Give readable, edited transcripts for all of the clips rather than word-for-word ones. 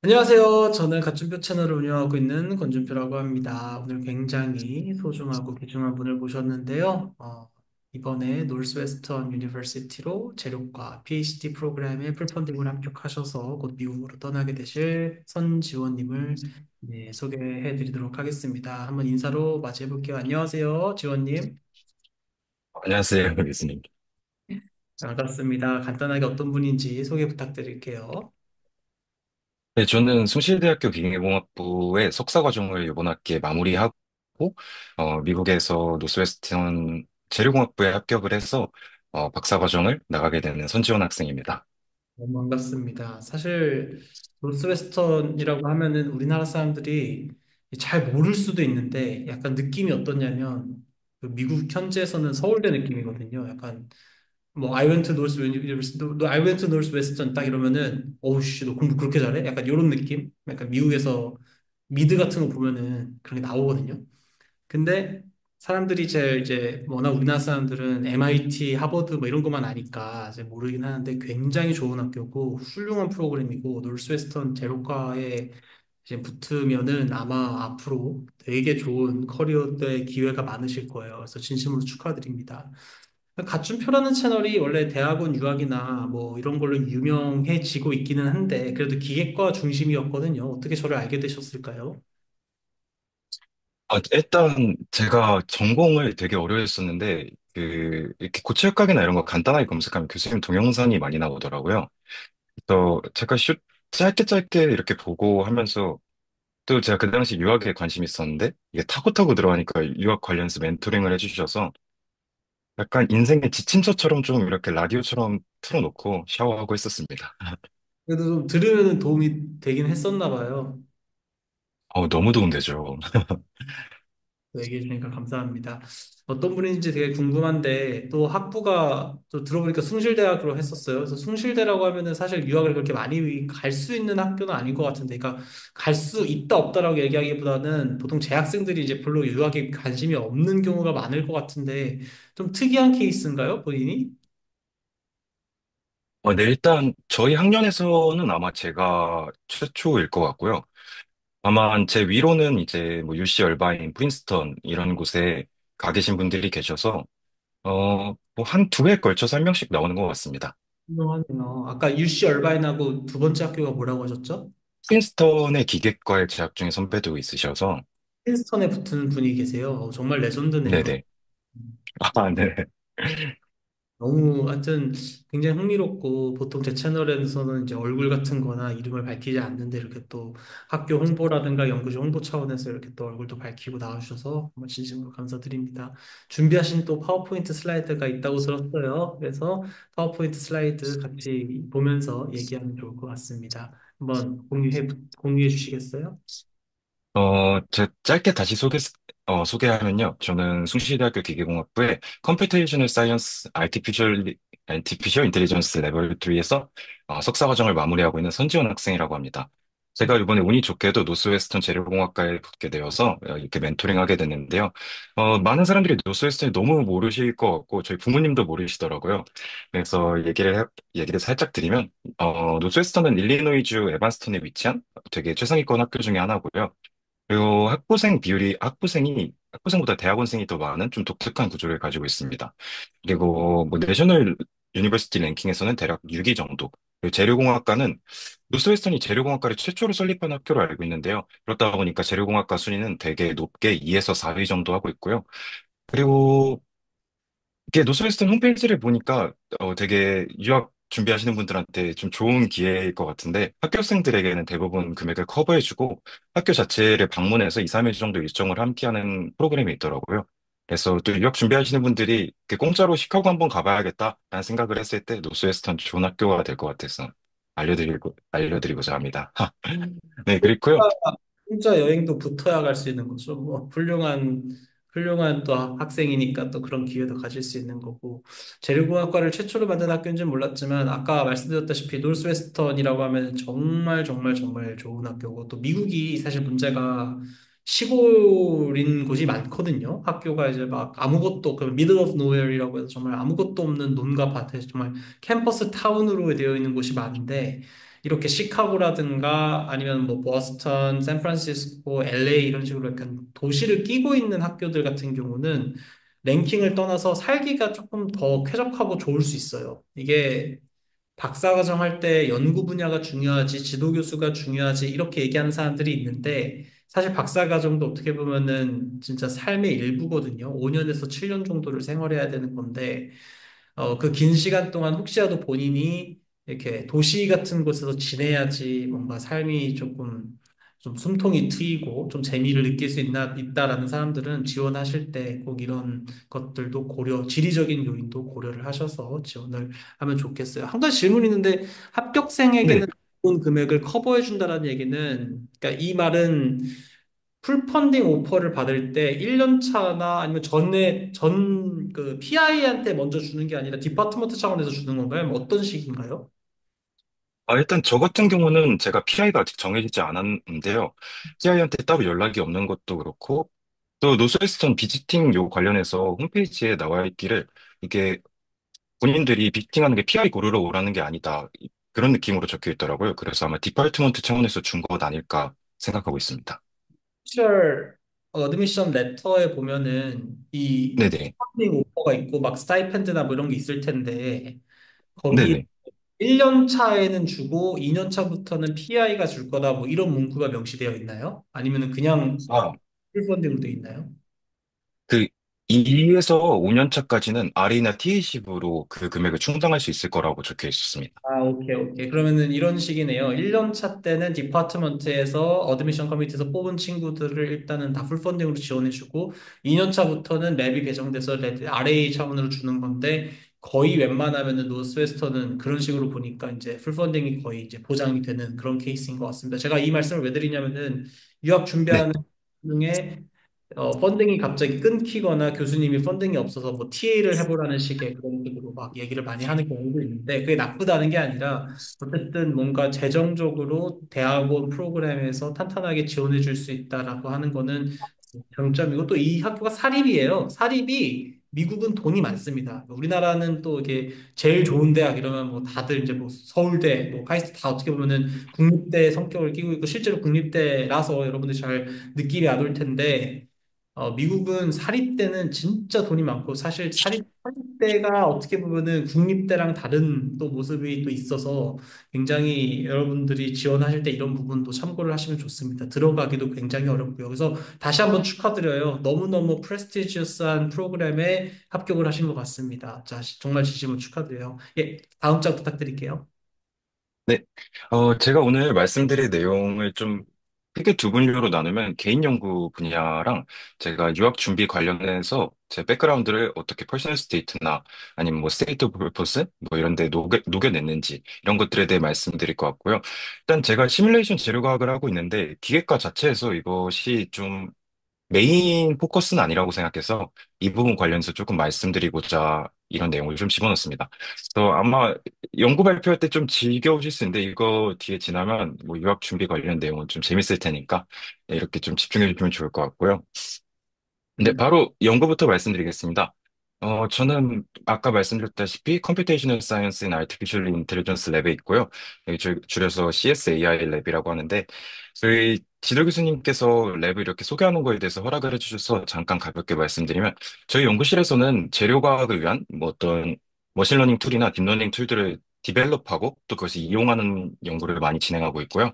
안녕하세요. 저는 가춘표 채널을 운영하고 있는 권준표라고 합니다. 오늘 굉장히 소중하고 귀중한 분을 모셨는데요. 이번에 노스웨스턴 유니버시티로 재료과 PhD 프로그램에 풀펀딩을 합격하셔서 곧 미국으로 떠나게 되실 선지원님을 소개해 드리도록 하겠습니다. 한번 인사로 맞이해 볼게요. 안녕하세요, 지원님. 안녕하세요, 교수님. 반갑습니다. 간단하게 어떤 분인지 소개 부탁드릴게요. 네, 저는 숭실대학교 기계공학부의 석사과정을 이번 학기에 마무리하고, 미국에서 노스웨스턴 재료공학부에 합격을 해서, 박사과정을 나가게 되는 선지원 학생입니다. 너무 반갑습니다. 사실 노스웨스턴이라고 하면은 우리나라 사람들이 잘 모를 수도 있는데 약간 느낌이 어떠냐면 그 미국 현지에서는 서울대 느낌이거든요. 약간 뭐 I went to North University, 너 I went to Northwestern 딱 이러면은 어우 씨, 너 공부 그렇게 잘해? 약간 이런 느낌? 약간 미국에서 미드 같은 거 보면은 그런 게 나오거든요. 근데 사람들이 제일 이제 워낙 우리나라 사람들은 MIT, 하버드 뭐 이런 것만 아니까 이제 모르긴 하는데 굉장히 좋은 학교고 훌륭한 프로그램이고 노스웨스턴 제로과에 이제 붙으면은 아마 앞으로 되게 좋은 커리어의 기회가 많으실 거예요. 그래서 진심으로 축하드립니다. 가춘표라는 채널이 원래 대학원 유학이나 뭐 이런 걸로 유명해지고 있기는 한데 그래도 기계과 중심이었거든요. 어떻게 저를 알게 되셨을까요? 일단 제가 전공을 되게 어려워했었는데, 이렇게 고체육학이나 이런 거 간단하게 검색하면 교수님 동영상이 많이 나오더라고요. 또 제가 짧게 짧게 이렇게 보고 하면서 또 제가 그 당시 유학에 관심이 있었는데, 이게 타고 타고 들어가니까 유학 관련해서 멘토링을 해주셔서 약간 인생의 지침서처럼 좀 이렇게 라디오처럼 틀어놓고 샤워하고 있었습니다. 그래도 좀 들으면 도움이 되긴 했었나 봐요. 너무 도움되죠. 얘기해 주니까 감사합니다. 어떤 분인지 되게 궁금한데 또 학부가 또 들어보니까 숭실대학으로 했었어요. 그래서 숭실대라고 하면은 사실 유학을 그렇게 많이 갈 수 있는 학교는 아닌 것 같은데, 그러니까 갈 수 있다 없다라고 얘기하기보다는 보통 재학생들이 이제 별로 유학에 관심이 없는 경우가 많을 것 같은데 좀 특이한 케이스인가요, 본인이? 네, 일단 저희 학년에서는 아마 제가 최초일 것 같고요. 아마 제 위로는 이제 뭐 UC 얼바인, 프린스턴 이런 곳에 가 계신 분들이 계셔서 뭐 한 두 회에 걸쳐서 한 명씩 나오는 것 같습니다. 훌륭하네요. 아까 UC 얼바인하고 두 번째 학교가 뭐라고 하셨죠? 프린스턴의 기계과에 재학 중인 선배도 있으셔서 핀스턴에 붙은 분이 계세요. 정말 레전드네요. 네네. 아, 네. 너무 하여튼 굉장히 흥미롭고 보통 제 채널에서는 이제 얼굴 같은 거나 이름을 밝히지 않는데 이렇게 또 학교 홍보라든가 연구지 홍보 차원에서 이렇게 또 얼굴도 밝히고 나와주셔서 정말 진심으로 감사드립니다. 준비하신 또 파워포인트 슬라이드가 있다고 들었어요. 그래서 파워포인트 슬라이드 같이 보면서 얘기하면 좋을 것 같습니다. 한번 공유해 주시겠어요? 짧게 다시 소개하면요. 저는 숭실대학교 기계공학부의 컴퓨테이셔널 사이언스 아티피셜 인텔리전스 레버리토리에서 석사과정을 마무리하고 있는 선지원 학생이라고 합니다. 제가 이번에 운이 좋게도 노스웨스턴 재료공학과에 붙게 되어서 이렇게 멘토링하게 됐는데요. 많은 사람들이 노스웨스턴이 너무 모르실 것 같고 저희 부모님도 모르시더라고요. 그래서 얘기를 살짝 드리면 노스웨스턴은 일리노이주 에반스턴에 위치한 되게 최상위권 학교 중에 하나고요. 그리고 학부생보다 대학원생이 더 많은 좀 독특한 구조를 가지고 있습니다. 그리고 뭐 내셔널 유니버시티 랭킹에서는 대략 6위 정도. 그리고 재료공학과는 노스웨스턴이 재료공학과를 최초로 설립한 학교로 알고 있는데요. 그렇다 보니까 재료공학과 순위는 되게 높게 2에서 4위 정도 하고 있고요. 그리고 이게 노스웨스턴 홈페이지를 보니까 되게 유학 준비하시는 분들한테 좀 좋은 기회일 것 같은데 학교생들에게는 대부분 금액을 커버해주고 학교 자체를 방문해서 2, 3일 정도 일정을 함께하는 프로그램이 있더라고요. 그래서 또 유학 준비하시는 분들이 이렇게 공짜로 시카고 한번 가봐야겠다라는 생각을 했을 때 노스웨스턴 좋은 학교가 될 것 같아서 알려드리고자 합니다. 네, 그렇고요. 혼자 여행도 붙어야 갈 수 있는 거죠. 뭐 훌륭한 또 학생이니까 또 그런 기회도 가질 수 있는 거고. 재료공학과를 최초로 만든 학교인지는 몰랐지만 아까 말씀드렸다시피 노스웨스턴이라고 하면 정말 정말 정말 좋은 학교고 또 미국이 사실 문제가 시골인 곳이 많거든요. 학교가 이제 막 아무것도 그 미들 오브 노웨어이라고 해서 정말 아무것도 없는 논과 밭에 정말 캠퍼스 타운으로 되어 있는 곳이 많은데 이렇게 시카고라든가 아니면 뭐 보스턴, 샌프란시스코, LA 이런 식으로 약간 도시를 끼고 있는 학교들 같은 경우는 랭킹을 떠나서 살기가 조금 더 쾌적하고 좋을 수 있어요. 이게 박사과정 할 때 연구 분야가 중요하지, 지도 교수가 중요하지, 이렇게 얘기하는 사람들이 있는데, 사실 박사과정도 어떻게 보면은 진짜 삶의 일부거든요. 5년에서 7년 정도를 생활해야 되는 건데, 그 긴 시간 동안 혹시라도 본인이 이렇게 도시 같은 곳에서 지내야지 뭔가 삶이 조금 좀 숨통이 트이고 좀 재미를 느낄 수 있다라는 사람들은 지원하실 때 꼭 이런 것들도 지리적인 요인도 고려를 하셔서 지원을 하면 좋겠어요. 한 가지 질문이 있는데 합격생에게는 네. 좋은 금액을 커버해 준다라는 얘기는, 그러니까 이 말은 풀 펀딩 오퍼를 받을 때 1년 차나 아니면 전 그 PI한테 먼저 주는 게 아니라 디파트먼트 차원에서 주는 건가요? 아니면 어떤 식인가요? 일단 저 같은 경우는 제가 PI가 아직 정해지지 않았는데요. PI한테 따로 연락이 없는 것도 그렇고, 또 노스웨스턴 비지팅 요 관련해서 홈페이지에 나와 있기를 이게 본인들이 비지팅하는 게 PI 고르러 오라는 게 아니다. 그런 느낌으로 적혀 있더라고요. 그래서 아마 디파트먼트 차원에서 준 것 아닐까 생각하고 있습니다. 오피셜 어드미션 레터에 보면은 이 네네. 펀딩 오퍼가 있고 막 스타이펜드나 뭐 이런 게 있을 텐데 거기 네네. 1년 차에는 주고 2년 차부터는 PI가 줄 거다 뭐 이런 문구가 명시되어 있나요? 아니면은 그냥 아, 풀 펀딩으로 되어 있나요? 그 2에서 5년 차까지는 R이나 T식으로 그 금액을 충당할 수 있을 거라고 적혀 있었습니다. 아, 오케이, 오케이. 그러면은 이런 식이네요. 1년 차 때는 디파트먼트에서 어드미션 커미티에서 뽑은 친구들을 일단은 다 풀펀딩으로 지원해주고, 2년 차부터는 랩이 배정돼서 RA 차원으로 주는 건데, 거의 웬만하면은 노스웨스턴은 그런 식으로 보니까 이제 풀펀딩이 거의 이제 보장이 되는 그런 케이스인 것 같습니다. 제가 이 말씀을 왜 드리냐면은 유학 네. 준비하는 중에 펀딩이 갑자기 끊기거나 교수님이 펀딩이 없어서 뭐 TA를 해보라는 식의 그런 식으로 막 얘기를 많이 하는 경우도 있는데 그게 나쁘다는 게 아니라 어쨌든 뭔가 재정적으로 대학원 프로그램에서 탄탄하게 지원해 줄 수 있다라고 하는 거는 장점이고 또 이 학교가 사립이에요. 사립이 미국은 돈이 많습니다. 우리나라는 또 이게 제일 좋은 대학 이러면 뭐 다들 이제 뭐 서울대, 뭐 카이스트 다 어떻게 보면은 국립대 성격을 띠고 있고 실제로 국립대라서 여러분들이 잘 느낌이 안 올 텐데 미국은 사립대는 진짜 돈이 많고 사실 사립대가 어떻게 보면은 국립대랑 다른 또 모습이 또 있어서 굉장히 여러분들이 지원하실 때 이런 부분도 참고를 하시면 좋습니다. 들어가기도 굉장히 어렵고요. 그래서 다시 한번 축하드려요. 너무너무 프레스티지어스한 프로그램에 합격을 하신 것 같습니다. 자, 정말 진심으로 축하드려요. 예, 다음 장 부탁드릴게요. 네. 제가 오늘 말씀드릴 내용을 좀 크게 두 분류로 나누면 개인 연구 분야랑 제가 유학 준비 관련해서 제 백그라운드를 어떻게 퍼스널 스테이트나 아니면 뭐 스테이트 오브 퍼포스 뭐 이런 데 녹여냈는지 이런 것들에 대해 말씀드릴 것 같고요. 일단 제가 시뮬레이션 재료과학을 하고 있는데 기계과 자체에서 이것이 좀 메인 포커스는 아니라고 생각해서 이 부분 관련해서 조금 말씀드리고자 이런 내용을 좀 집어넣습니다. 그래서 아마 연구 발표할 때 좀 지겨우실 수 있는데 이거 뒤에 지나면 뭐 유학 준비 관련 내용은 좀 재밌을 테니까 네, 이렇게 좀 집중해 주시면 좋을 것 같고요. 네, 바로 연구부터 말씀드리겠습니다. 저는 아까 말씀드렸다시피 컴퓨테이셔널 사이언스 앤 아티피셜 인텔리전스 랩에 있고요. 여기 줄여서 CSAI 랩이라고 하는데 저희 지도 교수님께서 랩을 이렇게 소개하는 거에 대해서 허락을 해주셔서 잠깐 가볍게 말씀드리면 저희 연구실에서는 재료과학을 위한 뭐 어떤 머신러닝 툴이나 딥러닝 툴들을 디벨롭하고 또 그것을 이용하는 연구를 많이 진행하고 있고요.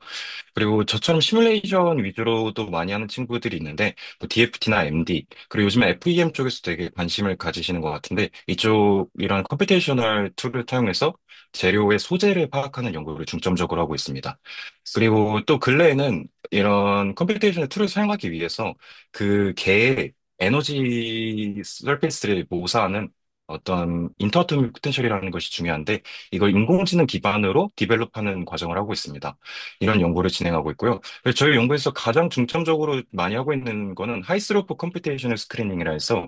그리고 저처럼 시뮬레이션 위주로도 많이 하는 친구들이 있는데, 뭐 DFT나 MD, 그리고 요즘에 FEM 쪽에서 되게 관심을 가지시는 것 같은데, 이쪽 이런 컴퓨테이셔널 툴을 사용해서 재료의 소재를 파악하는 연구를 중점적으로 하고 있습니다. 그리고 또 근래에는 이런 컴퓨테이셔널 툴을 사용하기 위해서 그 개의 에너지 서페이스를 모사하는 어떤 인터어토믹 포텐셜이라는 것이 중요한데, 이걸 인공지능 기반으로 디벨롭하는 과정을 하고 있습니다. 이런 연구를 진행하고 있고요. 그래서 저희 연구에서 가장 중점적으로 많이 하고 있는 거는 하이스로프 컴퓨테이셔널 스크리닝이라 해서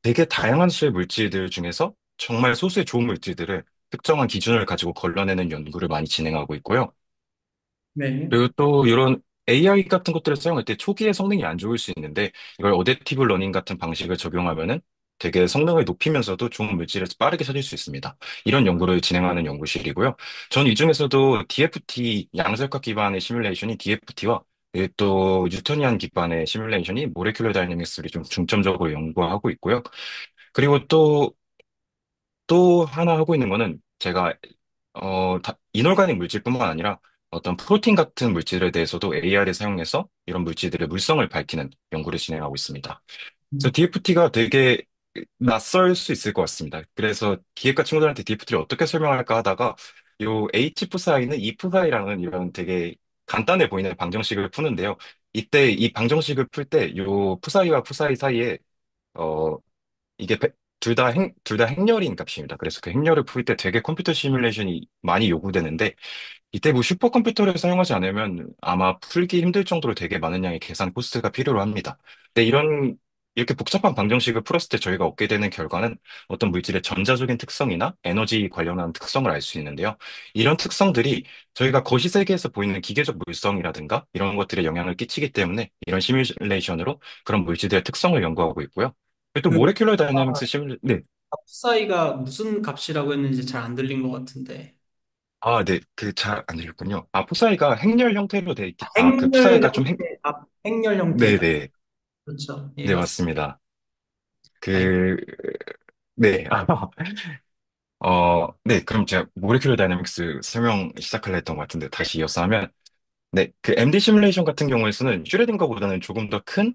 되게 다양한 수의 물질들 중에서 정말 소수의 좋은 물질들을 특정한 기준을 가지고 걸러내는 연구를 많이 진행하고 있고요. 네. 그리고 또 이런 AI 같은 것들을 사용할 때 초기에 성능이 안 좋을 수 있는데 이걸 어댑티브 러닝 같은 방식을 적용하면은 되게 성능을 높이면서도 좋은 물질을 빠르게 찾을 수 있습니다. 이런 연구를 진행하는 연구실이고요. 전 이 중에서도 DFT, 양자역학 기반의 시뮬레이션이 DFT와 또 뉴토니안 기반의 시뮬레이션이 모레큘러 다이내믹스를 좀 중점적으로 연구하고 있고요. 그리고 또 하나 하고 있는 거는 제가 이놀가닉 물질뿐만 아니라 어떤 프로틴 같은 물질에 대해서도 AR을 사용해서 이런 물질들의 물성을 밝히는 연구를 진행하고 있습니다. 그래서 DFT가 되게 낯설 수 있을 것 같습니다. 그래서 기획과 친구들한테 DFT를 어떻게 설명할까 하다가 요 H 푸사이는 E 푸사이랑은 이런 되게 간단해 보이는 방정식을 푸는데요. 이때 이 방정식을 풀 때 요 푸사이와 푸사이 사이에 어 이게 둘 다 행렬인 값입니다. 그래서 그 행렬을 풀 때 되게 컴퓨터 시뮬레이션이 많이 요구되는데 이때 뭐 슈퍼컴퓨터를 사용하지 않으면 아마 풀기 힘들 정도로 되게 많은 양의 계산 코스트가 필요로 합니다. 근데 이렇게 복잡한 방정식을 풀었을 때 저희가 얻게 되는 결과는 어떤 물질의 전자적인 특성이나 에너지 관련한 특성을 알 수 있는데요. 이런 특성들이 저희가 거시 세계에서 보이는 기계적 물성이라든가 이런 것들에 영향을 끼치기 때문에 이런 시뮬레이션으로 그런 물질들의 특성을 연구하고 있고요. 또 그 모레큘러 다이나믹스 네. 값사이가 무슨 값이라고 했는지 잘 안 들린 것 같은데. 아, 네. 잘 안 들렸군요. 아, 푸사이가 행렬 형태로 돼 있기, 그 행렬 푸사이가 좀 형태, 행렬 형태다. 네네. 그렇죠. 예, 네, 맞습니다. 맞습니다. 알- 그, 네. 네. 그럼 제가 모레큘러 다이내믹스 설명 시작하려 했던 것 같은데 다시 이어서 하면, 네. 그 MD 시뮬레이션 같은 경우에서는 슈레딩거보다는 조금 더 큰,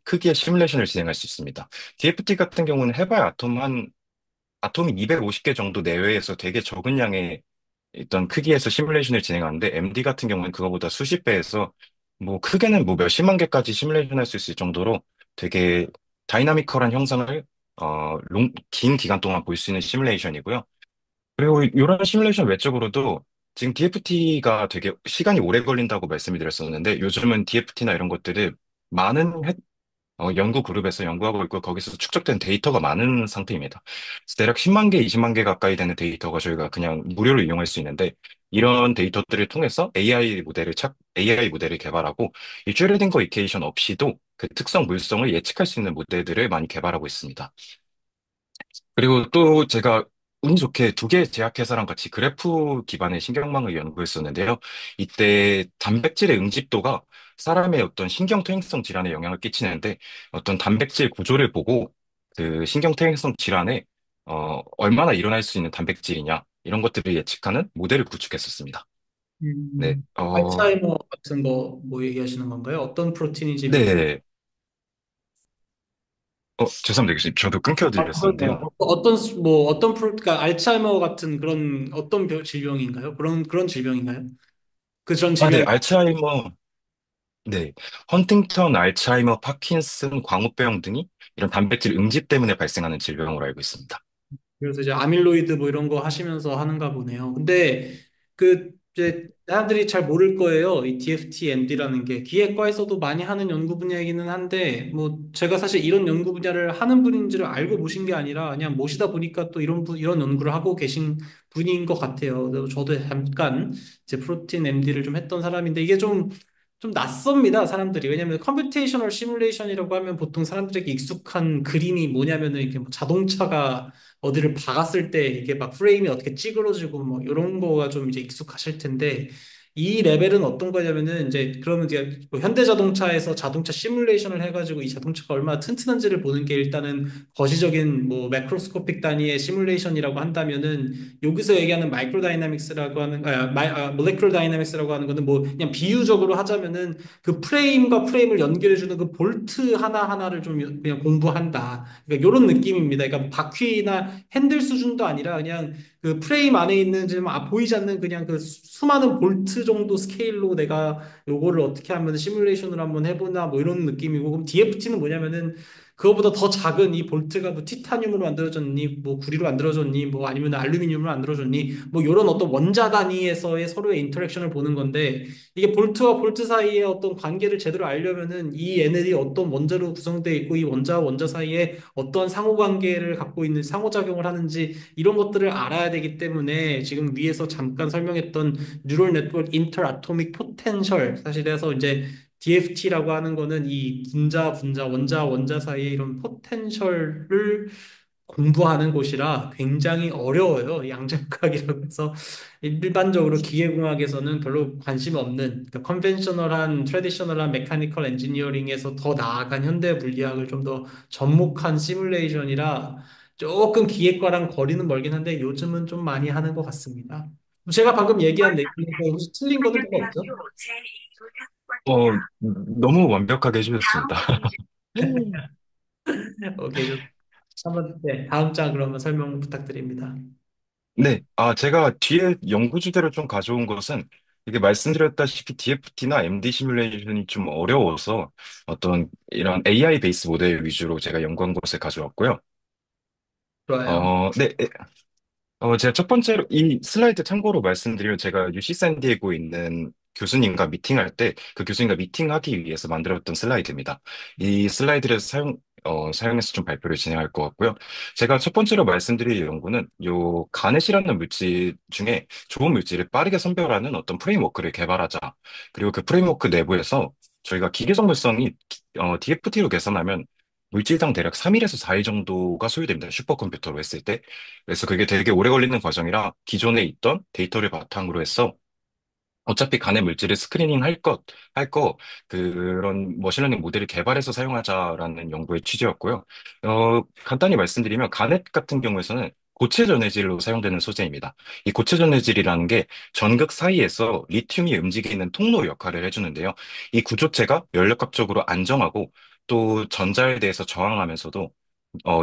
크기의 시뮬레이션을 진행할 수 있습니다. DFT 같은 경우는 해봐야 아톰이 250개 정도 내외에서 되게 적은 양의 일단 크기에서 시뮬레이션을 진행하는데 MD 같은 경우는 그거보다 수십 배에서 뭐 크게는 뭐 몇십만 개까지 시뮬레이션 할 수 있을 정도로 되게 다이나미컬한 형상을 긴 기간 동안 볼 수 있는 시뮬레이션이고요. 그리고 이런 시뮬레이션 외적으로도 지금 DFT가 되게 시간이 오래 걸린다고 말씀을 드렸었는데 요즘은 DFT나 이런 것들을 많은 연구 그룹에서 연구하고 있고 거기서 축적된 데이터가 많은 상태입니다. 그래서 대략 10만 개, 20만 개 가까이 되는 데이터가 저희가 그냥 무료로 이용할 수 있는데 이런 데이터들을 통해서 AI 모델을 개발하고 이 슈레딩거 이케이션 없이도 그 특성 물성을 예측할 수 있는 모델들을 많이 개발하고 있습니다. 그리고 또 제가 운이 좋게 두 개의 제약회사랑 같이 그래프 기반의 신경망을 연구했었는데요. 이때 단백질의 응집도가 사람의 어떤 신경퇴행성 질환에 영향을 끼치는데 어떤 단백질 구조를 보고 그 신경퇴행성 질환에 얼마나 일어날 수 있는 단백질이냐 이런 것들을 예측하는 모델을 구축했었습니다. 네, 알츠하이머 같은 거 뭐 얘기하시는 건가요? 어떤 프로틴인지 몇 개. 네, 죄송합니다. 교수님. 저도 그러네요. 끊겨드렸었는데요. 그러니까 알츠하이머 같은 그런 어떤 질병인가요? 그런 질병인가요? 그 전 아, 네, 질병이 네. 헌팅턴, 알츠하이머, 파킨슨, 광우병 등이 이런 단백질 응집 때문에 발생하는 질병으로 알고 있습니다. 그래서 이제 아밀로이드 뭐 이런 거 하시면서 하는가 보네요. 근데 그 이제 사람들이 잘 모를 거예요. 이 DFT-MD라는 게 기획과에서도 많이 하는 연구 분야이기는 한데 뭐 제가 사실 이런 연구 분야를 하는 분인지를 알고 모신 게 아니라 그냥 모시다 보니까 또 이런 연구를 하고 계신 분인 것 같아요. 그래서 저도 잠깐 이제 프로틴 MD를 좀 했던 사람인데 이게 좀 낯섭니다, 사람들이. 왜냐하면 컴퓨테이셔널 시뮬레이션이라고 하면 보통 사람들에게 익숙한 그림이 뭐냐면은 이렇게 뭐 자동차가 어디를 박았을 때 이게 막 프레임이 어떻게 찌그러지고 뭐 이런 거가 좀 이제 익숙하실 텐데 이 레벨은 어떤 거냐면은 이제 그러면 이제 뭐 현대자동차에서 자동차 시뮬레이션을 해가지고 이 자동차가 얼마나 튼튼한지를 보는 게 일단은 거시적인 뭐 매크로스코픽 단위의 시뮬레이션이라고 한다면은 여기서 얘기하는 마이크로 다이나믹스라고 하는 몰레큘러 다이나믹스라고 하는 거는 뭐 그냥 비유적으로 하자면은 그 프레임과 프레임을 연결해주는 그 볼트 하나하나를 좀 그냥 공부한다. 그러니까 이런 느낌입니다. 그러니까 바퀴나 핸들 수준도 아니라 그냥 그 프레임 안에 있는 지금 보이지 않는 그냥 그 수많은 볼트 정도 스케일로 내가 요거를 어떻게 하면 시뮬레이션을 한번 해보나 뭐 이런 느낌이고 그럼 DFT는 뭐냐면은 그거보다 더 작은 이 볼트가 뭐 티타늄으로 만들어졌니 뭐 구리로 만들어졌니 뭐 아니면 알루미늄으로 만들어졌니 뭐 이런 어떤 원자 단위에서의 서로의 인터랙션을 보는 건데 이게 볼트와 볼트 사이의 어떤 관계를 제대로 알려면은 이 얘네들이 어떤 원자로 구성되어 있고 이 원자와 원자 사이에 어떤 상호관계를 갖고 있는 상호작용을 하는지 이런 것들을 알아야 되기 때문에 지금 위에서 잠깐 설명했던 뉴럴 네트워크 인터 아토믹 포텐셜 사실에서 이제 DFT라고 하는 거는 이 분자, 원자 사이의 이런 포텐셜을 공부하는 곳이라 굉장히 어려워요. 양자역학이라고 해서 일반적으로 기계공학에서는 별로 관심 없는 컨벤셔널한 트레디셔널한 메카니컬 엔지니어링에서 더 나아간 현대 물리학을 좀 더 접목한 시뮬레이션이라 조금 기계과랑 거리는 멀긴 한데 요즘은 좀 많이 하는 것 같습니다. 제가 방금 얘기한 내용에서 혹시 틀린 거는 뭐가 없죠? 너무 완벽하게 해주셨습니다. 오케이, 한번 네, 다음 장 그러면 설명 부탁드립니다. 네, 제가 뒤에 연구 주제를 좀 가져온 것은 이게 말씀드렸다시피 DFT나 MD 시뮬레이션이 좀 어려워서 어떤 이런 AI 베이스 모델 위주로 제가 연구한 것을 가져왔고요. 좋아요. 네, 제가 첫 번째로 이 슬라이드 참고로 말씀드리면 제가 UC 샌디에고에 있는 교수님과 미팅할 때 그 교수님과 미팅하기 위해서 만들었던 슬라이드입니다. 이 슬라이드를 사용해서 좀 발표를 진행할 것 같고요. 제가 첫 번째로 말씀드릴 연구는 요 가넷이라는 물질 중에 좋은 물질을 빠르게 선별하는 어떤 프레임워크를 개발하자. 그리고 그 프레임워크 내부에서 저희가 기계 정밀성이 DFT로 계산하면 물질당 대략 3일에서 4일 정도가 소요됩니다. 슈퍼컴퓨터로 했을 때. 그래서 그게 되게 오래 걸리는 과정이라 기존에 있던 데이터를 바탕으로 해서 어차피 간의 물질을 스크리닝 그런 머신러닝 모델을 개발해서 사용하자라는 연구의 취지였고요. 간단히 말씀드리면 간의 같은 경우에서는 고체 전해질로 사용되는 소재입니다. 이 고체 전해질이라는 게 전극 사이에서 리튬이 움직이는 통로 역할을 해주는데요. 이 구조체가 연력학적으로 안정하고 또 전자에 대해서 저항하면서도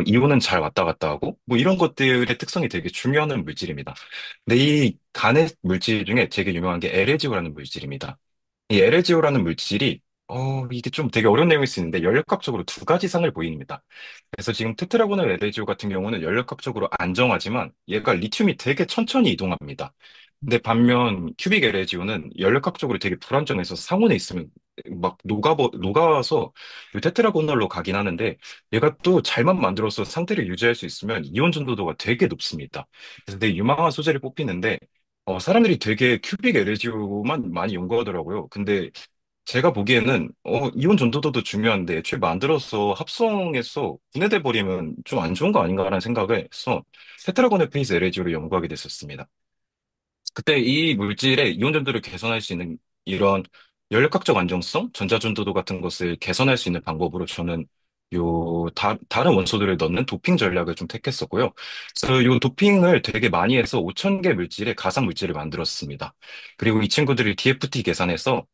이온은 잘 왔다 갔다 하고, 뭐 이런 것들의 특성이 되게 중요한 물질입니다. 근데 이 간의 물질 중에 되게 유명한 게 LAGO라는 물질입니다. 이 LAGO라는 물질이, 이게 좀 되게 어려운 내용일 수 있는데, 연력학적으로 두 가지 상을 보입니다. 그래서 지금 테트라고널 LAGO 같은 경우는 연력학적으로 안정하지만, 얘가 리튬이 되게 천천히 이동합니다. 근데 반면 큐빅 LAGO는 연력학적으로 되게 불안정해서 상온에 있으면 막 녹아서 이 테트라고널로 가긴 하는데, 얘가 또 잘만 만들어서 상태를 유지할 수 있으면 이온 전도도가 되게 높습니다. 그래서 되게 유망한 소재를 뽑히는데, 사람들이 되게 큐빅 LGU만 많이 연구하더라고요. 근데 제가 보기에는, 이온 전도도도 중요한데, 애초에 만들어서 합성해서 분해돼 버리면 좀 안 좋은 거 아닌가라는 생각을 해서 테트라고넬 페이스 LGU를 연구하게 됐었습니다. 그때 이 물질의 이온 전도를 개선할 수 있는 이런 연력학적 안정성, 전자전도도 같은 것을 개선할 수 있는 방법으로 저는 다른 원소들을 넣는 도핑 전략을 좀 택했었고요. 그래서 요 도핑을 되게 많이 해서 5,000개 물질의 가상 물질을 만들었습니다. 그리고 이 친구들이 DFT 계산해서,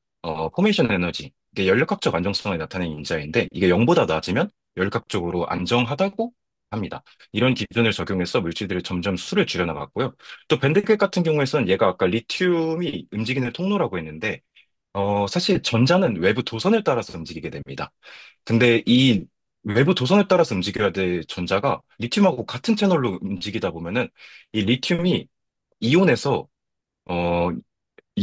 포메이션 에너지, 이게 연력학적 안정성을 나타내는 인자인데, 이게 0보다 낮으면 연력학적으로 안정하다고 합니다. 이런 기준을 적용해서 물질들을 점점 수를 줄여나갔고요. 또 밴드캣 같은 경우에서는 얘가 아까 리튬이 움직이는 통로라고 했는데, 사실 전자는 외부 도선을 따라서 움직이게 됩니다. 근데 이 외부 도선을 따라서 움직여야 될 전자가 리튬하고 같은 채널로 움직이다 보면은 이 리튬이 이온에서 어,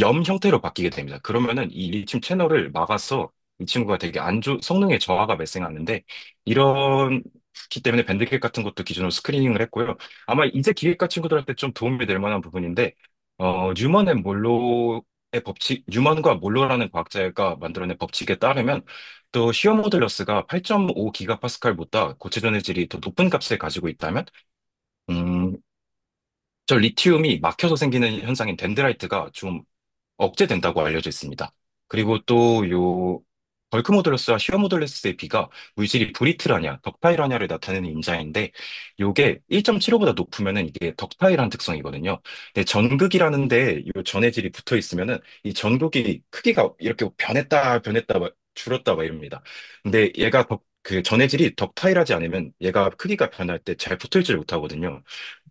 염 형태로 바뀌게 됩니다. 그러면은 이 리튬 채널을 막아서 이 친구가 되게 성능의 저하가 발생하는데 이렇기 때문에 밴드객 같은 것도 기준으로 스크리닝을 했고요. 아마 이제 기계과 친구들한테 좀 도움이 될 만한 부분인데 뉴먼과 몰로라는 과학자가 만들어낸 법칙에 따르면 또 시어 모듈러스가 8.5 기가파스칼보다 고체 전해질이 더 높은 값을 가지고 있다면 음, 저 리튬이 막혀서 생기는 현상인 덴드라이트가 좀 억제된다고 알려져 있습니다. 그리고 또 벌크 모듈러스와 시어 모듈러스의 비가 물질이 브리틀하냐, 덕타일하냐를 나타내는 인자인데, 요게 1.75보다 높으면은 이게 덕타일한 특성이거든요. 근데 전극이라는데 요 전해질이 붙어 있으면은 이 전극이 크기가 이렇게 변했다, 줄었다, 막 이럽니다. 근데 그 전해질이 덕타일하지 않으면 얘가 크기가 변할 때 잘 붙어있질 못하거든요.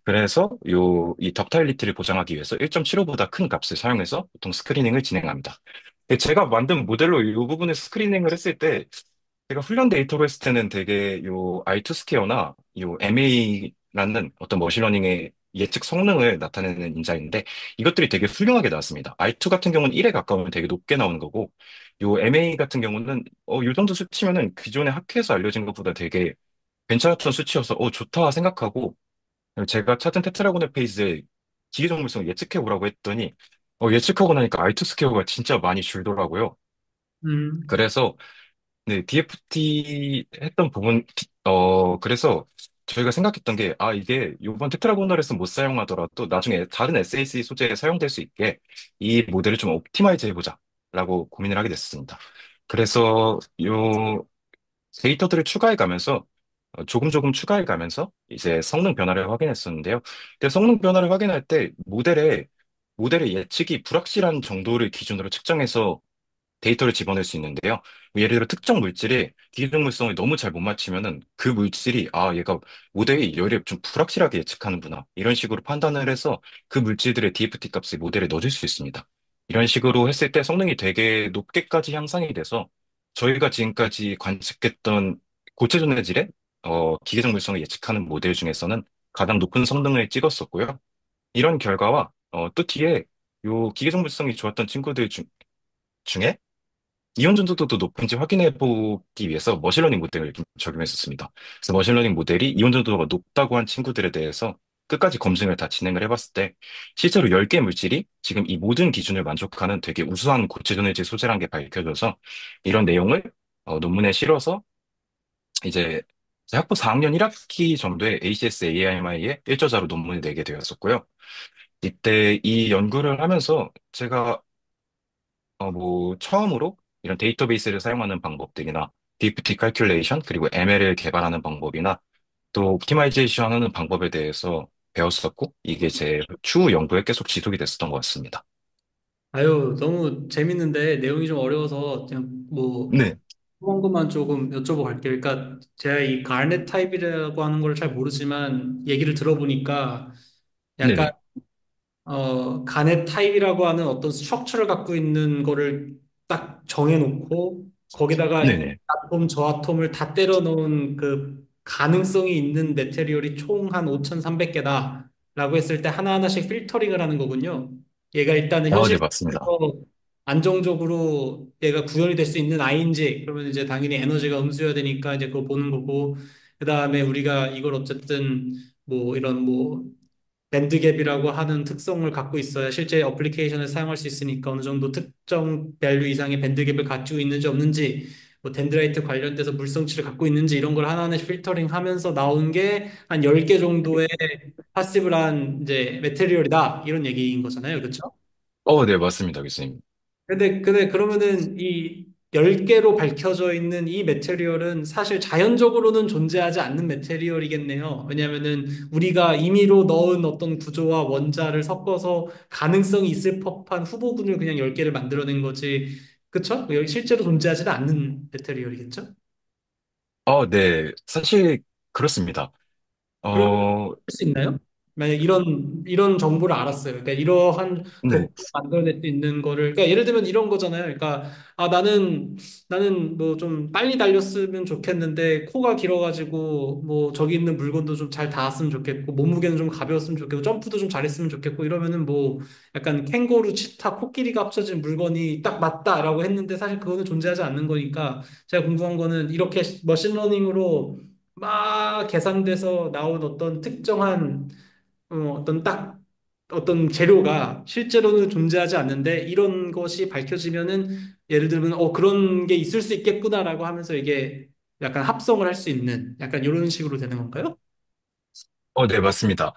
그래서 이 덕타일리티를 보장하기 위해서 1.75보다 큰 값을 사용해서 보통 스크리닝을 진행합니다. 근데 제가 만든 모델로 이 부분을 스크리닝을 했을 때 제가 훈련 데이터로 했을 때는 되게 I2 스퀘어나 MA라는 어떤 머신러닝의 예측 성능을 나타내는 인자인데 이것들이 되게 훌륭하게 나왔습니다. I2 같은 경우는 1에 가까우면 되게 높게 나오는 거고 요 MA 같은 경우는 요 정도 수치면은 기존의 학회에서 알려진 것보다 되게 괜찮았던 수치여서 좋다 생각하고 제가 찾은 테트라고넬 페이지에 기계 정밀성 예측해 보라고 했더니 예측하고 나니까 I2 스퀘어가 진짜 많이 줄더라고요. 음. 그래서 네, DFT 했던 부분, 그래서 저희가 생각했던 게, 아, 이게 이번 테트라고널에서 못 사용하더라도 나중에 다른 SAC 소재에 사용될 수 있게 이 모델을 좀 옵티마이즈 해보자 라고 고민을 하게 됐습니다. 그래서 요 데이터들을 추가해 가면서 조금 조금 추가해 가면서 이제 성능 변화를 확인했었는데요. 근데 성능 변화를 확인할 때 모델의 예측이 불확실한 정도를 기준으로 측정해서 데이터를 집어낼 수 있는데요. 예를 들어 특정 물질이 기계동물성을 너무 잘 못 맞추면은 그 물질이 아 얘가 모델이 열을 좀 불확실하게 예측하는구나 이런 식으로 판단을 해서 그 물질들의 DFT 값을 모델에 넣어줄 수 있습니다. 이런 식으로 했을 때 성능이 되게 높게까지 향상이 돼서 저희가 지금까지 관측했던 고체존의 질의 기계동물성을 예측하는 모델 중에서는 가장 높은 성능을 찍었었고요. 이런 결과와 또 뒤에 요 기계정밀성이 좋았던 친구들 중에 이온 전도도도 높은지 확인해 보기 위해서 머신러닝 모델을 좀 적용했었습니다. 그래서 머신러닝 모델이 이온 전도도가 높다고 한 친구들에 대해서 끝까지 검증을 다 진행을 해봤을 때 실제로 10개 물질이 지금 이 모든 기준을 만족하는 되게 우수한 고체전해질 소재라는 게 밝혀져서 이런 내용을 논문에 실어서 이제 학부 4학년 1학기 정도에 ACS AIMI에 일저자로 논문을 내게 되었었고요. 이때 이 연구를 하면서 제가 처음으로 이런 데이터베이스를 사용하는 방법들이나 DFT 칼큘레이션, 그리고 ML을 개발하는 방법이나 또 옵티마이제이션 하는 방법에 대해서 배웠었고, 이게 제 추후 연구에 계속 지속이 됐었던 것 같습니다. 아유, 너무 재밌는데 내용이 좀 어려워서 그냥 뭐 네, 궁금한 것만 조금 여쭤보고 갈게요. 그러니까 제가 이 가넷 타입이라고 하는 걸 잘 모르지만 얘기를 들어보니까 약간 네네, 간의 타입이라고 하는 어떤 스트럭처를 갖고 있는 거를 딱 정해놓고 거기다가 네네. 아톰, 저아톰을 다 때려 넣은 그 가능성이 있는 매테리얼이 총 한 5,300개다 라고 했을 때 하나하나씩 필터링을 하는 거군요. 얘가 일단은 네, 현실 맞습니다. 어, 안정적으로 얘가 구현이 될 수 있는 아이인지 그러면 이제 당연히 에너지가 음수여야 되니까 이제 그거 보는 거고 그 다음에 우리가 이걸 어쨌든 뭐 이런 뭐 밴드갭이라고 하는 특성을 갖고 있어야 실제 어플리케이션을 사용할 수 있으니까 어느 정도 특정 밸류 이상의 밴드갭을 가지고 있는지 없는지 뭐 덴드라이트 관련돼서 물성치를 갖고 있는지 이런 걸 하나하나 필터링 하면서 나온 게 한 10개 정도의 파시블한 이제 메테리얼이다 이런 얘기인 거잖아요. 그렇죠? 네, 맞습니다, 교수님. 근데 그러면은 이 10개로 밝혀져 있는 이 매테리얼은 사실 자연적으로는 존재하지 않는 매테리얼이겠네요. 왜냐하면은 우리가 임의로 넣은 어떤 구조와 원자를 섞어서 가능성이 있을 법한 후보군을 그냥 10개를 만들어낸 거지. 그쵸? 여기 실제로 존재하지는 않는 매테리얼이겠죠? 네, 사실 그렇습니다. 그러면 어, 할 수 있나요? 만약 이런 정보를 알았어요. 그러니까 이러한 네. 덕분에 만들어낼 수 있는 거를 그러니까 예를 들면 이런 거잖아요. 그러니까 아 나는 뭐 좀 빨리 달렸으면 좋겠는데 코가 길어가지고 뭐 저기 있는 물건도 좀 잘 닿았으면 좋겠고 몸무게는 좀 가벼웠으면 좋겠고 점프도 좀 잘했으면 좋겠고 이러면은 뭐 약간 캥거루, 치타, 코끼리가 합쳐진 물건이 딱 맞다라고 했는데 사실 그거는 존재하지 않는 거니까 제가 궁금한 거는 이렇게 머신러닝으로 막 계산돼서 나온 어떤 특정한 어떤 딱 어떤 재료가 실제로는 존재하지 않는데 이런 것이 밝혀지면은 예를 들면 그런 게 있을 수 있겠구나라고 하면서 이게 약간 합성을 할 수 있는 약간 이런 식으로 되는 건가요? 네, 맞습니다.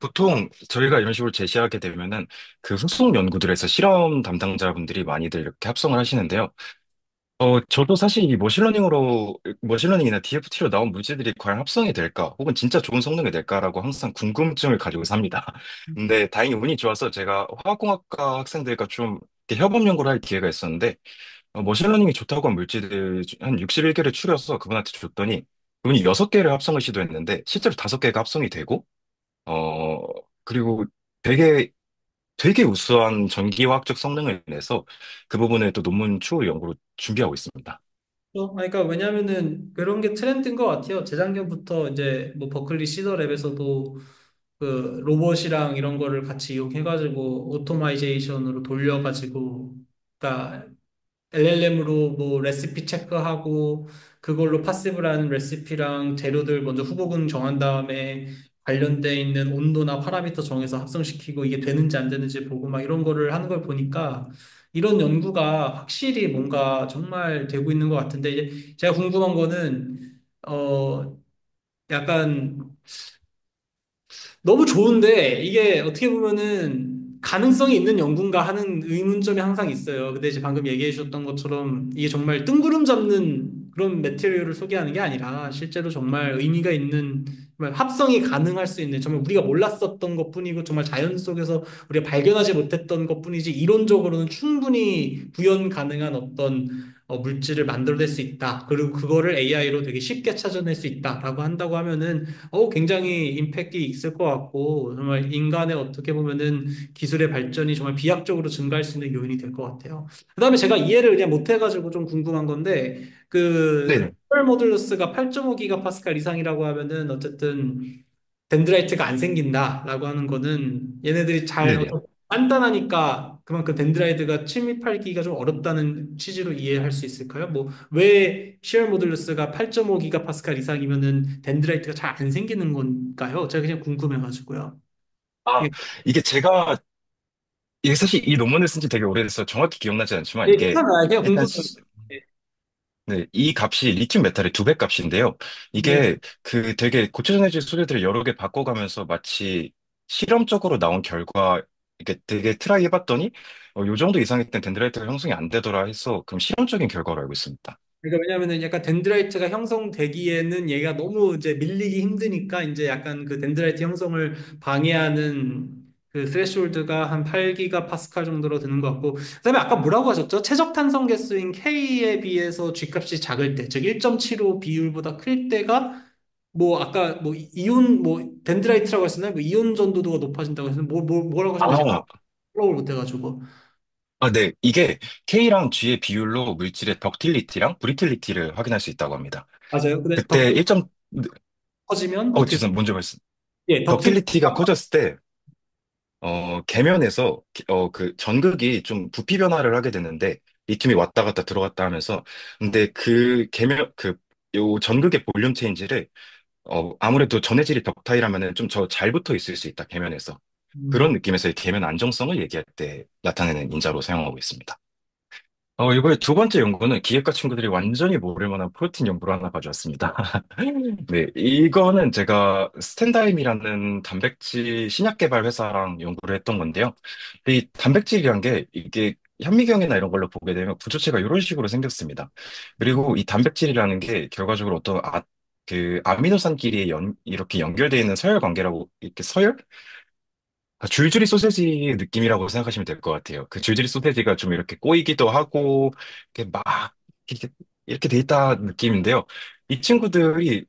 보통 저희가 이런 식으로 제시하게 되면은 그 후속 연구들에서 실험 담당자분들이 많이들 이렇게 합성을 하시는데요. 저도 사실 이 머신러닝이나 DFT로 나온 물질들이 과연 합성이 될까, 혹은 진짜 좋은 성능이 될까라고 항상 궁금증을 가지고 삽니다. 근데 다행히 운이 좋아서 제가 화학공학과 학생들과 좀 이렇게 협업 연구를 할 기회가 있었는데, 머신러닝이 좋다고 한 물질들 한 61개를 추려서 그분한테 줬더니, 그분이 6개를 합성을 시도했는데, 실제로 5개가 합성이 되고, 어, 그리고 되게, 되게 우수한 전기화학적 성능을 내서 그 부분을 또 논문 추후 연구로 준비하고 있습니다. 그러니까 왜냐면은 그런 게 트렌드인 것 같아요. 재작년부터 이제 뭐 버클리 시더랩에서도 그 로봇이랑 이런 거를 같이 이용해가지고 오토마이제이션으로 돌려가지고 그러니까 LLM으로 뭐 레시피 체크하고 그걸로 파시브라는 레시피랑 재료들 먼저 후보군 정한 다음에 관련돼 있는 온도나 파라미터 정해서 합성시키고 이게 되는지 안 되는지 보고 막 이런 거를 하는 걸 보니까 이런 연구가 확실히 뭔가 정말 되고 있는 것 같은데 이제 제가 궁금한 거는 약간 너무 좋은데 이게 어떻게 보면은 가능성이 있는 연구인가 하는 의문점이 항상 있어요. 근데 이제 방금 얘기해 주셨던 것처럼 이게 정말 뜬구름 잡는 그런 매테리얼을 소개하는 게 아니라 실제로 정말 의미가 있는 정말 합성이 가능할 수 있는 정말 우리가 몰랐었던 것뿐이고 정말 자연 속에서 우리가 발견하지 못했던 것뿐이지 이론적으로는 충분히 구현 가능한 어떤 물질을 만들어낼 수 있다. 그리고 그거를 AI로 되게 쉽게 찾아낼 수 있다라고 한다고 하면은 굉장히 임팩트 있을 것 같고, 정말 인간의 어떻게 보면은 기술의 발전이 정말 비약적으로 증가할 수 있는 요인이 될 것 같아요. 그 다음에 제가 이해를 그냥 못 해가지고 좀 궁금한 건데, 네네. 슈퍼 모듈러스가 8.5 기가파스칼 이상이라고 하면은 어쨌든 덴드라이트가 안 생긴다라고 하는 거는 얘네들이 잘, 네네. 단단하니까 그만큼 덴드라이트가 침입하기가 좀 어렵다는 취지로 이해할 수 있을까요? 뭐, 왜 시얼 모듈러스가 8.5 기가파스칼 이상이면은 덴드라이트가 잘 안 생기는 건가요? 제가 그냥 궁금해가지고요. 아, 이게 이게 제가, 이게 사실 이 논문을 쓴 지 되게 오래돼서 정확히 기억나지 않지만 이게 괜찮아요. 그냥 일단 궁금해요. 네, 이 값이 리튬 메탈의 2배 값인데요. 네. 이게 그 되게 고체전해질 소재들을 여러 개 바꿔가면서 마치 실험적으로 나온 결과, 이게 되게 트라이 해봤더니, 요 정도 이상일 땐 덴드라이트가 형성이 안 되더라 해서, 그럼 실험적인 결과로 알고 있습니다. 그러니까 왜냐면은 약간 덴드라이트가 형성되기에는 얘가 너무 이제 밀리기 힘드니까 이제 약간 그 덴드라이트 형성을 방해하는 그 스레시홀드가 한 8기가 파스칼 정도로 드는 것 같고 그다음에 아까 뭐라고 하셨죠? 최적 탄성 개수인 K에 비해서 G값이 작을 때, 즉 1.75 비율보다 클 때가 뭐 아까 뭐 이온 뭐 덴드라이트라고 했었나요? 뭐 이온 전도도가 높아진다고 했었나요? 뭐라고 하셨는데 제가 아, 풀어를 못해가지고 네. 이게 K랑 G의 비율로 물질의 덕틸리티랑 브리틀리티를 확인할 수 있다고 합니다. 맞아요. 근데 더 그때 1점, 커지면 어떻게 죄송합니다. 먼저 말씀. 예, 덕틸리티가 덕틸리티가 커졌을 때, 계면에서, 그 전극이 좀 부피 변화를 하게 되는데, 리튬이 왔다 갔다 들어갔다 하면서, 근데 그 요 전극의 볼륨 체인지를, 아무래도 전해질이 덕타일하면은 좀 더 잘 붙어 있을 수 있다, 계면에서. 그런 음. 느낌에서 이 계면 안정성을 얘기할 때 나타내는 인자로 사용하고 있습니다. 이번에 두 번째 연구는 기획과 친구들이 완전히 모를 만한 프로틴 연구를 하나 가져왔습니다. 네, 이거는 제가 스탠다임이라는 단백질 신약 개발 회사랑 연구를 했던 건데요. 이 단백질이란 게 이게 현미경이나 이런 걸로 보게 되면 구조체가 이런 식으로 생겼습니다. 그리고 이 단백질이라는 게 결과적으로 어떤 그 아미노산끼리 이렇게 연결되어 있는 서열 관계라고 이렇게 서열? 줄줄이 소세지 느낌이라고 생각하시면 될 것 같아요. 그 줄줄이 소세지가 좀 이렇게 꼬이기도 하고, 이렇게 막, 이렇게, 이렇게 돼 있다 느낌인데요. 이 친구들이,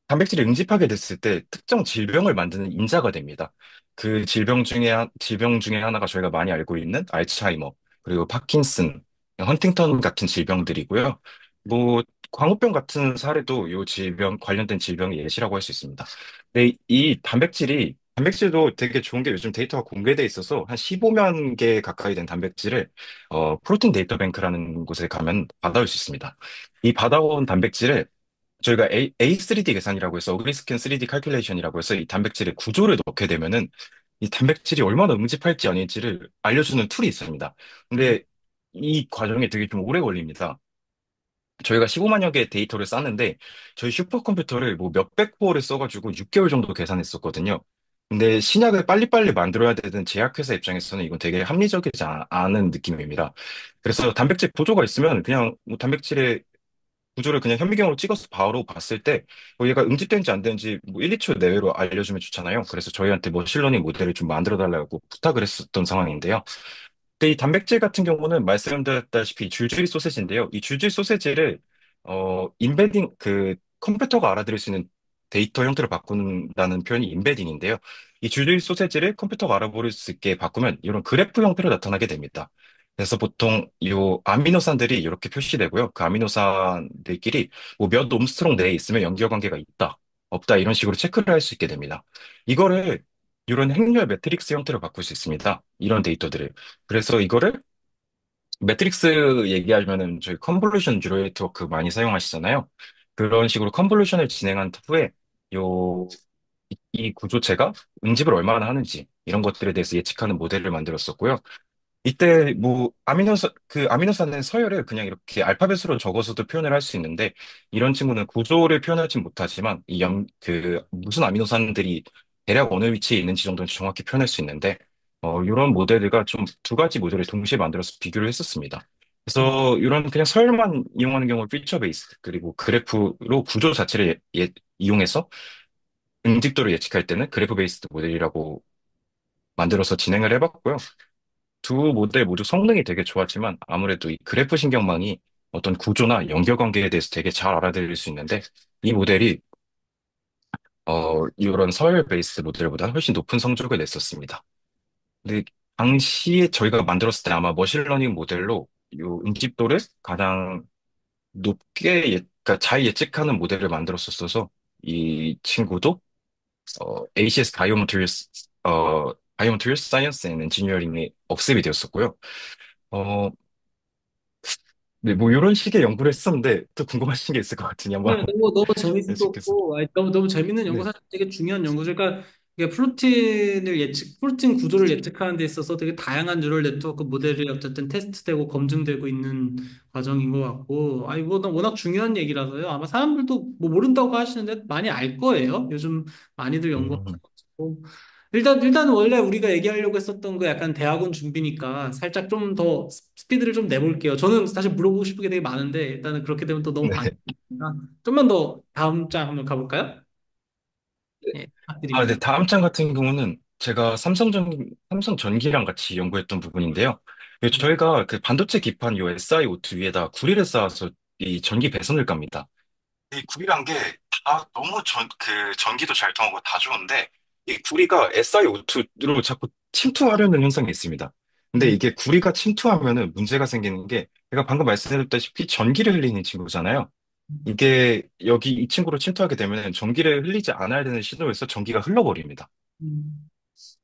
단백질이 응집하게 됐을 때 특정 질병을 만드는 인자가 됩니다. 그 질병 중에 하나가 저희가 많이 알고 있는 알츠하이머, 그리고 파킨슨, 헌팅턴 같은 질병들이고요. 뭐, 광우병 같은 사례도 이 관련된 질병의 예시라고 할 수 있습니다. 근데 이 단백질도 되게 좋은 게 요즘 데이터가 공개돼 있어서 한 15만 개 가까이 된 단백질을, 프로틴 데이터 뱅크라는 곳에 가면 받아올 수 있습니다. 이 받아온 단백질을 저희가 A3D 계산이라고 해서 어그리스캔 3D 칼큘레이션이라고 해서 이 단백질의 구조를 넣게 되면은 이 단백질이 얼마나 응집할지 아닐지를 알려주는 툴이 있습니다. 근데 이 과정이 되게 좀 오래 걸립니다. 저희가 15만여 개의 데이터를 쌌는데 저희 슈퍼컴퓨터를 뭐 몇백 코어를 써가지고 6개월 정도 계산했었거든요. 근데 신약을 빨리빨리 만들어야 되는 제약회사 입장에서는 이건 되게 합리적이지 않은 느낌입니다. 그래서 단백질 구조가 있으면 그냥 뭐 단백질의 구조를 그냥 현미경으로 찍어서 바로 봤을 때 얘가 응집되는지 안 되는지 뭐 1, 2초 내외로 알려주면 좋잖아요. 그래서 저희한테 머신러닝 모델을 좀 만들어 달라고 부탁을 했었던 상황인데요. 근데 이 단백질 같은 경우는 말씀드렸다시피 줄줄이 소세지인데요. 이 줄줄이 소세지를 인베딩 그 컴퓨터가 알아들을 수 있는 데이터 형태로 바꾼다는 표현이 인베딩인데요. 이 줄줄이 소세지를 컴퓨터가 알아볼 수 있게 바꾸면 이런 그래프 형태로 나타나게 됩니다. 그래서 보통 이 아미노산들이 이렇게 표시되고요. 그 아미노산들끼리 뭐 몇 옴스트롱 내에 있으면 연결관계가 있다, 없다 이런 식으로 체크를 할 수 있게 됩니다. 이거를 이런 행렬 매트릭스 형태로 바꿀 수 있습니다. 이런 데이터들을. 그래서 이거를 매트릭스 얘기하면은 저희 컨볼루션 뉴럴 네트워크 많이 사용하시잖아요. 그런 식으로 컨볼루션을 진행한 후에 요, 이 구조체가 응집을 얼마나 하는지 이런 것들에 대해서 예측하는 모델을 만들었었고요. 이때 뭐 아미노산의 서열을 그냥 이렇게 알파벳으로 적어서도 표현을 할 수 있는데 이런 친구는 구조를 표현하진 못하지만 무슨 아미노산들이 대략 어느 위치에 있는지 정도는 정확히 표현할 수 있는데 이런 모델과 좀 두 가지 모델을 동시에 만들어서 비교를 했었습니다. 그래서 이런 그냥 서열만 이용하는 경우는 피처 베이스 그리고 그래프로 구조 자체를 이용해서 응집도를 예측할 때는 그래프 베이스드 모델이라고 만들어서 진행을 해봤고요. 두 모델 모두 성능이 되게 좋았지만 아무래도 이 그래프 신경망이 어떤 구조나 연결 관계에 대해서 되게 잘 알아들을 수 있는데 이 모델이 이런 서열 베이스 모델보다 훨씬 높은 성적을 냈었습니다. 근데 당시에 저희가 만들었을 때 아마 머신러닝 모델로 이 응집도를 가장 그러니까 잘 예측하는 모델을 만들었었어서 이 친구도 ACS 바이오마테리얼스 사이언스 앤 엔지니어링에 억셉이 되었었고요. 어, 네, 뭐 이런 식의 연구를 했었는데 또 궁금하신 게 있을 것 같으니 한번 네, 너무 여쭙겠습니다. 재밌었고, 아니, 너무 재밌는 연구, 네. 사실 되게 중요한 연구죠. 그러니까 이게 프로틴 구조를 예측하는 데 있어서 되게 다양한 뉴럴 네트워크 모델이 어쨌든 테스트되고 검증되고 있는 과정인 것 같고, 아, 이거 워낙 중요한 얘기라서요. 아마 사람들도 뭐 모른다고 하시는데 많이 알 거예요. 요즘 많이들 음, 연구하고. 일단 원래 우리가 얘기하려고 했었던 거 약간 대학원 준비니까 살짝 좀 더 스피드를 좀 내볼게요. 저는 사실 물어보고 싶은 게 되게 많은데 일단은 그렇게 되면 또 너무 네. 방해니까 좀만 더 다음 장 한번 가볼까요? 예, 네, 부탁드립니다. 다음 장 같은 경우는 제가 삼성 전기랑 같이 연구했던 부분인데요. 저희가 그 반도체 기판 요 SiO2 위에다 구리를 쌓아서 이 전기 배선을 깝니다. 이 구리란 게 다 너무 전기도 잘 통하고 다 좋은데, 이 구리가 SiO2로 자꾸 침투하려는 현상이 있습니다. 근데 음, 이게 구리가 침투하면은 문제가 생기는 게, 제가 방금 말씀드렸다시피 전기를 흘리는 친구잖아요. 이게 여기 이 친구로 침투하게 되면 전기를 흘리지 않아야 되는 신호에서 전기가 흘러버립니다. 음,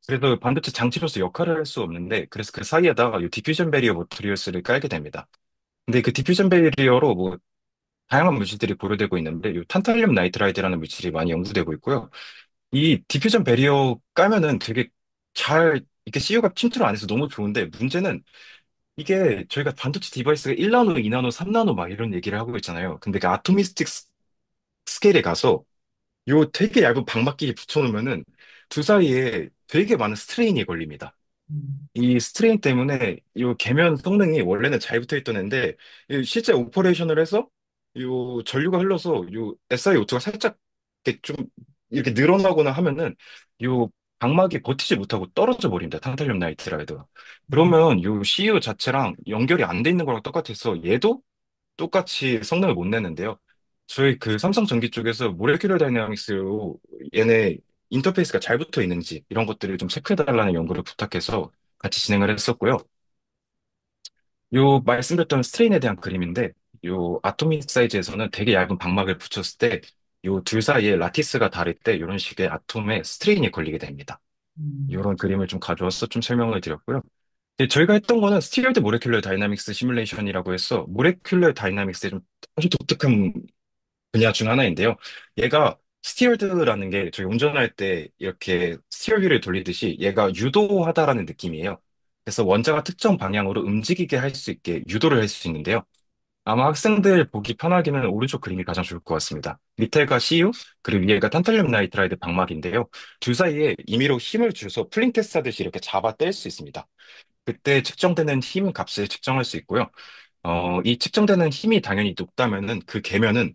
그래서 반도체 장치로서 역할을 할 수 없는데, 그래서 그 사이에다가 이 디퓨전 베리어 머티리얼스를 깔게 됩니다. 근데 그 디퓨전 베리어로 뭐 다양한 물질들이 보류되고 있는데, 이 탄탈륨 나이트라이드라는 물질이 많이 연구되고 있고요. 이 디퓨전 베리어 까면은 되게 이렇게 CU가 침투를 안 해서 너무 좋은데, 문제는 이게 저희가 반도체 디바이스가 1나노, 2나노, 3나노 막 이런 얘기를 하고 있잖아요. 근데 그 아토미스틱 스케일에 가서 요 되게 얇은 방막끼리 붙여놓으면은 두 사이에 되게 많은 스트레인이 걸립니다. 음, 이 스트레인 때문에 이 계면 성능이 원래는 잘 붙어 있던 애인데 이 실제 오퍼레이션을 해서 이 전류가 흘러서 이 SiO2가 살짝 이렇게 좀 이렇게 늘어나거나 하면은 이 각막이 버티지 못하고 떨어져 버립니다. 탄탈륨 나이트라이드가. 그러면 이 CU 자체랑 연결이 안 돼 있는 거랑 똑같아서 얘도 똑같이 성능을 못 내는데요. 저희 그 삼성 전기 쪽에서 모레큘러 다이나믹스로 얘네 인터페이스가 잘 붙어 있는지 이런 것들을 좀 체크해달라는 연구를 부탁해서 같이 진행을 했었고요. 요 말씀드렸던 스트레인에 대한 그림인데 요 아토믹 사이즈에서는 되게 얇은 방막을 붙였을 때 요 둘 사이에 라티스가 다를 때 이런 식의 아톰에 스트레인이 걸리게 됩니다. 음, 이런 그림을 좀 가져와서 좀 설명을 드렸고요. 저희가 했던 거는 스티어드 모레큘러 다이나믹스 시뮬레이션이라고 해서 모레큘러 다이나믹스의 좀 아주 독특한 분야 중 하나인데요. 얘가 스티어드라는 게 저희 운전할 때 이렇게 스티어위를 돌리듯이 얘가 유도하다라는 느낌이에요. 그래서 원자가 특정 방향으로 움직이게 할 수 있게 유도를 할 수 있는데요. 아마 학생들 보기 편하기는 오른쪽 그림이 가장 좋을 것 같습니다. 밑에가 CU, 그리고 위에가 탄탈륨 나이트라이드 방막인데요. 둘 사이에 임의로 힘을 줘서 플링 테스트 하듯이 이렇게 잡아 뗄 수 있습니다. 그때 측정되는 힘 값을 측정할 수 있고요. 이 측정되는 힘이 당연히 높다면은 그 계면은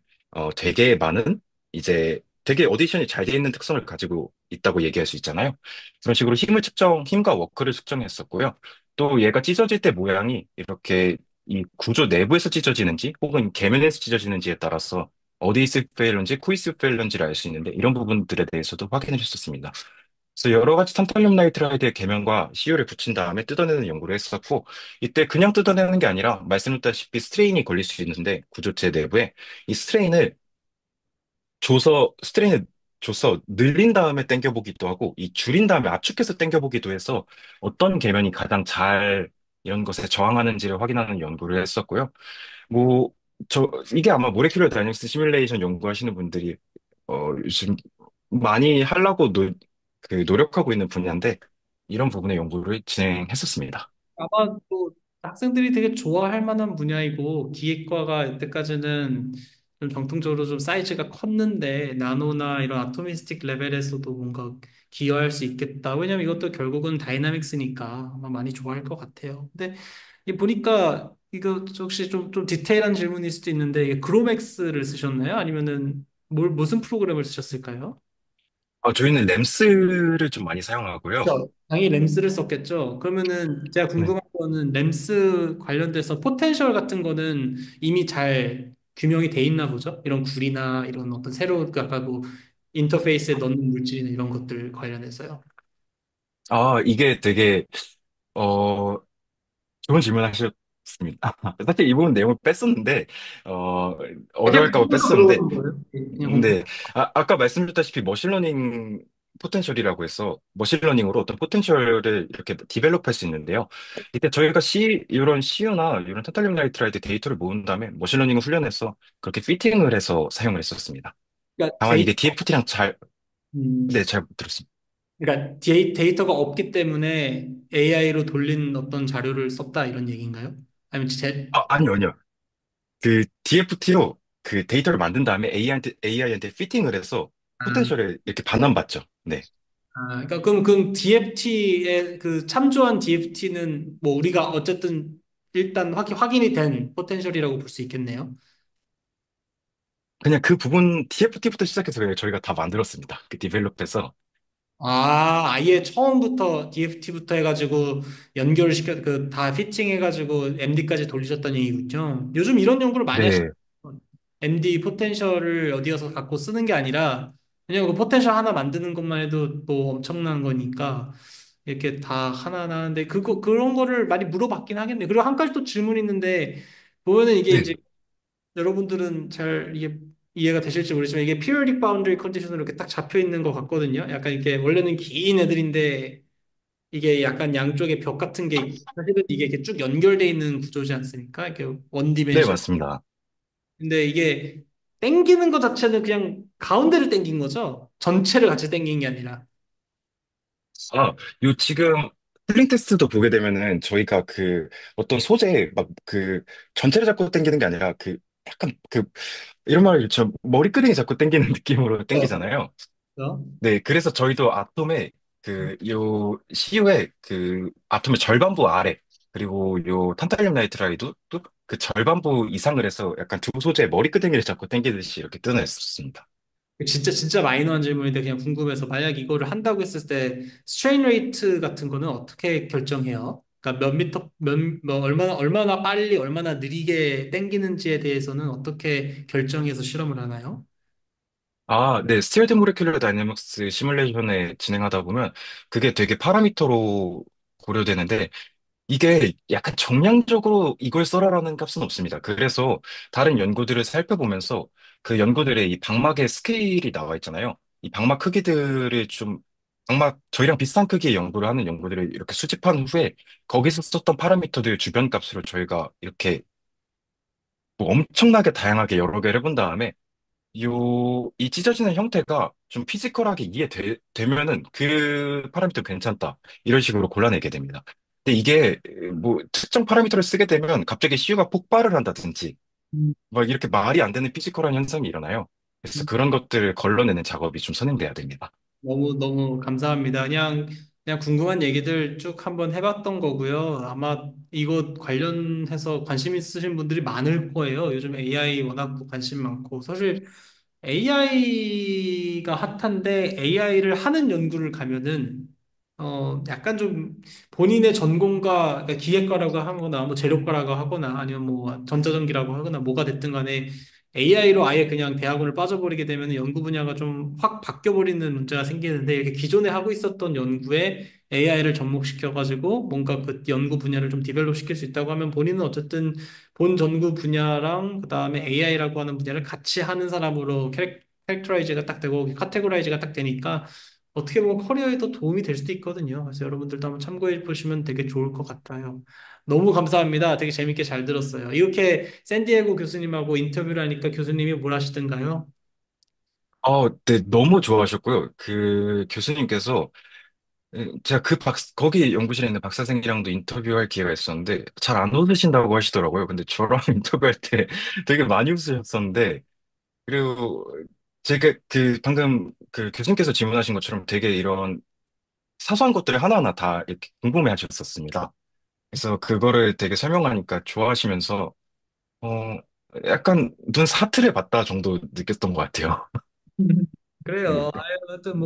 되게 많은 되게 어디션이 잘 돼 있는 특성을 가지고 있다고 얘기할 수 있잖아요. 그런 식으로 힘과 워크를 측정했었고요. 또 얘가 찢어질 때 모양이 이렇게 이 구조 내부에서 찢어지는지 혹은 계면에서 찢어지는지에 따라서 어디스 페일런지, 쿠이스 페일런지를 알 수 있는데 이런 부분들에 대해서도 확인해 줬었습니다. 그래서 여러 가지 탄탈륨 나이트라이드의 계면과 CU를 붙인 다음에 뜯어내는 연구를 했었고, 이때 그냥 뜯어내는 게 아니라 말씀드렸다시피 스트레인이 걸릴 수 있는데 구조체 내부에 이 스트레인을 줘서 늘린 다음에 당겨보기도 하고, 이 줄인 다음에 압축해서 당겨보기도 해서 어떤 계면이 가장 잘 이런 것에 저항하는지를 확인하는 연구를 했었고요. 뭐, 이게 아마 모레큘러 다이내믹스 시뮬레이션 연구하시는 분들이 요즘 많이 하려고 노력하고 있는 분야인데, 이런 부분의 연구를 진행했었습니다. 아마 또 학생들이 되게 좋아할 만한 분야이고 기획과가 이때까지는 좀 정통적으로 좀 사이즈가 컸는데 나노나 이런 아토미스틱 레벨에서도 뭔가 기여할 수 있겠다. 왜냐면 이것도 결국은 다이나믹스니까 아마 많이 좋아할 것 같아요. 근데 이 보니까 이거 혹시 좀 디테일한 질문일 수도 있는데 이게 그로맥스를 쓰셨나요? 아니면은 무슨 프로그램을 쓰셨을까요? 저희는 램스를 좀 많이 사용하고요. 그렇죠. 당연히 램스를 썼겠죠. 그러면은 제가 네. 궁금한 거는 램스 관련돼서 포텐셜 같은 거는 이미 잘 규명이 돼 있나 보죠? 이런 굴이나 이런 어떤 새로운 그 아까 뭐 인터페이스에 넣는 물질이나 이런 것들 관련해서요. 이게 되게, 어, 좋은 질문 하셨습니다. 사실 이 부분 내용을 뺐었는데, 어, 그냥 어려울까 봐 궁금해서 뺐었는데, 물어보는 거예요. 예, 그냥 궁금. 근데, 아까 말씀드렸다시피 머신러닝 포텐셜이라고 해서 머신러닝으로 어떤 포텐셜을 이렇게 디벨롭할 수 있는데요. 이때 저희가 이런 CU나 이런 탄탈륨 나이트라이트 데이터를 모은 다음에 머신러닝을 훈련해서 그렇게 피팅을 해서 사용을 했었습니다. 그러니까 다만 이게 DFT랑 음, 네, 잘 들었습니다. 그러니까 데이터가 없기 때문에 AI로 돌린 어떤 자료를 썼다 이런 얘기인가요? 아니면 아니요, 아니요. 그 DFT로 그 데이터를 만든 다음에 AI한테 피팅을 해서 아, 포텐셜에 이렇게 반환받죠. 네. 그러니까 그럼 DFT에 그 참조한 DFT는 뭐 우리가 어쨌든 일단 확인이 된 포텐셜이라고 볼 수 있겠네요. 그냥 그 부분 TFT부터 시작해서 그냥 저희가 다 만들었습니다. 그 디벨롭해서. 아예 처음부터 DFT부터 해가지고 연결을 시켜 그 다 피팅해가지고 MD까지 돌리셨다는 얘기군요. 요즘 이런 연구를 많이 하시죠. 네, MD 포텐셜을 어디에서 갖고 쓰는 게 아니라 그냥 그 포텐셜 하나 만드는 것만 해도 뭐 엄청난 거니까 이렇게 다 하나하나 하는데 그런 거를 많이 물어봤긴 하겠네. 그리고 한 가지 또 질문이 있는데 보면은 이게 네, 이제 여러분들은 잘 이게 이해가 되실지 모르지만 이게 periodic boundary condition으로 이렇게 딱 잡혀 있는 것 같거든요. 약간 이렇게 원래는 긴 애들인데 이게 약간 양쪽에 벽 같은 게 사실은 이게 이렇게 쭉 연결돼 있는 구조지 않습니까? 이렇게 원 네, 디멘션. 맞습니다. 근데 이게 땡기는 것 자체는 그냥 가운데를 땡긴 거죠. 전체를 같이 땡긴 게 아니라. 요 지금 풀링 테스트도 보게 되면은 저희가 그 어떤 소재 막 그 전체를 잡고 당기는 게 아니라 그 약간 그 이런 말을 저 머리끄댕이 잡고 당기는 느낌으로 당기잖아요. 그렇죠? 네, 그래서 저희도 아톰의 요 CU의 그 아톰의 절반부 아래 그리고 요 탄탈륨 나이트라이도 또 그 절반부 이상을 해서 약간 두 소재의 머리끄댕이를 잡고 당기듯이 이렇게 뜯어냈습니다. 진짜 마이너한 질문인데 그냥 궁금해서 만약 이거를 한다고 했을 때 스트레인 레이트 같은 거는 어떻게 결정해요? 그러니까 몇 미터 뭐 얼마나 빨리 얼마나 느리게 땡기는지에 대해서는 어떻게 결정해서 실험을 하나요? 네. 스틸드 모레큘러 다이내믹스 시뮬레이션에 진행하다 보면 그게 되게 파라미터로 고려되는데 이게 약간 정량적으로 이걸 써라라는 값은 없습니다. 그래서 다른 연구들을 살펴보면서 그 연구들의 이 방막의 스케일이 나와 있잖아요. 이 방막 크기들을 좀 방막 저희랑 비슷한 크기의 연구를 하는 연구들을 이렇게 수집한 후에 거기서 썼던 파라미터들 주변 값으로 저희가 이렇게 뭐 엄청나게 다양하게 여러 개를 해본 다음에 이 찢어지는 형태가 좀 피지컬하게 이해되면은 그 파라미터 괜찮다. 이런 식으로 골라내게 됩니다. 근데 이게 뭐 특정 파라미터를 쓰게 되면 갑자기 CU가 폭발을 한다든지 음. 막 이렇게 말이 안 되는 피지컬한 현상이 일어나요. 그래서 그런 것들을 걸러내는 작업이 좀 선행돼야 됩니다. 너무 감사합니다. 그냥 궁금한 얘기들 쭉 한번 해봤던 거고요. 아마 이것 관련해서 관심 있으신 분들이 많을 거예요. 요즘 AI 워낙 또 관심 많고. 사실 AI가 핫한데 AI를 하는 연구를 가면은 약간 좀 본인의 전공과 그러니까 기계과라고 하거나 뭐 재료과라고 하거나 아니면 뭐 전자전기라고 하거나 뭐가 됐든 간에 AI로 아예 그냥 대학원을 빠져버리게 되면 연구 분야가 좀 확 바뀌어버리는 문제가 생기는데 이렇게 기존에 하고 있었던 연구에 AI를 접목시켜가지고 뭔가 그 연구 분야를 좀 디벨롭 시킬 수 있다고 하면 본인은 어쨌든 본 전구 분야랑 그다음에 AI라고 하는 분야를 같이 하는 사람으로 캐릭터라이즈가 딱 되고 카테고라이즈가 딱 되니까 어떻게 보면 커리어에도 도움이 될 수도 있거든요. 그래서 여러분들도 한번 참고해 보시면 되게 좋을 것 같아요. 너무 감사합니다. 되게 재밌게 잘 들었어요. 이렇게 샌디에고 교수님하고 인터뷰를 하니까 교수님이 뭘 하시던가요? 네, 너무 좋아하셨고요. 그 교수님께서 제가 거기 연구실에 있는 박사생이랑도 인터뷰할 기회가 있었는데, 잘 안 웃으신다고 하시더라고요. 근데 저랑 인터뷰할 때 되게 많이 웃으셨었는데, 그리고 제가 방금 그 교수님께서 질문하신 것처럼 되게 이런 사소한 것들을 하나하나 다 이렇게 궁금해 하셨었습니다. 그래서 그거를 되게 설명하니까 좋아하시면서, 어, 약간 눈 사틀을 봤다 정도 느꼈던 것 같아요. 네. 그래요. 아유, 하여튼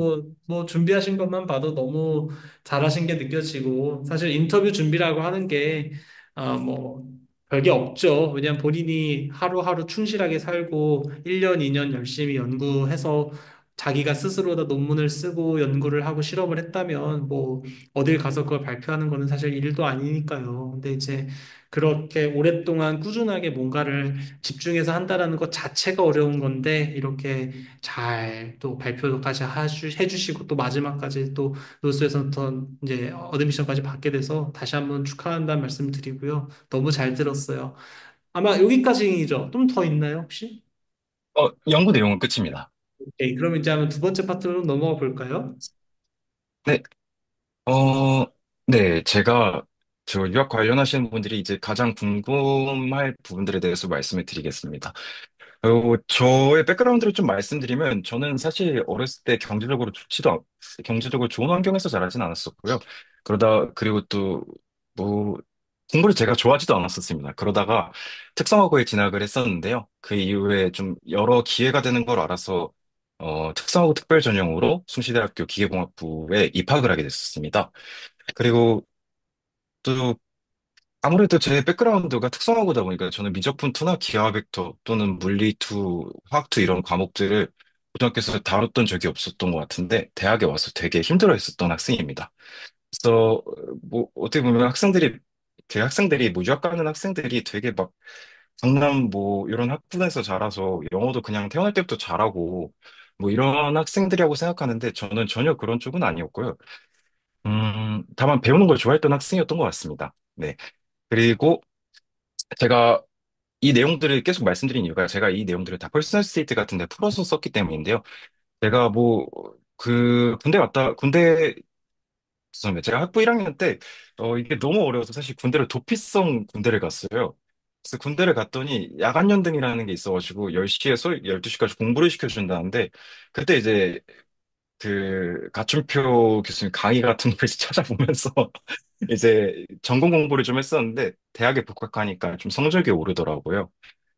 뭐 준비하신 것만 봐도 너무 잘하신 게 느껴지고, 사실 인터뷰 준비라고 하는 게, 뭐, 별게 없죠. 왜냐면 본인이 하루하루 충실하게 살고, 1년, 2년 열심히 연구해서 자기가 스스로 다 논문을 쓰고 연구를 하고 실험을 했다면, 뭐, 어딜 가서 그걸 발표하는 거는 사실 일도 아니니까요. 근데 이제 그렇게 오랫동안 꾸준하게 뭔가를 집중해서 한다라는 것 자체가 어려운 건데, 이렇게 잘 또 발표까지 해주시고 또 마지막까지 또 노스웨스턴 이제 어드미션까지 받게 돼서 다시 한번 축하한다는 말씀 드리고요. 너무 잘 들었어요. 아마 여기까지죠. 좀 더 있나요, 혹시? 연구 내용은 끝입니다. 오케이. 그럼 이제 한번 두 번째 파트로 넘어가 볼까요? 네, 어, 네, 제가 저 유학 관련하시는 분들이 이제 가장 궁금할 부분들에 대해서 말씀을 드리겠습니다. 저의 백그라운드를 좀 말씀드리면, 저는 사실 어렸을 때 경제적으로 좋은 환경에서 자라진 않았었고요. 그리고 또, 뭐, 공부를 제가 좋아하지도 않았었습니다. 그러다가 특성화고에 진학을 했었는데요. 그 이후에 좀 여러 기회가 되는 걸 알아서, 특성화고 특별 전형으로 숭실대학교 기계공학부에 입학을 하게 됐었습니다. 그리고 또 아무래도 제 백그라운드가 특성화고다 보니까 저는 미적분 2나 기하 벡터 또는 물리 2, 화학 2 이런 과목들을 고등학교에서 다뤘던 적이 없었던 것 같은데 대학에 와서 되게 힘들어했었던 학생입니다. 그래서 뭐 어떻게 보면 학생들이 뭐 유학 가는 학생들이 되게 막 강남 뭐 이런 학군에서 자라서 영어도 그냥 태어날 때부터 잘하고 뭐 이런 학생들이라고 생각하는데 저는 전혀 그런 쪽은 아니었고요. 다만 배우는 걸 좋아했던 학생이었던 것 같습니다. 네. 그리고 제가 이 내용들을 계속 말씀드린 이유가 제가 이 내용들을 다 퍼스널 스테이트 같은 데 풀어서 썼기 때문인데요. 제가 뭐, 죄송합니다. 제가 학부 1학년 때, 이게 너무 어려워서 사실 도피성 군대를 갔어요. 그래서 군대를 갔더니 야간 연등이라는 게 있어가지고 10시에서 12시까지 공부를 시켜준다는데, 그때 이제 가춘표 교수님 강의 같은 걸 찾아보면서 이제 전공 공부를 좀 했었는데, 대학에 복학하니까 좀 성적이 오르더라고요.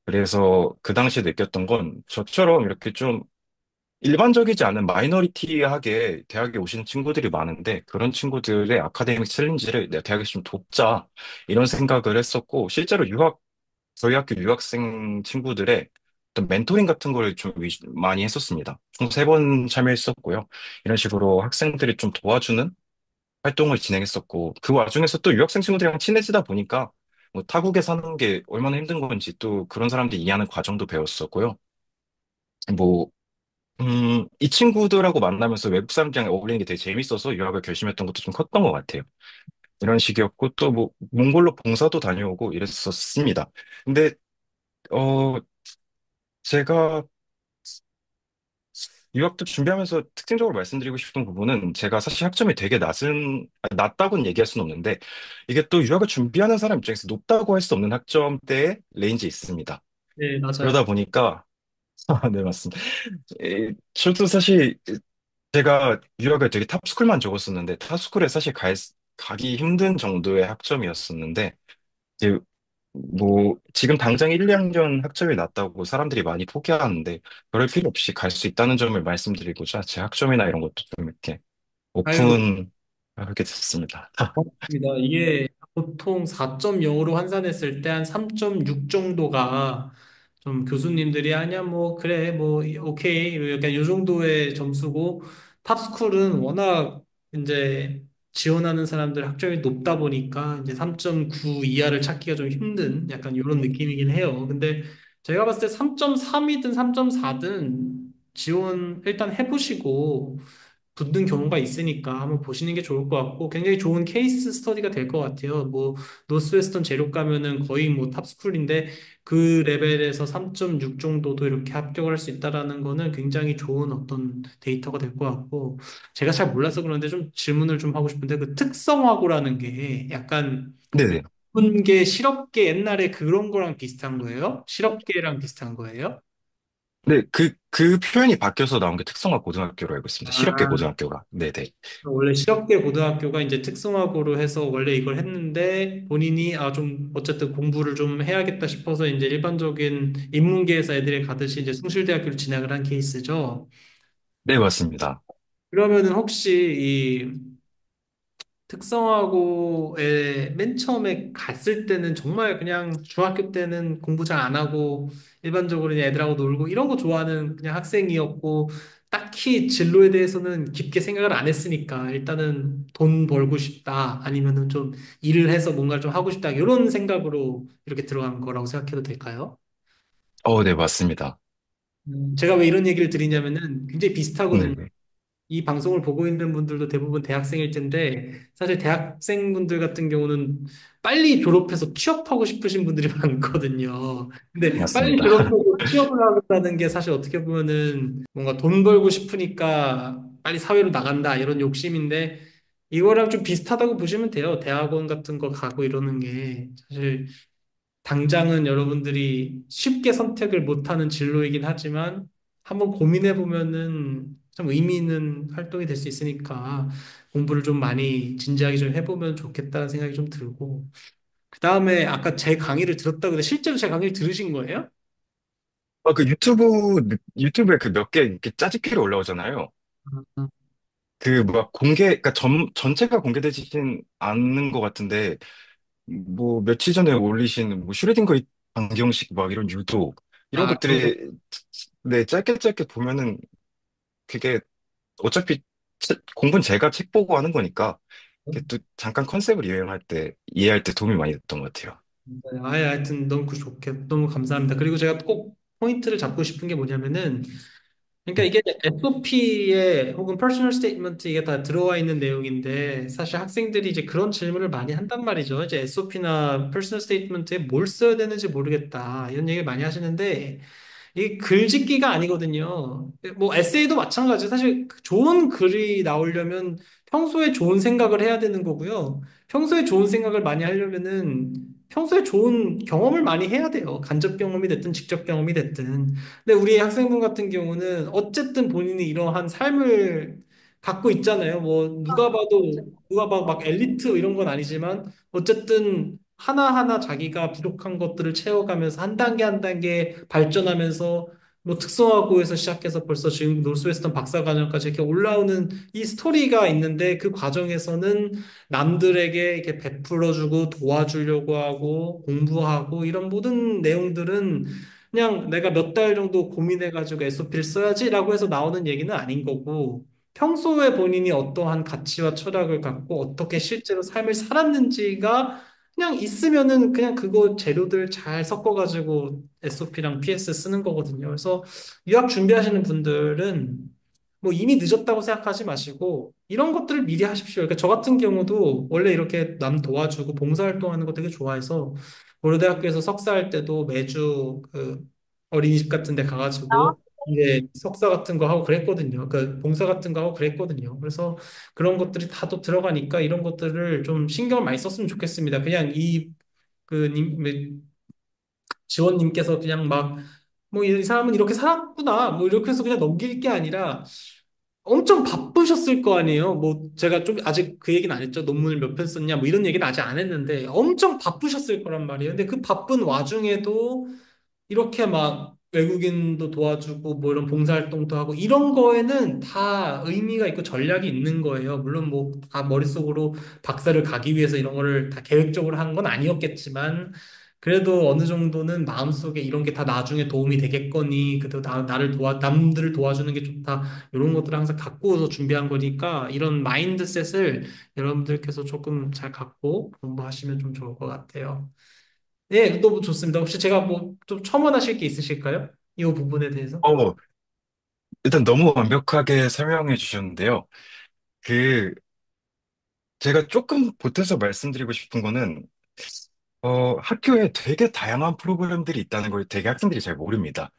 그래서 그 당시에 느꼈던 건 저처럼 이렇게 좀 일반적이지 않은 마이너리티하게 대학에 오시는 친구들이 많은데 그런 친구들의 아카데믹 챌린지를 내가 대학에서 좀 돕자 이런 생각을 했었고 실제로 저희 학교 유학생 친구들의 어떤 멘토링 같은 걸 좀 많이 했었습니다. 총 3번 참여했었고요. 이런 식으로 학생들이 좀 도와주는 활동을 진행했었고 그 와중에서 또 유학생 친구들이랑 친해지다 보니까 뭐 타국에 사는 게 얼마나 힘든 건지 또 그런 사람들이 이해하는 과정도 배웠었고요. 뭐, 이 친구들하고 만나면서 외국 사람들이랑 어울리는 게 되게 재밌어서 유학을 결심했던 것도 좀 컸던 것 같아요. 이런 식이었고 또 뭐 몽골로 봉사도 다녀오고 이랬었습니다. 근데 어 제가 유학도 준비하면서 특징적으로 말씀드리고 싶은 부분은 제가 사실 학점이 되게 낮다고는 얘기할 수는 없는데 이게 또 유학을 준비하는 사람 입장에서 높다고 할 수 없는 학점대의 레인지에 있습니다. 네, 맞아요. 그러다 보니까 네, 맞습니다. 저도 사실 제가 유학을 되게 탑스쿨만 적었었는데 탑스쿨에 사실 가기 힘든 정도의 학점이었었는데 이제 뭐 지금 당장 1, 2학년 학점이 낮다고 사람들이 많이 포기하는데 그럴 필요 없이 갈 수 있다는 점을 말씀드리고자 제 학점이나 이런 것도 좀 이렇게 아유, 오픈하게 됐습니다. 맞습니다. 이게 보통 4.0으로 환산했을 때 한 3.6 정도가 좀 교수님들이 아니야 뭐 그래 뭐 오케이 약간 요 정도의 점수고 탑스쿨은 워낙 이제 지원하는 사람들 학점이 높다 보니까 이제 3.9 이하를 찾기가 좀 힘든 약간 이런 느낌이긴 해요. 근데 제가 봤을 때 3.3이든 3.4든 지원 일단 해보시고 붙는 경우가 있으니까 한번 보시는 게 좋을 것 같고 굉장히 좋은 케이스 스터디가 될 것 같아요. 뭐 노스웨스턴 제로 가면은 거의 뭐 탑스쿨인데 그 레벨에서 3.6 정도도 이렇게 합격을 할 수 있다라는 거는 굉장히 좋은 어떤 데이터가 될 것 같고 제가 잘 몰라서 그런데 좀 질문을 좀 하고 싶은데 그 특성화고라는 게 약간 네네. 문계 실업계 옛날에 그런 거랑 비슷한 거예요? 실업계랑 비슷한 거예요? 네, 그 표현이 바뀌어서 나온 게 특성화 고등학교로 알고 있습니다. 실업계 아, 고등학교가. 네네. 원래 실업계 고등학교가 이제 특성화고로 해서 원래 이걸 했는데 본인이 좀 어쨌든 공부를 좀 해야겠다 싶어서 이제 일반적인 인문계에서 애들이 가듯이 이제 숭실대학교로 진학을 한 케이스죠. 네, 맞습니다. 그러면은 혹시 특성화고에 맨 처음에 갔을 때는 정말 그냥 중학교 때는 공부 잘 안 하고 일반적으로 그냥 애들하고 놀고 이런 거 좋아하는 그냥 학생이었고 딱히 진로에 대해서는 깊게 생각을 안 했으니까 일단은 돈 벌고 싶다 아니면은 좀 일을 해서 뭔가 좀 하고 싶다 이런 생각으로 이렇게 들어간 거라고 생각해도 될까요? 네, 맞습니다. 제가 왜 이런 얘기를 드리냐면은 굉장히 비슷하거든요. 네네. 이 방송을 보고 있는 분들도 대부분 대학생일 텐데, 사실 대학생분들 같은 경우는 빨리 졸업해서 취업하고 싶으신 분들이 많거든요. 근데 빨리 맞습니다. 졸업하고 취업을 하겠다는 게 사실 어떻게 보면은 뭔가 돈 벌고 싶으니까 빨리 사회로 나간다 이런 욕심인데, 이거랑 좀 비슷하다고 보시면 돼요. 대학원 같은 거 가고 이러는 게 사실 당장은 여러분들이 쉽게 선택을 못하는 진로이긴 하지만 한번 고민해 보면은 참 의미 있는 활동이 될 수 있으니까 공부를 좀 많이 진지하게 좀 해보면 좋겠다는 생각이 좀 들고 그 다음에 아까 제 강의를 들었다고 근데 실제로 제 강의를 들으신 거예요? 그 유튜브에 그 몇 개 이렇게 짜집기로 올라오잖아요. 그 막 그러니까 전체가 공개되지는 않는 것 같은데, 뭐 며칠 전에 올리신 뭐 슈레딩거 방정식 막 이런 유도, 이런 그런 거 것들이, 네, 짧게 짧게 보면은 그게 어차피 공부는 제가 책 보고 하는 거니까, 그게 또 잠깐 컨셉을 이해할 때 도움이 많이 됐던 것 같아요. 하여튼 너무 좋게 너무 감사합니다. 그리고 제가 꼭 포인트를 잡고 싶은 게 뭐냐면은 그러니까 이게 SOP에 혹은 퍼스널 스테이트먼트 이게 다 들어와 있는 내용인데 사실 학생들이 이제 그런 질문을 많이 한단 말이죠. 이제 SOP나 퍼스널 스테이트먼트에 뭘 써야 되는지 모르겠다. 이런 얘기를 많이 하시는데 이 글짓기가 아니거든요. 뭐 에세이도 마찬가지. 사실 좋은 글이 나오려면 평소에 좋은 생각을 해야 되는 거고요. 평소에 좋은 생각을 많이 하려면은 평소에 좋은 경험을 많이 해야 돼요. 간접 경험이 됐든 직접 경험이 됐든. 근데 우리 학생분 같은 경우는 어쨌든 본인이 이러한 삶을 갖고 있잖아요. 뭐 누가 봐도 막 엘리트 이런 건 아니지만 어쨌든 하나하나 자기가 부족한 것들을 채워가면서 한 단계 한 단계 발전하면서 뭐 특성화고에서 시작해서 벌써 지금 노스웨스턴 박사과정까지 이렇게 올라오는 이 스토리가 있는데 그 과정에서는 남들에게 이렇게 베풀어주고 도와주려고 하고 공부하고 이런 모든 내용들은 그냥 내가 몇 달 정도 고민해가지고 SOP를 써야지라고 해서 나오는 얘기는 아닌 거고 평소에 본인이 어떠한 가치와 철학을 갖고 어떻게 실제로 삶을 살았는지가 그냥 있으면은 그냥 그거 재료들 잘 섞어가지고 SOP랑 PS 쓰는 거거든요. 그래서 유학 준비하시는 분들은 뭐 이미 늦었다고 생각하지 마시고 이런 것들을 미리 하십시오. 그러니까 저 같은 경우도 원래 이렇게 남 도와주고 봉사활동하는 거 되게 좋아해서 고려대학교에서 석사할 때도 매주 그 어린이집 같은 데 가가지고 이제 석사 같은 거 하고 그랬거든요. 그 봉사 같은 거 하고 그랬거든요. 그래서 그런 것들이 다 또 들어가니까 이런 것들을 좀 신경을 많이 썼으면 좋겠습니다. 그냥 지원님께서 그냥 막 뭐 이 사람은 이렇게 살았구나 뭐 이렇게 해서 그냥 넘길 게 아니라 엄청 바쁘셨을 거 아니에요. 뭐 제가 좀 아직 그 얘기는 안 했죠. 논문을 몇 편 썼냐 뭐 이런 얘기는 아직 안 했는데 엄청 바쁘셨을 거란 말이에요. 근데 그 바쁜 와중에도 이렇게 막 외국인도 도와주고 뭐 이런 봉사활동도 하고 이런 거에는 다 의미가 있고 전략이 있는 거예요. 물론 뭐 다 머릿속으로 박사를 가기 위해서 이런 거를 다 계획적으로 한 건 아니었겠지만 그래도 어느 정도는 마음속에 이런 게 다 나중에 도움이 되겠거니 그래도 남들을 도와주는 게 좋다 이런 것들을 항상 갖고서 준비한 거니까 이런 마인드셋을 여러분들께서 조금 잘 갖고 공부하시면 좀 좋을 것 같아요. 예, 너무 좋습니다. 혹시 제가 뭐 좀 첨언하실 게 있으실까요? 이 부분에 대해서? 어, 일단 너무 완벽하게 설명해 주셨는데요. 그, 제가 조금 보태서 말씀드리고 싶은 거는, 학교에 되게 다양한 프로그램들이 있다는 걸 되게 학생들이 잘 모릅니다.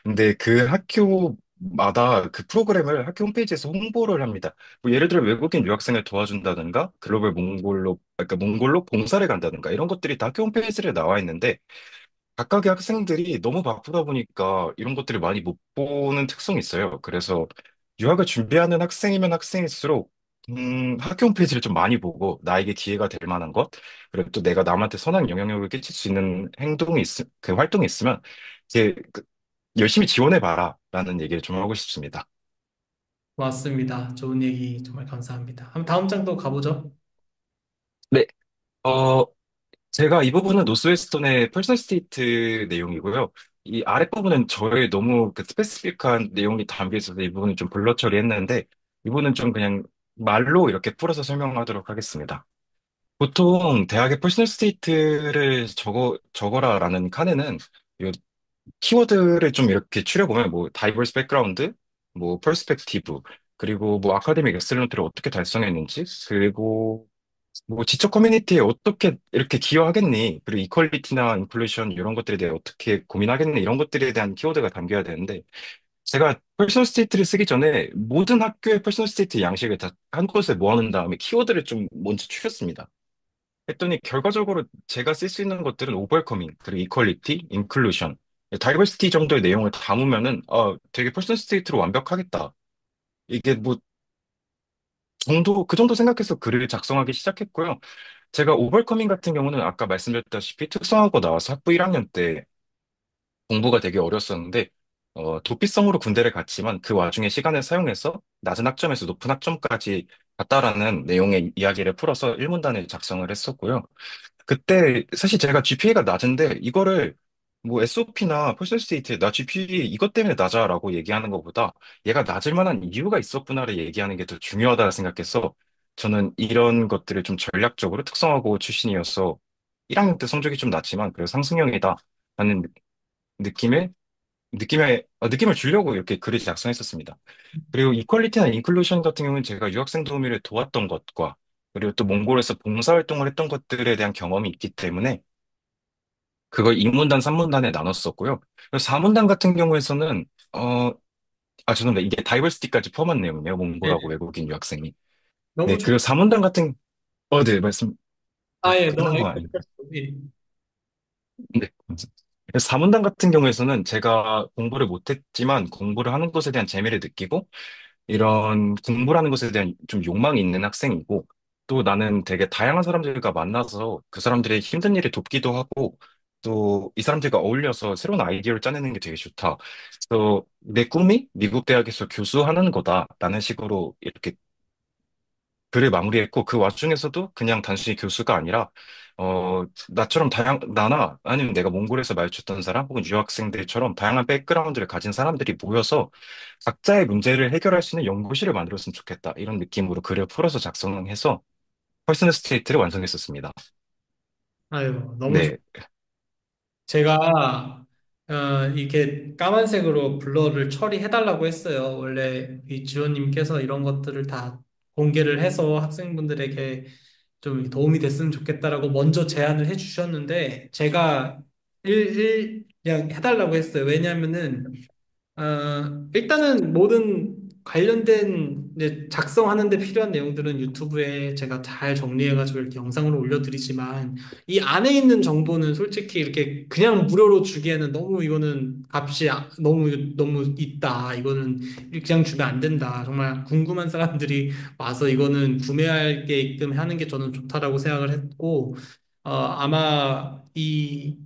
근데 그 학교마다 그 프로그램을 학교 홈페이지에서 홍보를 합니다. 뭐 예를 들어 외국인 유학생을 도와준다든가, 글로벌 몽골로, 그러니까 몽골로 봉사를 간다든가, 이런 것들이 다 학교 홈페이지에 나와 있는데, 각각의 학생들이 너무 바쁘다 보니까 이런 것들을 많이 못 보는 특성이 있어요. 그래서 유학을 준비하는 학생이면 학생일수록 학교 홈페이지를 좀 많이 보고 나에게 기회가 될 만한 것, 그리고 또 내가 남한테 선한 영향력을 끼칠 수 있는 그 활동이 있으면 이제 열심히 지원해봐라 라는 얘기를 좀 하고 싶습니다. 고맙습니다. 좋은 얘기 정말 감사합니다. 한번 다음 장도 가보죠. 네, 어, 제가 이 부분은 노스웨스턴의 퍼스널 스테이트 내용이고요. 이 아랫부분은 저의 너무 그 스페시픽한 내용이 담겨 있어서 이 부분은 좀 블러 처리했는데, 이 부분은 좀 그냥 말로 이렇게 풀어서 설명하도록 하겠습니다. 보통 대학의 퍼스널 스테이트를 적어라라는 칸에는 이 키워드를 좀 이렇게 추려보면 뭐 다이버스 백그라운드, 뭐 퍼스펙티브, 그리고 뭐 아카데믹 엑셀런트를 어떻게 달성했는지, 그리고 뭐 지적 커뮤니티에 어떻게 이렇게 기여하겠니? 그리고 이퀄리티나 인클루션 이런 것들에 대해 어떻게 고민하겠니? 이런 것들에 대한 키워드가 담겨야 되는데 제가 퍼스널 스테이트를 쓰기 전에 모든 학교의 퍼스널 스테이트 양식을 다 한 곳에 모아놓은 다음에 키워드를 좀 먼저 추렸습니다. 했더니 결과적으로 제가 쓸 수 있는 것들은 오버커밍, 그리고 이퀄리티, 인클루션, 다이버시티 정도의 내용을 담으면은 되게 퍼스널 스테이트로 완벽하겠다. 이게 뭐 그 정도 생각해서 글을 작성하기 시작했고요. 제가 오버커밍 같은 경우는 아까 말씀드렸다시피 특성화고 나와서 학부 1학년 때 공부가 되게 어렸었는데, 도피성으로 군대를 갔지만 그 와중에 시간을 사용해서 낮은 학점에서 높은 학점까지 갔다라는 내용의 이야기를 풀어서 1문단을 작성을 했었고요. 그때 사실 제가 GPA가 낮은데 이거를 뭐 SOP나 퍼스널 스테이트에 나 GPA 이것 때문에 낮아라고 얘기하는 것보다 얘가 낮을 만한 이유가 있었구나를 얘기하는 게 더 중요하다 생각해서 저는 이런 것들을 좀 전략적으로 특성화고 출신이어서 1학년 때 성적이 좀 낮지만 그래도 상승형이다 라는 느낌을 주려고 이렇게 글을 작성했었습니다. 그리고 이퀄리티나 인클루션 같은 경우는 제가 유학생 도우미를 도왔던 것과 그리고 또 몽골에서 봉사활동을 했던 것들에 대한 경험이 있기 때문에 그걸 2문단, 3문단에 나눴었고요. 그리고 4문단 같은 경우에서는 죄송합니다. 이게 다이버시티까지 포함한 내용이네요. 네, 몽골하고 외국인 유학생이. 너무 네, 좋, 그리고 4문단 네, 예, 끝난 거 알겠습니다. 아닙니다. 예. 네. 사문단 같은 경우에서는 제가 공부를 못했지만 공부를 하는 것에 대한 재미를 느끼고 이런 공부라는 것에 대한 좀 욕망이 있는 학생이고 또 나는 되게 다양한 사람들과 만나서 그 사람들의 힘든 일을 돕기도 하고 또 이 사람들과 어울려서 새로운 아이디어를 짜내는 게 되게 좋다. 그래서 내 꿈이 미국 대학에서 교수하는 거다라는 식으로 이렇게 글을 마무리했고 그 와중에서도 그냥 단순히 교수가 아니라 나처럼 나나 아니면 내가 몽골에서 마주쳤던 사람 혹은 유학생들처럼 다양한 백그라운드를 가진 사람들이 모여서 각자의 문제를 해결할 수 있는 연구실을 만들었으면 좋겠다 이런 느낌으로 글을 풀어서 작성해서 퍼스널 스테이트를 완성했었습니다. 아유, 너무 네, 제가 이렇게 까만색으로 블러를 처리해달라고 했어요. 원래 이 지원님께서 이런 것들을 다 공개를 해서 학생분들에게 좀 도움이 됐으면 좋겠다라고 먼저 제안을 해주셨는데 제가 그냥 해달라고 했어요. 왜냐하면은 일단은 모든 관련된 이제 작성하는 데 필요한 내용들은 유튜브에 제가 잘 정리해가지고 이렇게 영상으로 올려드리지만 이 안에 있는 정보는 솔직히 이렇게 그냥 무료로 주기에는 너무 이거는 값이 너무 있다. 이거는 그냥 주면 안 된다. 정말 궁금한 사람들이 와서 이거는 구매할 게끔 하는 게 저는 좋다라고 생각을 했고 아마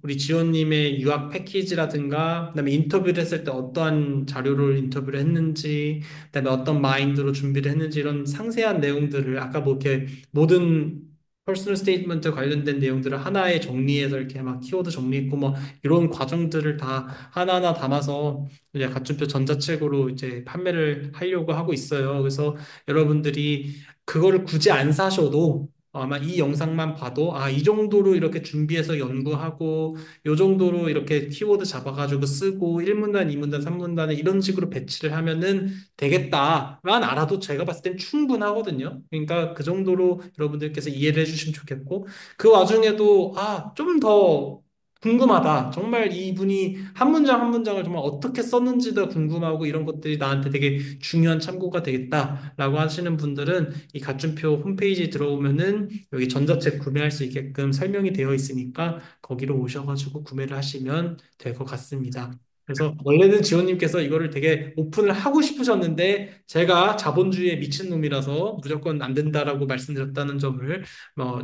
우리 지원님의 유학 패키지라든가, 그다음에 인터뷰를 했을 때 어떠한 자료를 인터뷰를 했는지, 그다음에 어떤 마인드로 준비를 했는지 이런 상세한 내용들을 아까 뭐 이렇게 모든 퍼스널 스테이트먼트 관련된 내용들을 하나에 정리해서 이렇게 막 키워드 정리했고 뭐 이런 과정들을 다 하나하나 담아서 이제 가춤표 전자책으로 이제 판매를 하려고 하고 있어요. 그래서 여러분들이 그거를 굳이 안 사셔도 아마 이 영상만 봐도 이 정도로 이렇게 준비해서 연구하고 요 정도로 이렇게 키워드 잡아가지고 쓰고 1문단, 2문단, 3문단을 이런 식으로 배치를 하면은 되겠다만 알아도 제가 봤을 땐 충분하거든요. 그러니까 그 정도로 여러분들께서 이해를 해주시면 좋겠고 그 와중에도 좀 더 궁금하다. 정말 이분이 한 문장 한 문장을 정말 어떻게 썼는지도 궁금하고 이런 것들이 나한테 되게 중요한 참고가 되겠다라고 하시는 분들은 이 가춤표 홈페이지 들어오면은 여기 전자책 구매할 수 있게끔 설명이 되어 있으니까 거기로 오셔가지고 구매를 하시면 될 것 같습니다. 그래서 원래는 지원님께서 이거를 되게 오픈을 하고 싶으셨는데 제가 자본주의에 미친 놈이라서 무조건 안 된다라고 말씀드렸다는 점을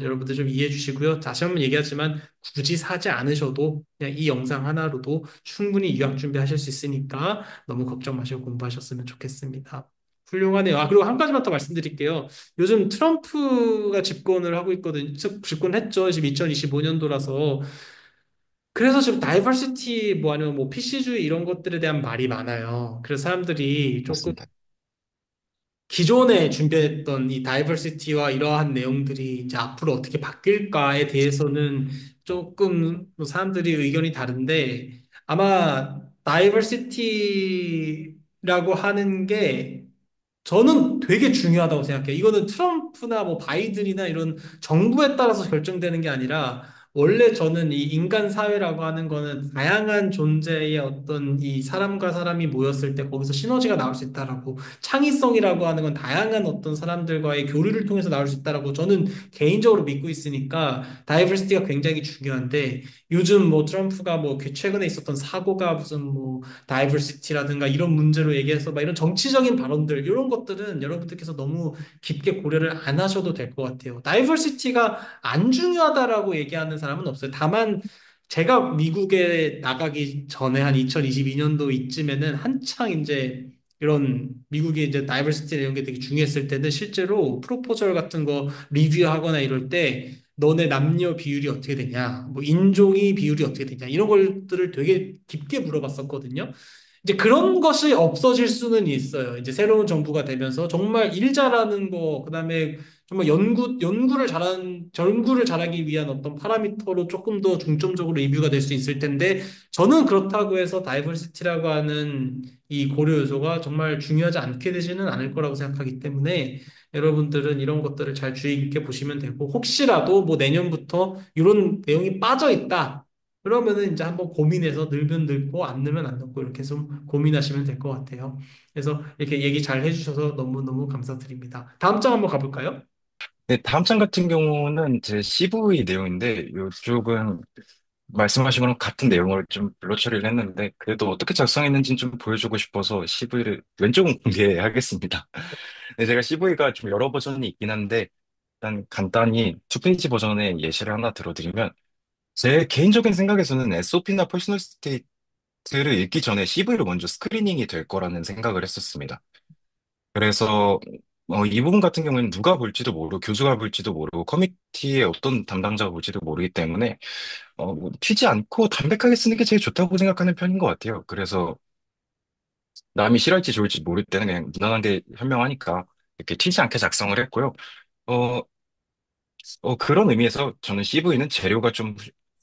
여러분들 좀 이해해 주시고요. 다시 한번 얘기하지만 굳이 사지 않으셔도 그냥 이 영상 하나로도 충분히 유학 준비하실 수 있으니까 너무 걱정 마시고 공부하셨으면 좋겠습니다. 훌륭하네요. 그리고 한 가지만 더 말씀드릴게요. 요즘 트럼프가 집권을 하고 있거든요. 즉, 집권했죠. 지금 2025년도라서. 그래서 지금 다이버시티 뭐 아니면 뭐 PC주의 이런 것들에 대한 말이 많아요. 그래서 사람들이 조금 맞습니다. 기존에 준비했던 이 다이버시티와 이러한 내용들이 이제 앞으로 어떻게 바뀔까에 대해서는 조금 뭐 사람들이 의견이 다른데 아마 다이버시티라고 하는 게 저는 되게 중요하다고 생각해요. 이거는 트럼프나 뭐 바이든이나 이런 정부에 따라서 결정되는 게 아니라 원래 저는 이 인간 사회라고 하는 거는 다양한 존재의 어떤 이 사람과 사람이 모였을 때 거기서 시너지가 나올 수 있다라고 창의성이라고 하는 건 다양한 어떤 사람들과의 교류를 통해서 나올 수 있다라고 저는 개인적으로 믿고 있으니까 다이버시티가 굉장히 중요한데 요즘 뭐 트럼프가 뭐 최근에 있었던 사고가 무슨 뭐 다이버시티라든가 이런 문제로 얘기해서 막 이런 정치적인 발언들 이런 것들은 여러분들께서 너무 깊게 고려를 안 하셔도 될 것 같아요. 다이버시티가 안 중요하다라고 얘기하는 사람은 없어요. 다만 제가 미국에 나가기 전에 한 2022년도 이쯤에는 한창 이제 이런 미국이 이제 다이버시티 이런 게 되게 중요했을 때는 실제로 프로포절 같은 거 리뷰하거나 이럴 때 너네 남녀 비율이 어떻게 되냐, 뭐 인종이 비율이 어떻게 되냐 이런 것들을 되게 깊게 물어봤었거든요. 이제 그런 것이 없어질 수는 있어요. 이제 새로운 정부가 되면서 정말 일 잘하는 거, 그다음에 정말 연구를 잘하기 위한 어떤 파라미터로 조금 더 중점적으로 리뷰가 될 수 있을 텐데, 저는 그렇다고 해서 다이버시티라고 하는 이 고려 요소가 정말 중요하지 않게 되지는 않을 거라고 생각하기 때문에 여러분들은 이런 것들을 잘 주의 깊게 보시면 되고, 혹시라도 뭐 내년부터 이런 내용이 빠져 있다. 그러면은 이제 한번 고민해서 늘면 늘고 안 늘면 안 늘고 이렇게 좀 고민하시면 될 것 같아요. 그래서 이렇게 얘기 잘 해주셔서 너무너무 감사드립니다. 다음 장 한번 가볼까요? 네, 다음 장 같은 경우는 제 CV 내용인데, 이쪽은 말씀하신 거랑 같은 내용을 좀 불러 처리를 했는데, 그래도 어떻게 작성했는지는 좀 보여주고 싶어서 CV를 왼쪽은 공개하겠습니다. 네, 제가 CV가 좀 여러 버전이 있긴 한데, 일단 간단히 투페이지 버전의 예시를 하나 들어드리면, 제 개인적인 생각에서는 SOP나 퍼스널 스테이트를 읽기 전에 CV를 먼저 스크리닝이 될 거라는 생각을 했었습니다. 그래서 이 부분 같은 경우에는 누가 볼지도 모르고 교수가 볼지도 모르고 커미티의 어떤 담당자가 볼지도 모르기 때문에 뭐 튀지 않고 담백하게 쓰는 게 제일 좋다고 생각하는 편인 것 같아요. 그래서 남이 싫어할지 좋을지 모를 때는 그냥 무난한 게 현명하니까 이렇게 튀지 않게 작성을 했고요. 어, 그런 의미에서 저는 CV는 재료가 좀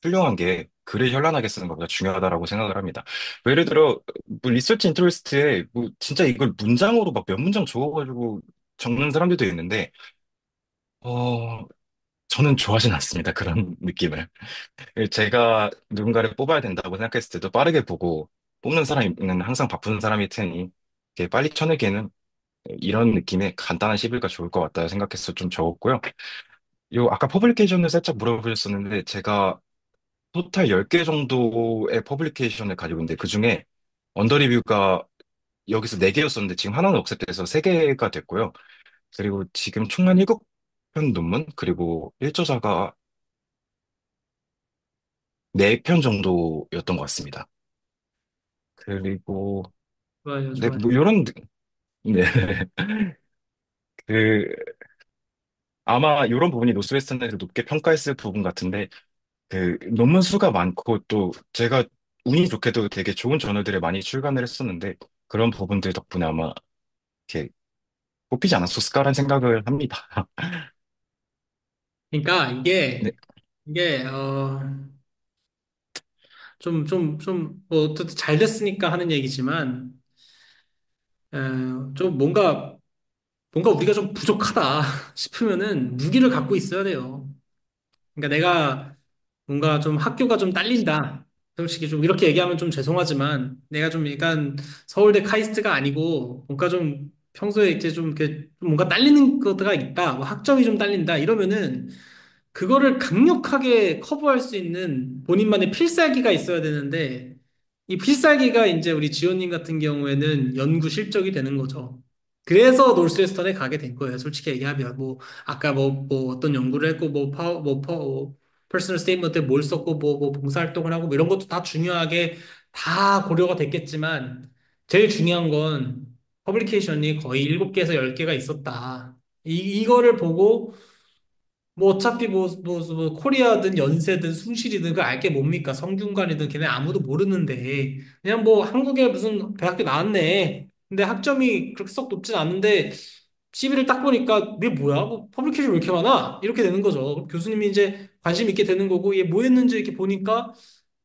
훌륭한 게 글을 현란하게 쓰는 것보다 중요하다라고 생각을 합니다. 뭐 예를 들어, 뭐 리서치 인터레스트에 뭐 진짜 이걸 문장으로 막 몇 문장 적어가지고 적는 사람들도 있는데, 어, 저는 좋아하진 않습니다. 그런 느낌을. 제가 누군가를 뽑아야 된다고 생각했을 때도 빠르게 보고 뽑는 사람은 항상 바쁜 사람일 테니 이렇게 빨리 쳐내기에는 이런 느낌의 간단한 시비가 좋을 것 같다 생각해서 좀 적었고요. 요 아까 퍼블리케이션을 살짝 물어보셨었는데 제가 토탈 10개 정도의 퍼블리케이션을 가지고 있는데 그중에 언더리뷰가 여기서 4개였었는데 지금 하나는 억셉돼서 3개가 됐고요. 그리고 지금 총 한 7편 논문 그리고 1저자가 4편 정도였던 것 같습니다. 그리고 좋아요, 네, 좋아요. 뭐 요런 네. 그 아마 이런 부분이 노스웨스턴에서 높게 평가했을 부분 같은데 그 논문 수가 많고 또 제가 운이 좋게도 되게 좋은 저널들에 많이 출간을 했었는데 그런 부분들 덕분에 아마 이렇게 뽑히지 않았었을까라는 생각을 합니다. 그러니까 네, 이게 뭐 어쨌든 잘 됐으니까 하는 얘기지만 좀 뭔가 우리가 좀 부족하다 싶으면은 무기를 갖고 있어야 돼요. 그러니까 내가 뭔가 좀 학교가 좀 딸린다. 솔직히 좀 이렇게 얘기하면 좀 죄송하지만 내가 좀 약간 서울대 카이스트가 아니고 뭔가 좀 평소에 이제 좀 이렇게 좀 뭔가 딸리는 것가 있다. 뭐 학점이 좀 딸린다. 이러면은 그거를 강력하게 커버할 수 있는 본인만의 필살기가 있어야 되는데 이 필살기가 이제 우리 지원님 같은 경우에는 연구 실적이 되는 거죠. 그래서 노스웨스턴에 가게 된 거예요. 솔직히 얘기하면 뭐 아까 뭐 어떤 연구를 했고 퍼스널 스테이트먼트에 뭘 썼고 뭐 봉사활동을 하고 뭐 이런 것도 다 중요하게 다 고려가 됐겠지만 제일 중요한 건 퍼블리케이션이 거의 7개에서 10개가 있었다. 이거를 보고 뭐 어차피 뭐 코리아든 연세든 숭실이든 그 알게 뭡니까? 성균관이든 걔네 아무도 모르는데 그냥 뭐 한국에 무슨 대학교 나왔네. 근데 학점이 그렇게 썩 높진 않은데 CV를 딱 보니까 이게 뭐야? 뭐 퍼블리케이션 왜 이렇게 많아? 이렇게 되는 거죠. 그럼 교수님이 이제 관심 있게 되는 거고 얘 뭐 했는지 이렇게 보니까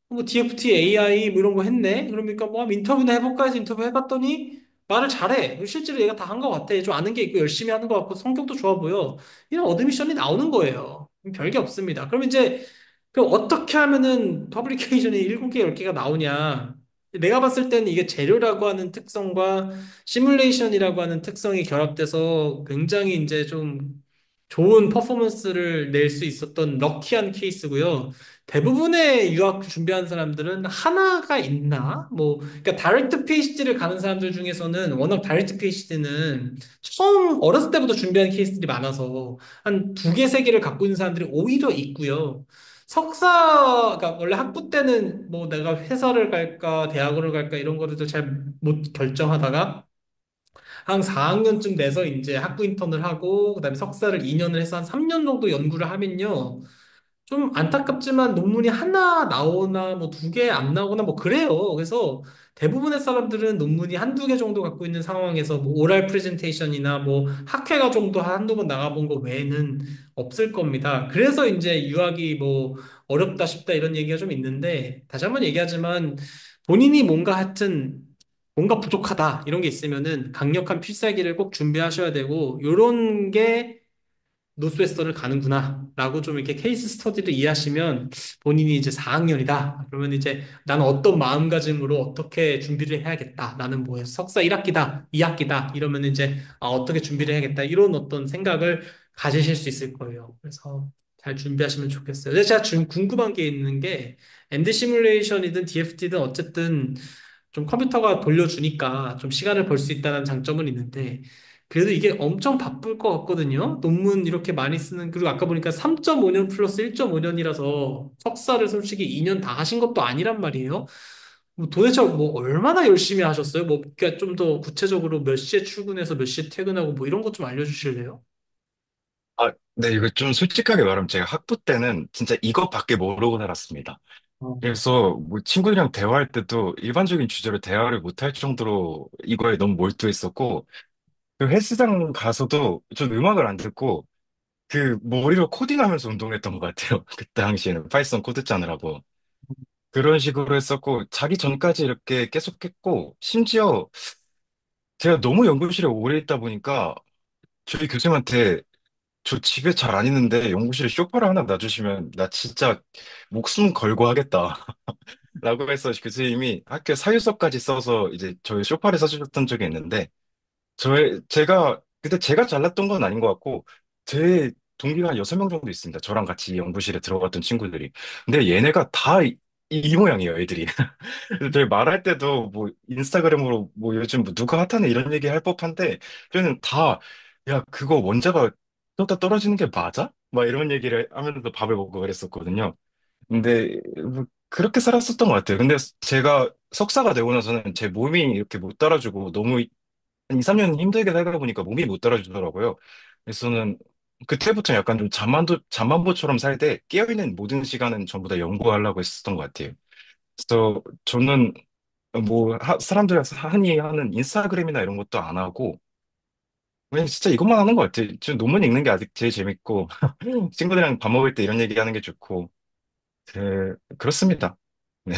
뭐 DFT, AI 뭐 이런 거 했네? 그러니까 뭐 한번 인터뷰나 해볼까 해서 인터뷰 해봤더니 말을 잘해. 실제로 얘가 다 한 것 같아. 좀 아는 게 있고 열심히 하는 것 같고 성격도 좋아 보여. 이런 어드미션이 나오는 거예요. 별게 없습니다. 그럼 이제 그 어떻게 하면은 퍼블리케이션이 7개, 10개가 나오냐? 내가 봤을 때는 이게 재료라고 하는 특성과 시뮬레이션이라고 하는 특성이 결합돼서 굉장히 이제 좀 좋은 퍼포먼스를 낼 수 있었던 럭키한 케이스고요. 대부분의 유학 준비하는 사람들은 하나가 있나? 뭐, 그러니까 다이렉트 PhD를 가는 사람들 중에서는 워낙 다이렉트 PhD는 처음 어렸을 때부터 준비하는 케이스들이 많아서 한 두 개, 세 개를 갖고 있는 사람들이 오히려 있고요. 석사가 원래 학부 때는 뭐 내가 회사를 갈까, 대학원을 갈까 이런 거를 잘 못 결정하다가 한 4학년쯤 돼서 이제 학부 인턴을 하고 그다음에 석사를 2년을 해서 한 3년 정도 연구를 하면요. 좀 안타깝지만 논문이 하나 나오나 뭐 두 개 안 나오거나 뭐 그래요. 그래서 대부분의 사람들은 논문이 한두 개 정도 갖고 있는 상황에서 뭐 오랄 프레젠테이션이나 뭐 학회가 정도 한두 번 나가본 거 외에는 없을 겁니다. 그래서 이제 유학이 뭐 어렵다 쉽다 이런 얘기가 좀 있는데 다시 한번 얘기하지만 본인이 뭔가 하여튼 뭔가 부족하다 이런 게 있으면은 강력한 필살기를 꼭 준비하셔야 되고 요런 게 노스웨스턴을 가는구나 라고 좀 이렇게 케이스 스터디를 이해하시면 본인이 이제 4학년이다. 그러면 이제 나는 어떤 마음가짐으로 어떻게 준비를 해야겠다. 나는 뭐 석사 1학기다, 2학기다. 이러면 이제 어떻게 준비를 해야겠다. 이런 어떤 생각을 가지실 수 있을 거예요. 그래서 잘 준비하시면 좋겠어요. 근데 제가 지금 궁금한 게 있는 게 엔드 시뮬레이션이든 DFT든 어쨌든 좀 컴퓨터가 돌려주니까 좀 시간을 벌 수 있다는 장점은 있는데 그래도 이게 엄청 바쁠 것 같거든요. 논문 이렇게 많이 쓰는 그리고 아까 보니까 3.5년 플러스 1.5년이라서 석사를 솔직히 2년 다 하신 것도 아니란 말이에요. 뭐 도대체 뭐 얼마나 열심히 하셨어요? 뭐 그러니까 좀 더 구체적으로 몇 시에 출근해서 몇 시에 퇴근하고 뭐 이런 것 좀 알려주실래요? 아, 네, 이거 좀 솔직하게 말하면 제가 학부 때는 진짜 이것밖에 모르고 살았습니다. 어. 그래서 뭐 친구들이랑 대화할 때도 일반적인 주제로 대화를 못 할 정도로 이거에 너무 몰두했었고, 그 헬스장 가서도 전 음악을 안 듣고 그 머리로 코딩하면서 운동했던 것 같아요. 그때 당시에는 파이썬 코드 짜느라고. 그런 식으로 했었고, 자기 전까지 이렇게 계속 했고, 심지어 제가 너무 연구실에 오래 있다 보니까 저희 교수님한테 저 집에 잘 안 있는데 연구실에 쇼파를 하나 놔주시면 나 진짜 목숨 걸고 하겠다. 라고 해서 교수님이 학교 사유서까지 써서 이제 저희 쇼파를 사주셨던 적이 있는데, 제가, 그때 제가 잘났던 건 아닌 것 같고, 제 동기가 한 6명 정도 있습니다. 저랑 같이 연구실에 들어갔던 친구들이. 근데 얘네가 다 이 모양이에요, 애들이. 그래서 저희 말할 때도 뭐 인스타그램으로 뭐 요즘 뭐 누가 핫하네 이런 얘기 할 법한데, 저희는 다, 야, 그거 원자가 쏟아 떨어지는 게 맞아? 막 이런 얘기를 하면서 밥을 먹고 그랬었거든요. 근데 뭐 그렇게 살았었던 것 같아요. 근데 제가 석사가 되고 나서는 제 몸이 이렇게 못 따라주고 너무 한 2, 3년 힘들게 살다 보니까 몸이 못 따라주더라고요. 그래서는 그때부터 약간 좀 잠만보처럼 살되 깨어있는 모든 시간은 전부 다 연구하려고 했었던 것 같아요. 그래서 저는 뭐 사람들 흔히 하는 인스타그램이나 이런 것도 안 하고 그냥 진짜 이것만 하는 것 같아요. 지금 논문 읽는 게 아직 제일 재밌고, 친구들이랑 밥 먹을 때 이런 얘기 하는 게 좋고, 그렇습니다. 네.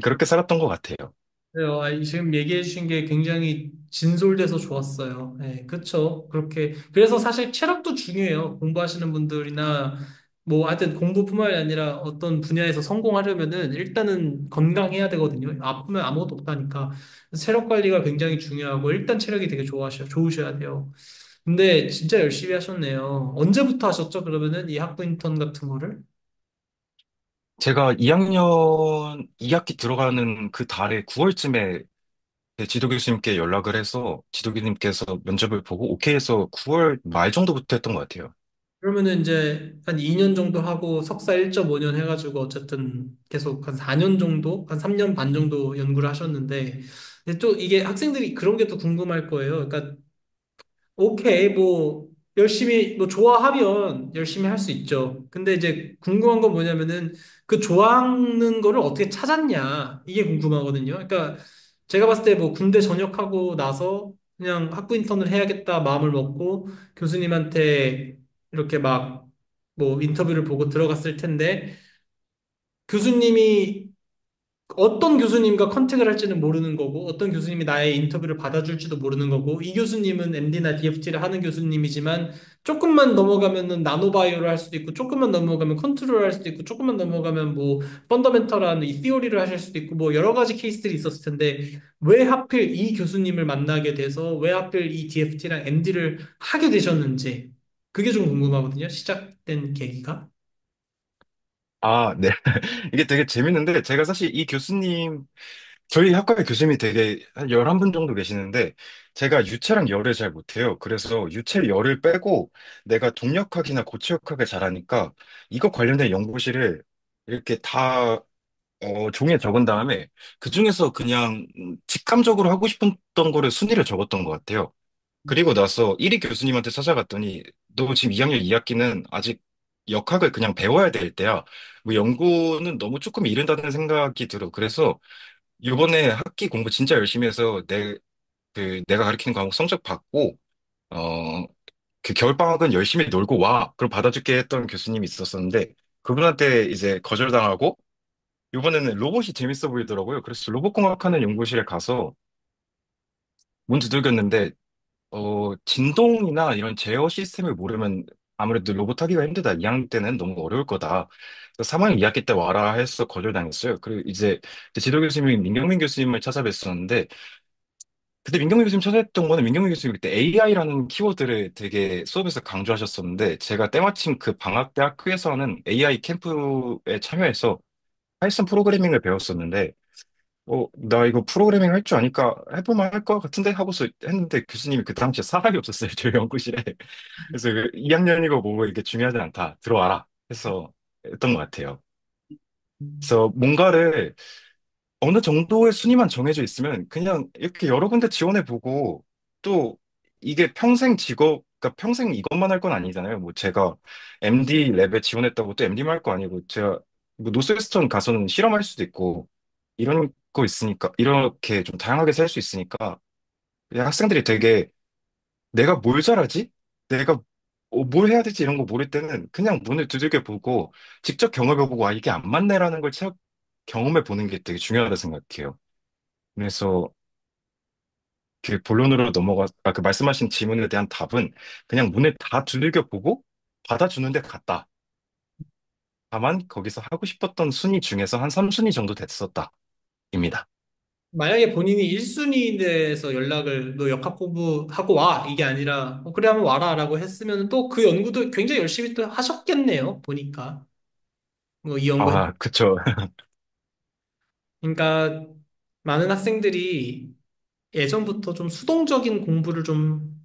그렇게 살았던 것 같아요. 네, 지금 얘기해 주신 게 굉장히 진솔돼서 좋았어요. 네, 그렇죠. 그렇게 그래서 사실 체력도 중요해요. 공부하시는 분들이나 뭐 하여튼 공부뿐만이 아니라 어떤 분야에서 성공하려면은 일단은 건강해야 되거든요. 아프면 아무것도 없다니까. 그래서 체력 관리가 굉장히 중요하고 일단 체력이 되게 좋으셔야 돼요. 근데 진짜 열심히 하셨네요. 언제부터 하셨죠? 그러면은 이 학부 인턴 같은 거를? 제가 2학년 2학기 들어가는 그 달에 9월쯤에 지도 교수님께 연락을 해서 지도 교수님께서 면접을 보고 오케이 해서 9월 말 정도부터 했던 것 같아요. 그러면은 이제 한 2년 정도 하고 석사 1.5년 해가지고 어쨌든 계속 한 4년 정도, 한 3년 반 정도 연구를 하셨는데, 근데 또 이게 학생들이 그런 게 또 궁금할 거예요. 그러니까 오케이, 뭐, 열심히, 뭐, 좋아하면 열심히 할 수 있죠. 근데 이제 궁금한 건 뭐냐면은 그 좋아하는 거를 어떻게 찾았냐. 이게 궁금하거든요. 그러니까 제가 봤을 때 뭐 군대 전역하고 나서 그냥 학부 인턴을 해야겠다 마음을 먹고 교수님한테 이렇게 막 뭐 인터뷰를 보고 들어갔을 텐데 교수님이 어떤 교수님과 컨택을 할지는 모르는 거고, 어떤 교수님이 나의 인터뷰를 받아줄지도 모르는 거고, 이 교수님은 MD나 DFT를 하는 교수님이지만, 조금만 넘어가면은 나노바이오를 할 수도 있고, 조금만 넘어가면 컨트롤을 할 수도 있고, 조금만 넘어가면 뭐, 펀더멘털한 이 티오리를 하실 수도 있고, 뭐, 여러 가지 케이스들이 있었을 텐데, 왜 하필 이 교수님을 만나게 돼서, 왜 하필 이 DFT랑 MD를 하게 되셨는지, 그게 좀 궁금하거든요. 시작된 계기가. 아, 네. 이게 되게 재밌는데 제가 사실 이 교수님 저희 학과에 교수님이 되게 한 11분 정도 계시는데 제가 유체랑 열을 잘 못해요. 그래서 유체 열을 빼고 내가 동력학이나 고체역학을 잘하니까 이거 관련된 연구실을 이렇게 다 종이에 적은 다음에 그중에서 그냥 직감적으로 하고 싶었던 거를 순위를 적었던 것 같아요. 그리고 나서 1위 교수님한테 찾아갔더니 너 지금 2학년 2학기는 아직 역학을 그냥 배워야 될 때야. 뭐 연구는 너무 조금 이른다는 생각이 들어. 그래서 이번에 학기 공부 진짜 열심히 해서 내가 가르치는 과목 성적 받고, 어, 그 겨울방학은 열심히 놀고 와. 그럼 받아줄게 했던 교수님이 있었었는데, 그분한테 이제 거절당하고, 이번에는 로봇이 재밌어 보이더라고요. 그래서 로봇공학하는 연구실에 가서 문 두들겼는데, 진동이나 이런 제어 시스템을 모르면 아무래도 로봇 하기가 힘들다. 2학년 때는 너무 어려울 거다. 그래서 3학년 2학기 때 와라 해서 거절당했어요. 그리고 이제 지도 교수님이 민경민 교수님을 찾아뵀었는데, 그때 민경민 교수님 찾아뵀던 거는 민경민 교수님 그때 AI라는 키워드를 되게 수업에서 강조하셨었는데, 제가 때마침 그 방학 때 학교에서 하는 AI 캠프에 참여해서 파이썬 프로그래밍을 배웠었는데, 나 이거 프로그래밍 할 줄 아니까 해볼만 할 것 같은데 하고서 했는데 교수님이 그 당시에 사람이 없었어요, 저희 연구실에. 그래서 2학년이고 뭐고 이게 중요하지 않다. 들어와라. 해서 했던 것 같아요. 그래서 뭔가를 어느 정도의 순위만 정해져 있으면 그냥 이렇게 여러 군데 지원해보고 또 이게 평생 직업, 그러니까 평생 이것만 할 건 아니잖아요. 뭐 제가 MD 랩에 지원했다고 또 MD만 할 거 아니고 제가 뭐 노스웨스턴 가서는 실험할 수도 있고 이런 거 있으니까 이렇게 좀 다양하게 살 수 있으니까 그냥 학생들이 되게 내가 뭘 잘하지? 내가 뭘 해야 될지 이런 거 모를 때는 그냥 문을 두들겨 보고 직접 경험해보고 아 이게 안 맞네라는 걸 경험해 보는 게 되게 중요하다 생각해요. 그래서 그 본론으로 그 말씀하신 질문에 대한 답은 그냥 문을 다 두들겨 보고 받아주는 데 갔다. 다만 거기서 하고 싶었던 순위 중에서 한 3순위 정도 됐었다. 입니다. 만약에 본인이 1순위에서 연락을 너 역학 공부하고 와 이게 아니라 그래 한번 와라라고 했으면 또 그 연구도 굉장히 열심히 또 하셨겠네요 보니까 뭐 이 연구 아, 그쵸. 그러니까 많은 학생들이 예전부터 좀 수동적인 공부를 좀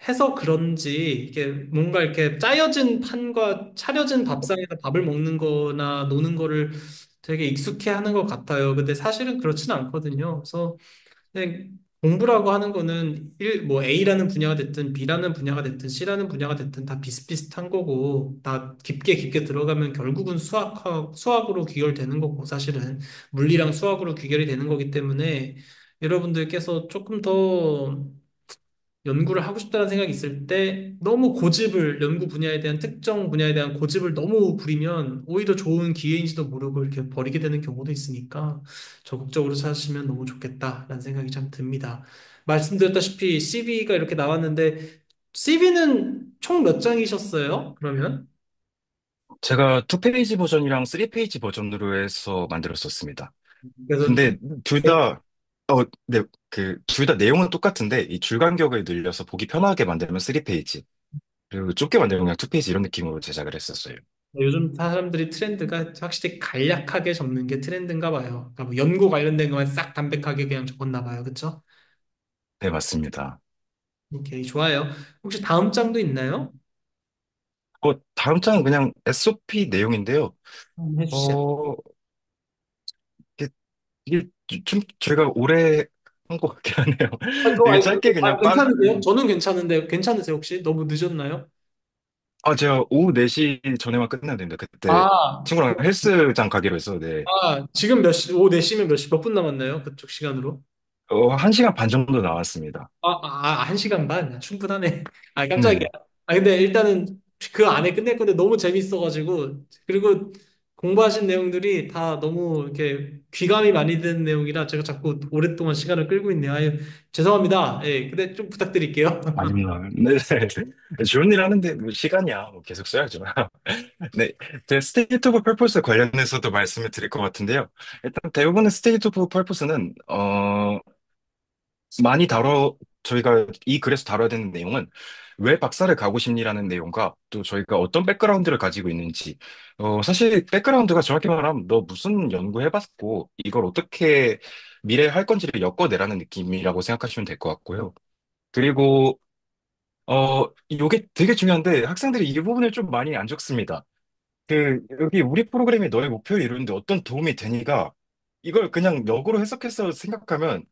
해서 그런지 이게 뭔가 이렇게 짜여진 판과 차려진 밥상에서 밥을 먹는 거나 노는 거를 되게 익숙해 하는 것 같아요. 근데 사실은 그렇지는 않거든요. 그래서 근데 공부라고 하는 거는 뭐 A라는 분야가 됐든 B라는 분야가 됐든 C라는 분야가 됐든 다 비슷비슷한 거고 다 깊게 깊게 들어가면 결국은 수학으로 귀결되는 거고 사실은 물리랑 수학으로 귀결이 되는 거기 때문에 여러분들께서 조금 더 연구를 하고 싶다는 생각이 있을 때 너무 고집을 연구 분야에 대한 특정 분야에 대한 고집을 너무 부리면 오히려 좋은 기회인지도 모르고 이렇게 버리게 되는 경우도 있으니까 적극적으로 찾으시면 너무 좋겠다라는 생각이 참 듭니다. 말씀드렸다시피 CV가 이렇게 나왔는데 CV는 총 몇 장이셨어요? 그러면? 제가 2페이지 버전이랑 3페이지 버전으로 해서 만들었었습니다. 그래서 두 근데 둘 다, 네, 둘 다 내용은 똑같은데 이 줄 간격을 늘려서 보기 편하게 만들면 3페이지. 그리고 좁게 만들면 그냥 2페이지 이런 느낌으로 제작을 했었어요. 요즘 사람들이 트렌드가 확실히 간략하게 접는 게 트렌드인가 봐요. 그러니까 뭐 연구 관련된 것만 싹 담백하게 그냥 적었나 봐요. 그쵸? 네, 맞습니다. 오케이, 좋아요. 혹시 다음 장도 있나요? 다음 장은 그냥 SOP 내용인데요. 한번 해주시죠. 어, 이게, 이게 좀 제가 오래 한 것 같긴 하네요. 이게 짧게 그냥 괜찮으세요? 저는 괜찮은데, 괜찮으세요, 혹시? 너무 늦었나요? 제가 오후 4시 전에만 끝내야 됩니다. 그때 아, 친구랑 헬스장 가기로 해서, 네. 지금 몇 시, 오후 4시면 몇 시, 몇 분 남았나요? 그쪽 시간으로? 1시간 반 정도 나왔습니다. 1시간 반? 충분하네. 깜짝이야. 네. 근데 일단은 그 안에 끝낼 건데 너무 재밌어가지고, 그리고 공부하신 내용들이 다 너무 이렇게 귀감이 많이 드는 내용이라 제가 자꾸 오랫동안 시간을 끌고 있네요. 아유, 죄송합니다. 예, 근데 좀 부탁드릴게요. 아닙니다. 네. 네. 좋은 일 하는데 뭐 시간이야. 뭐 계속 써야죠. 네. 제 스테이트 오브 퍼포스 관련해서도 말씀을 드릴 것 같은데요. 일단 대부분의 스테이트 오브 퍼포스는 많이 저희가 이 글에서 다뤄야 되는 내용은 왜 박사를 가고 싶니라는 내용과 또 저희가 어떤 백그라운드를 가지고 있는지, 사실 백그라운드가 정확히 말하면 너 무슨 연구해봤고 이걸 어떻게 미래에 할 건지를 엮어내라는 느낌이라고 생각하시면 될 것 같고요. 그리고, 이게 되게 중요한데 학생들이 이 부분을 좀 많이 안 적습니다. 여기 우리 프로그램이 너의 목표를 이루는데 어떤 도움이 되니가 이걸 그냥 역으로 해석해서 생각하면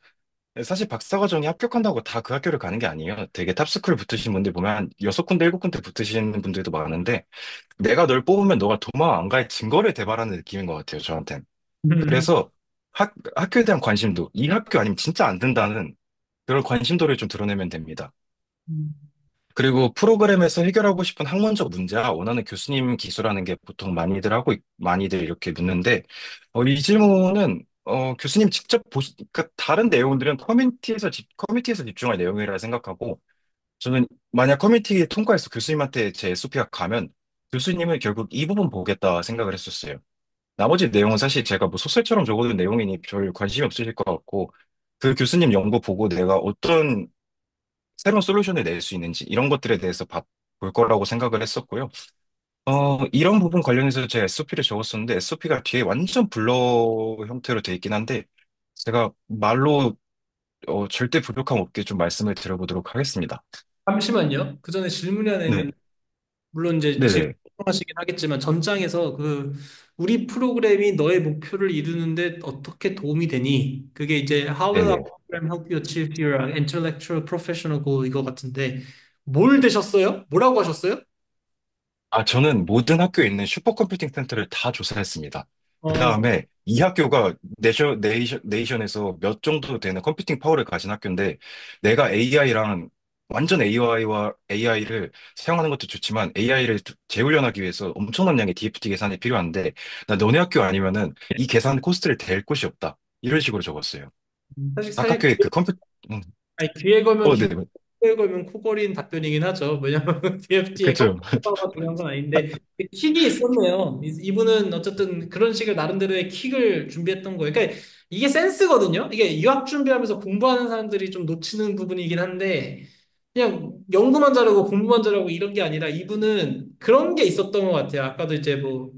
사실 박사과정이 합격한다고 다 그 학교를 가는 게 아니에요. 되게 탑스쿨 붙으신 분들 보면 한 6군데, 7군데 붙으시는 분들도 많은데 내가 널 뽑으면 너가 도망 안 갈 증거를 대발하는 느낌인 것 같아요, 저한텐. 그래서 학교에 대한 관심도 이 학교 아니면 진짜 안 된다는 그런 관심도를 좀 드러내면 됩니다. 그리고 프로그램에서 해결하고 싶은 학문적 문제와 원하는 교수님 기수라는 게 보통 많이들 이렇게 묻는데, 이 질문은, 교수님 직접 그러니까 다른 내용들은 커뮤니티에서 집중할 내용이라 생각하고, 저는 만약 커뮤니티 통과해서 교수님한테 제 SOP가 가면, 교수님은 결국 이 부분 보겠다 생각을 했었어요. 나머지 내용은 사실 제가 뭐 소설처럼 적어둔 내용이니 별 관심이 없으실 것 같고, 그 교수님 연구 보고 내가 어떤 새로운 솔루션을 낼 수 있는지 이런 것들에 대해서 볼 거라고 생각을 했었고요. 이런 부분 관련해서 제가 SOP를 적었었는데 SOP가 뒤에 완전 블러 형태로 돼 있긴 한데 제가 말로 절대 부족함 없게 좀 말씀을 드려보도록 하겠습니다. 잠시만요. 그 전에 질문이 하나 네, 있는데, 물론 이제 지금 네네, 하시긴 하겠지만 전장에서 우리 프로그램이 너의 목표를 이루는데 어떻게 도움이 되니? 그게 이제 How will our 네네. program help you achieve your intellectual professional goal 이거 같은데 뭘 되셨어요? 뭐라고 하셨어요? 저는 모든 학교에 있는 슈퍼컴퓨팅 센터를 다 조사했습니다. 그 어, 다음에 이 학교가 네이션에서 몇 정도 되는 컴퓨팅 파워를 가진 학교인데, 내가 AI랑, 완전 AI를 사용하는 것도 좋지만, AI를 재훈련하기 위해서 엄청난 양의 DFT 계산이 필요한데, 나 너네 학교 아니면은 이 계산 코스트를 댈 곳이 없다. 이런 식으로 적었어요. 각 사실 학교에 그 음, 아니, 귀에 걸면 네, 귀, 코에 걸면 코걸이인 답변이긴 하죠. 왜냐면 DFT에 그죠. 컴퓨터가 중요한 건 아닌데 킥이 있었네요. 이분은 어쨌든 그런 식의 나름대로의 킥을 준비했던 거예요. 그러니까 이게 센스거든요. 이게 유학 준비하면서 공부하는 사람들이 좀 놓치는 부분이긴 한데 그냥 연구만 잘하고 공부만 잘하고 이런 게 아니라 이분은 그런 게 있었던 것 같아요. 아까도 이제 뭐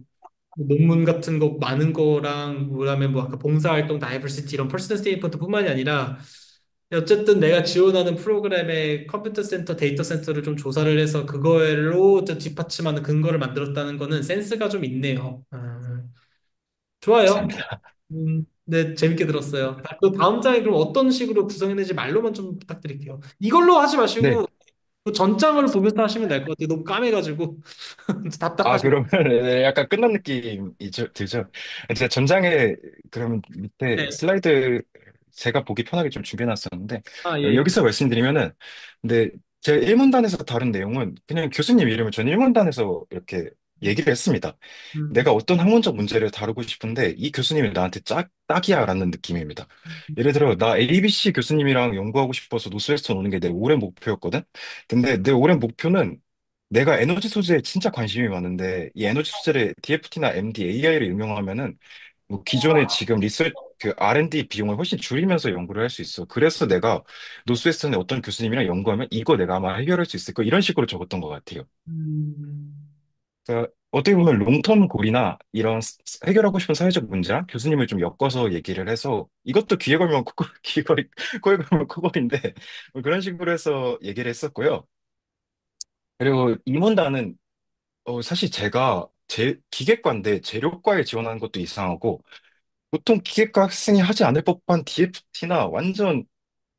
논문 같은 거 많은 거랑 그다음에 뭐 아까 봉사활동 다이버시티 이런 퍼스널 스테이트먼트뿐만이 아니라 어쨌든 내가 지원하는 프로그램의 컴퓨터 센터, 데이터 센터를 좀 조사를 해서 그거로 좀 뒷받침하는 근거를 만들었다는 거는 센스가 좀 있네요. 좋아요. 맞습니다. 네, 재밌게 들었어요. 그 다음 장에 그럼 어떤 식으로 구성했는지 말로만 좀 부탁드릴게요. 이걸로 하지 네. 마시고 그 전장을 보면서 하시면 될 것 같아요. 너무 까매가지고 답답하시면. 그러면 네, 약간 끝난 느낌이 들죠. 이제 전장에 그러면 밑에 네. 슬라이드 제가 보기 편하게 좀 준비해놨었는데, 아, 예. 여기서 말씀드리면은, 근데 제 1문단에서 다룬 내용은 그냥 교수님 이름을 저는 1문단에서 이렇게 얘기를 했습니다. 음, 내가 어떤 학문적 문제를 다루고 싶은데 이 교수님이 나한테 딱이야라는 느낌입니다. 예를 들어 나 ABC 교수님이랑 연구하고 싶어서 노스웨스턴 오는 게 내 오랜 목표였거든. 근데 내 오랜 목표는 내가 에너지 소재에 진짜 관심이 많은데 이 에너지 소재를 DFT나 MD, AI를 응용하면은 뭐 기존에 지금 그 R&D 비용을 훨씬 줄이면서 연구를 할 수 있어. 그래서 내가 노스웨스턴의 어떤 교수님이랑 연구하면 이거 내가 아마 해결할 수 있을 거 이런 식으로 적었던 것 같아요. 음, 그러니까 어떻게 보면 롱텀 골이나 이런 해결하고 싶은 사회적 문제랑 교수님을 좀 엮어서 얘기를 해서 이것도 귀에 걸면 귀걸이, 코에 걸면 코걸인데 뭐 그런 식으로 해서 얘기를 했었고요. 그리고 이문단은 사실 제가 기계과인데 재료과에 지원하는 것도 이상하고 보통 기계과 학생이 하지 않을 법한 DFT나 완전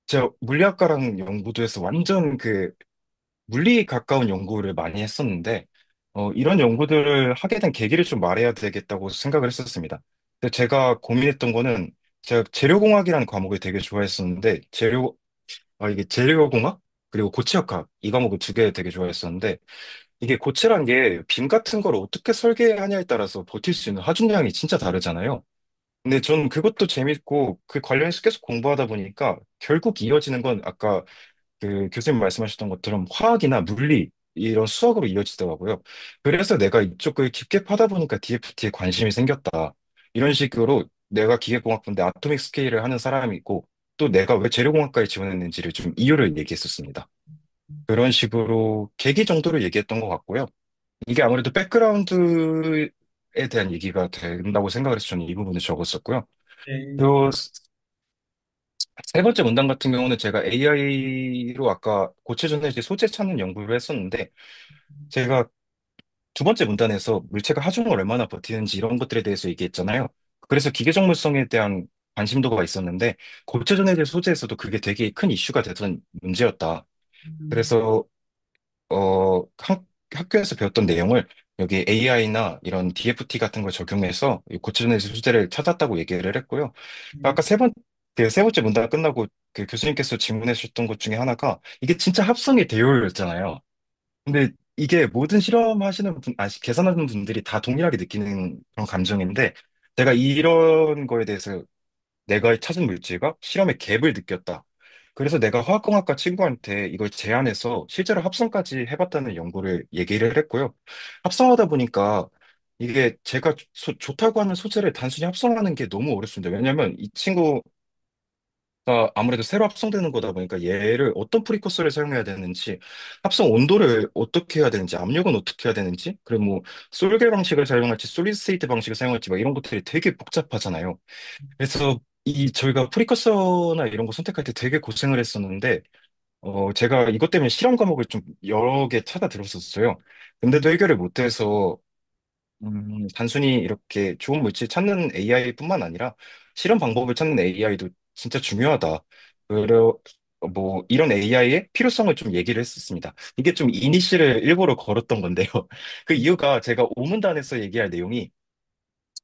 제가 물리학과랑 연구도해서 완전 그 물리에 가까운 연구를 많이 했었는데, 이런 연구들을 하게 된 계기를 좀 말해야 되겠다고 생각을 했었습니다. 근데 제가 고민했던 거는, 제가 재료공학이라는 과목을 되게 좋아했었는데, 이게 재료공학? 그리고 고체역학, 이 과목을 두 개 되게 좋아했었는데, 이게 고체란 게 빔 같은 걸 어떻게 설계하냐에 따라서 버틸 수 있는 하중량이 진짜 다르잖아요. 근데 전 그것도 재밌고, 그 관련해서 계속 공부하다 보니까, 결국 이어지는 건 아까 그 교수님 말씀하셨던 것처럼 화학이나 물리 이런 수학으로 이어지더라고요. 그래서 내가 이쪽을 깊게 파다 보니까 DFT에 관심이 생겼다. 이런 식으로 내가 기계공학부인데 아토믹 스케일을 하는 사람이고 또 내가 왜 재료공학과에 지원했는지를 좀 이유를 얘기했었습니다. 그런 식으로 계기 정도로 얘기했던 것 같고요. 이게 아무래도 백그라운드에 대한 얘기가 된다고 생각을 해서 저는 이 부분을 적었었고요. 네. 또 세 번째 문단 같은 경우는 제가 AI로 아까 고체전에 이제 소재 찾는 연구를 했었는데 제가 두 번째 문단에서 물체가 하중을 얼마나 버티는지 이런 것들에 대해서 얘기했잖아요. 그래서 기계정물성에 대한 관심도가 있었는데 고체전해질 소재에서도 그게 되게 큰 이슈가 되던 문제였다. 음, 그래서 학교에서 배웠던 내용을 여기 AI나 이런 DFT 같은 걸 적용해서 이 고치전에서 소재를 찾았다고 얘기를 했고요. 네. 아까 그 세 번째 문단 끝나고 그 교수님께서 질문해 주셨던 것 중에 하나가 이게 진짜 합성의 대요였잖아요. 근데 이게 모든 실험하시는 계산하는 분들이 다 동일하게 느끼는 그런 감정인데 제가 이런 거에 대해서 내가 찾은 물질과 실험의 갭을 느꼈다. 그래서 내가 화학공학과 친구한테 이걸 제안해서 실제로 합성까지 해봤다는 연구를 얘기를 했고요. 합성하다 보니까 이게 제가 좋다고 하는 소재를 단순히 합성하는 게 너무 어렵습니다. 왜냐면 이 친구가 아무래도 새로 합성되는 거다 보니까 얘를 어떤 프리커서를 사용해야 되는지, 합성 온도를 어떻게 해야 되는지, 압력은 어떻게 해야 되는지, 그리고 뭐 솔계 방식을 사용할지, 솔리드 스테이트 방식을 사용할지, 막 이런 것들이 되게 복잡하잖아요. 그래서 저희가 프리커서나 이런 거 선택할 때 되게 고생을 했었는데, 제가 이것 때문에 실험 과목을 좀 여러 개 찾아 들었었어요. 근데도 해결을 못해서, 단순히 이렇게 좋은 물질 찾는 AI뿐만 아니라 실험 방법을 찾는 AI도 진짜 중요하다. 그래, 뭐, 이런 AI의 필요성을 좀 얘기를 했었습니다. 이게 좀 이니시를 일부러 걸었던 건데요. 그 이유가 제가 오문단에서 얘기할 내용이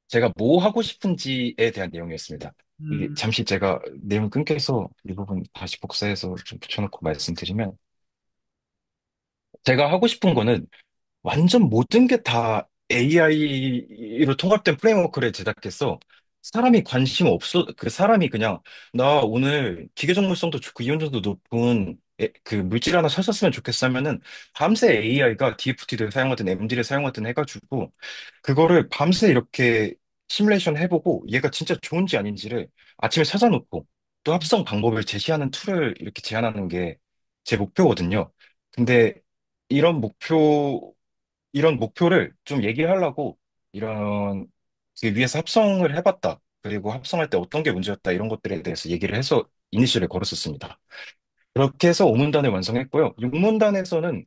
제가 뭐 하고 싶은지에 대한 내용이었습니다. 이게 음, 잠시 제가 내용 끊겨서 이 부분 다시 복사해서 좀 붙여놓고 말씀드리면 제가 하고 싶은 거는 완전 모든 게 다 AI로 통합된 프레임워크를 제작해서 사람이 관심 없어, 그 사람이 그냥 나 오늘 기계 정밀성도 좋고 이온전도 높은 그 물질 하나 찾았으면 좋겠어 하면은 밤새 AI가 DFT를 사용하든 MD를 사용하든 해가지고 그거를 밤새 이렇게 시뮬레이션 해보고 얘가 진짜 좋은지 아닌지를 아침에 찾아놓고 또 합성 방법을 제시하는 툴을 이렇게 제안하는 게 제 목표거든요. 근데 이런 목표 이런 목표를 좀 얘기하려고 이런 그 위에서 합성을 해봤다. 그리고 합성할 때 어떤 게 문제였다. 이런 것들에 대해서 얘기를 해서 이니셜을 걸었었습니다. 그렇게 해서 5문단을 완성했고요. 6문단에서는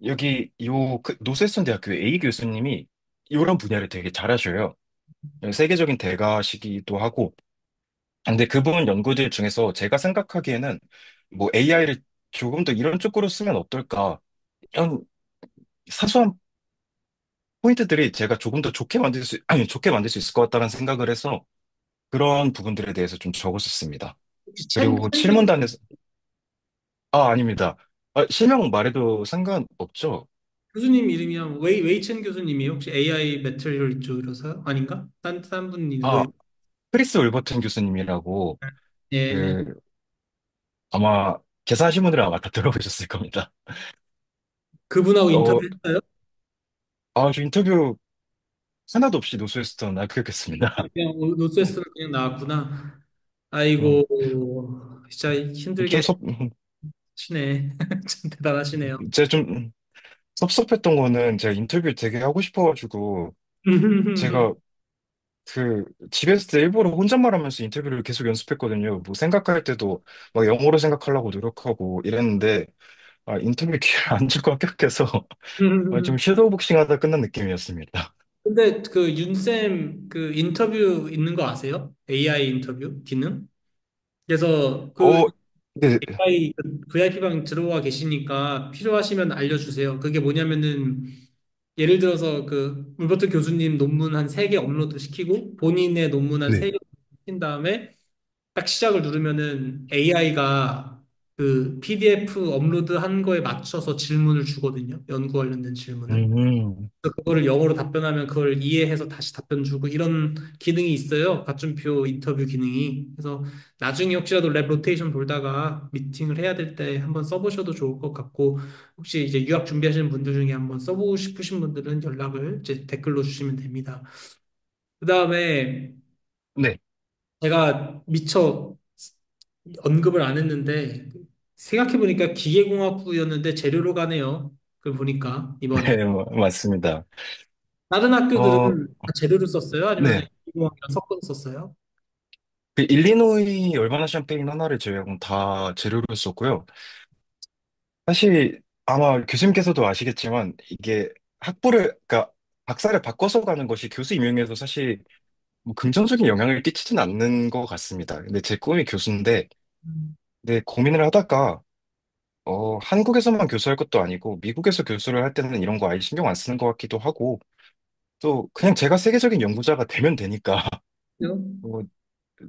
여기 노세슨 대학교 A 교수님이 이런 분야를 되게 잘하셔요. 세계적인 대가시기도 하고. 근데 그분 연구들 중에서 제가 생각하기에는 뭐 AI를 조금 더 이런 쪽으로 쓰면 어떨까. 이런 사소한 포인트들이 제가 조금 더 좋게 만들 수, 아니, 좋게 만들 수 있을 것 같다는 생각을 해서 그런 부분들에 대해서 좀 적었었습니다. 혹시 그리고 chen 교수, 칠문단에서, 아닙니다. 실명 말해도 상관없죠? 교수님 이름이 웨이첸 교수님이 혹시 AI 매트리얼 쪽이라서요? 아닌가? 딴 분이 아, 크리스 울버튼 교수님이라고, 예. 그, 아마, 계산하신 분들은 아마 다 들어보셨을 겁니다. 그분하고 어, 인터뷰했어요? 저 인터뷰 하나도 없이 노스웨스턴 합격했습니다. 그냥 노스웨스트로 그냥 나왔구나. 음, 아이고, 진짜 좀 힘들게 하시네. 참 대단하시네요. 제가 좀 섭섭했던 거는 제가 인터뷰 되게 하고 싶어가지고, 제가 집에서 때 일부러 혼잣말 하면서 인터뷰를 계속 연습했거든요. 뭐 생각할 때도 막 영어로 생각하려고 노력하고 이랬는데, 인터뷰 기회를 안 주고 합격해서 좀 섀도우 복싱 하다 끝난 느낌이었습니다. 근데 그 윤쌤 그 인터뷰 있는 거 아세요? AI 인터뷰 기능? 그래서 그 어, 네, AI 그 VIP방 들어와 계시니까 필요하시면 알려주세요. 그게 뭐냐면은 예를 들어서 그 울버트 교수님 논문 한 세 개 업로드 시키고 본인의 논문 한 네. 세 개 시킨 다음에 딱 시작을 누르면은 AI가 그 PDF 업로드한 거에 맞춰서 질문을 주거든요. 연구 관련된 질문을. 음, 그래서 그거를 영어로 답변하면 그걸 이해해서 다시 답변 주고 이런 기능이 있어요. 가춤표 인터뷰 기능이. 그래서 나중에 혹시라도 랩 로테이션 돌다가 미팅을 해야 될 때 한번 써보셔도 좋을 것 같고 혹시 이제 유학 준비하시는 분들 중에 한번 써보고 싶으신 분들은 연락을 이제 댓글로 주시면 됩니다. 그다음에 네. 제가 미처 언급을 안 했는데 생각해보니까 기계공학부였는데 재료로 가네요. 그걸 보니까 이번에 네, 맞습니다. 다른 학교들은 어, 다 재료를 썼어요? 아니면 네. 기계공학이랑 섞어서 썼어요? 그 일리노이 얼바나 샴페인 하나를 제외하고는 다 재료로 썼고요. 사실 아마 교수님께서도 아시겠지만 이게 그러니까 박사를 바꿔서 가는 것이 교수 임용에도 사실 뭐 긍정적인 영향을 끼치진 않는 것 같습니다. 근데 제 꿈이 교수인데, 음. 근데 고민을 하다가, 한국에서만 교수할 것도 아니고, 미국에서 교수를 할 때는 이런 거 아예 신경 안 쓰는 것 같기도 하고, 또 그냥 제가 세계적인 연구자가 되면 되니까, 그죠? 뭐,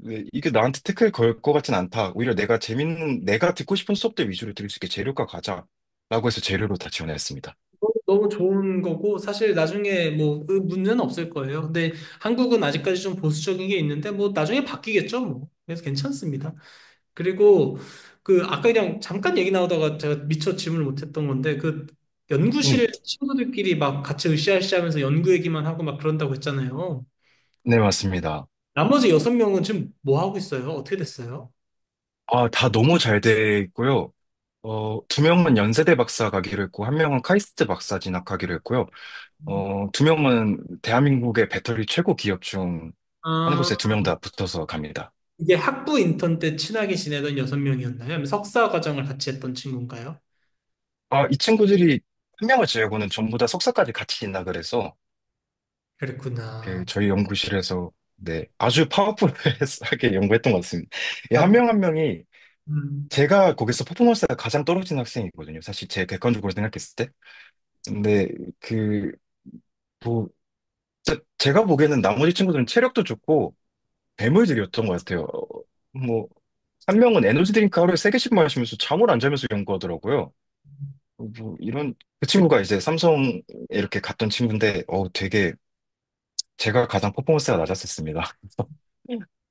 네, 이게 나한테 태클 걸 것 같진 않다. 오히려 내가 듣고 싶은 수업들 위주로 들을 수 있게 재료과 가자. 라고 해서 재료로 다 지원했습니다. 너무 좋은 거고 사실 나중에 뭐그 문제는 없을 거예요. 근데 한국은 아직까지 좀 보수적인 게 있는데 뭐 나중에 바뀌겠죠, 뭐. 그래서 괜찮습니다. 그리고 그 아까 그냥 잠깐 얘기 나오다가 제가 미처 질문을 못했던 건데 그 음, 연구실에 친구들끼리 막 같이 으쌰으쌰 하면서 연구 얘기만 하고 막 그런다고 했잖아요. 네, 맞습니다. 나머지 6명은 지금 뭐 하고 있어요? 어떻게 됐어요? 다 너무 잘 돼 있고요. 두 명은 연세대 박사 가기로 했고, 한 명은 카이스트 박사 진학하기로 했고요. 두 명은 대한민국의 배터리 최고 기업 중 한 아, 곳에 두 명 다 붙어서 갑니다. 이게 학부 인턴 때 친하게 지내던 6명이었나요? 아니면 석사 과정을 같이 했던 친구인가요? 이 친구들이 한 명을 제외고는 전부 다 석사까지 같이 진학을 해서 그랬구나. 저희 연구실에서 네, 아주 파워풀하게 연구했던 것 같습니다. 한 아, 명 한 명이 음, 제가 거기서 퍼포먼스가 가장 떨어진 학생이거든요. 사실 제 객관적으로 생각했을 때. 근데 그, 뭐, 제가 보기에는 나머지 친구들은 체력도 좋고 괴물들이었던 것 같아요. 뭐, 한 명은 에너지 드링크 하루에 3개씩 마시면서 잠을 안 자면서 연구하더라고요. 그 친구가 이제 삼성 이렇게 갔던 친구인데, 되게 제가 가장 퍼포먼스가 낮았었습니다.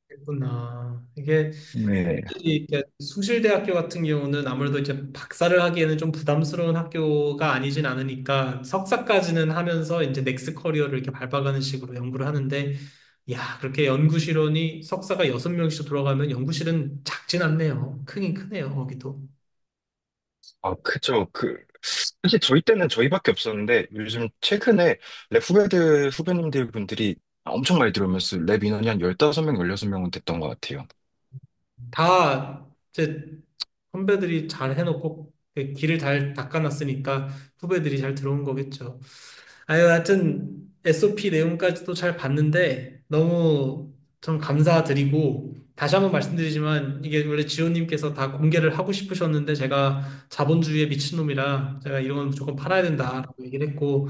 그랬구나. 이게 네. 이렇게 숭실대학교 같은 경우는 아무래도 이제 박사를 하기에는 좀 부담스러운 학교가 아니진 않으니까 석사까지는 하면서 이제 넥스 커리어를 이렇게 밟아가는 식으로 연구를 하는데, 야, 그렇게 연구실원이 석사가 6명씩 돌아가면 연구실은 작진 않네요. 크긴 크네요, 거기도. 그죠. 사실 저희 때는 저희밖에 없었는데, 요즘 최근에 랩 후배님들 분들이 엄청 많이 들어오면서 랩 인원이 한 15명, 16명은 됐던 것 같아요. 다 이제 선배들이 잘 해놓고 그 길을 잘 닦아놨으니까 후배들이 잘 들어온 거겠죠. 아유, 하여튼 SOP 내용까지도 잘 봤는데 너무 좀 감사드리고 다시 한번 말씀드리지만 이게 원래 지호님께서 다 공개를 하고 싶으셨는데 제가 자본주의에 미친놈이라 제가 이런 건 무조건 팔아야 된다라고 얘기를 했고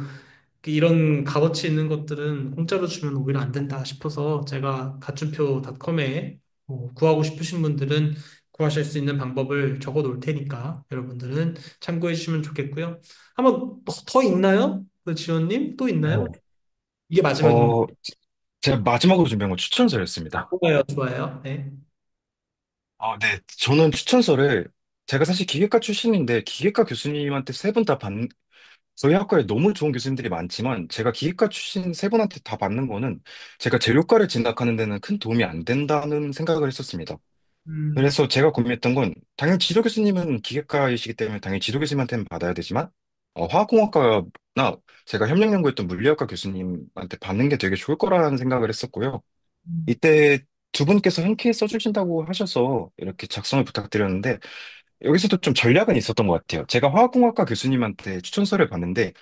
이런 값어치 있는 것들은 공짜로 주면 오히려 안 된다 싶어서 제가 가춤표닷컴에 구하고 싶으신 분들은 구하실 수 있는 방법을 적어 놓을 테니까 여러분들은 참고해 주시면 좋겠고요. 한번 더 있나요? 그 지원님 또 있나요? 네. 이게 마지막입니다. 어, 제가 마지막으로 준비한 건 추천서였습니다. 좋아요, 좋아요. 네. 네. 저는 추천서를 제가 사실 기계과 출신인데 기계과 교수님한테 세 분 다 저희 학과에 너무 좋은 교수님들이 많지만 제가 기계과 출신 세 분한테 다 받는 거는 제가 재료과를 진학하는 데는 큰 도움이 안 된다는 생각을 했었습니다. 음, 그래서 제가 고민했던 건 당연히 지도 교수님은 기계과이시기 때문에 당연히 지도 교수님한테는 받아야 되지만 화학공학과나 제가 협력 연구했던 물리학과 교수님한테 받는 게 되게 좋을 거라는 생각을 했었고요. 이때 두 분께서 흔쾌히 써주신다고 하셔서 이렇게 작성을 부탁드렸는데 여기서도 좀 전략은 있었던 것 같아요. 제가 화학공학과 교수님한테 추천서를 받는데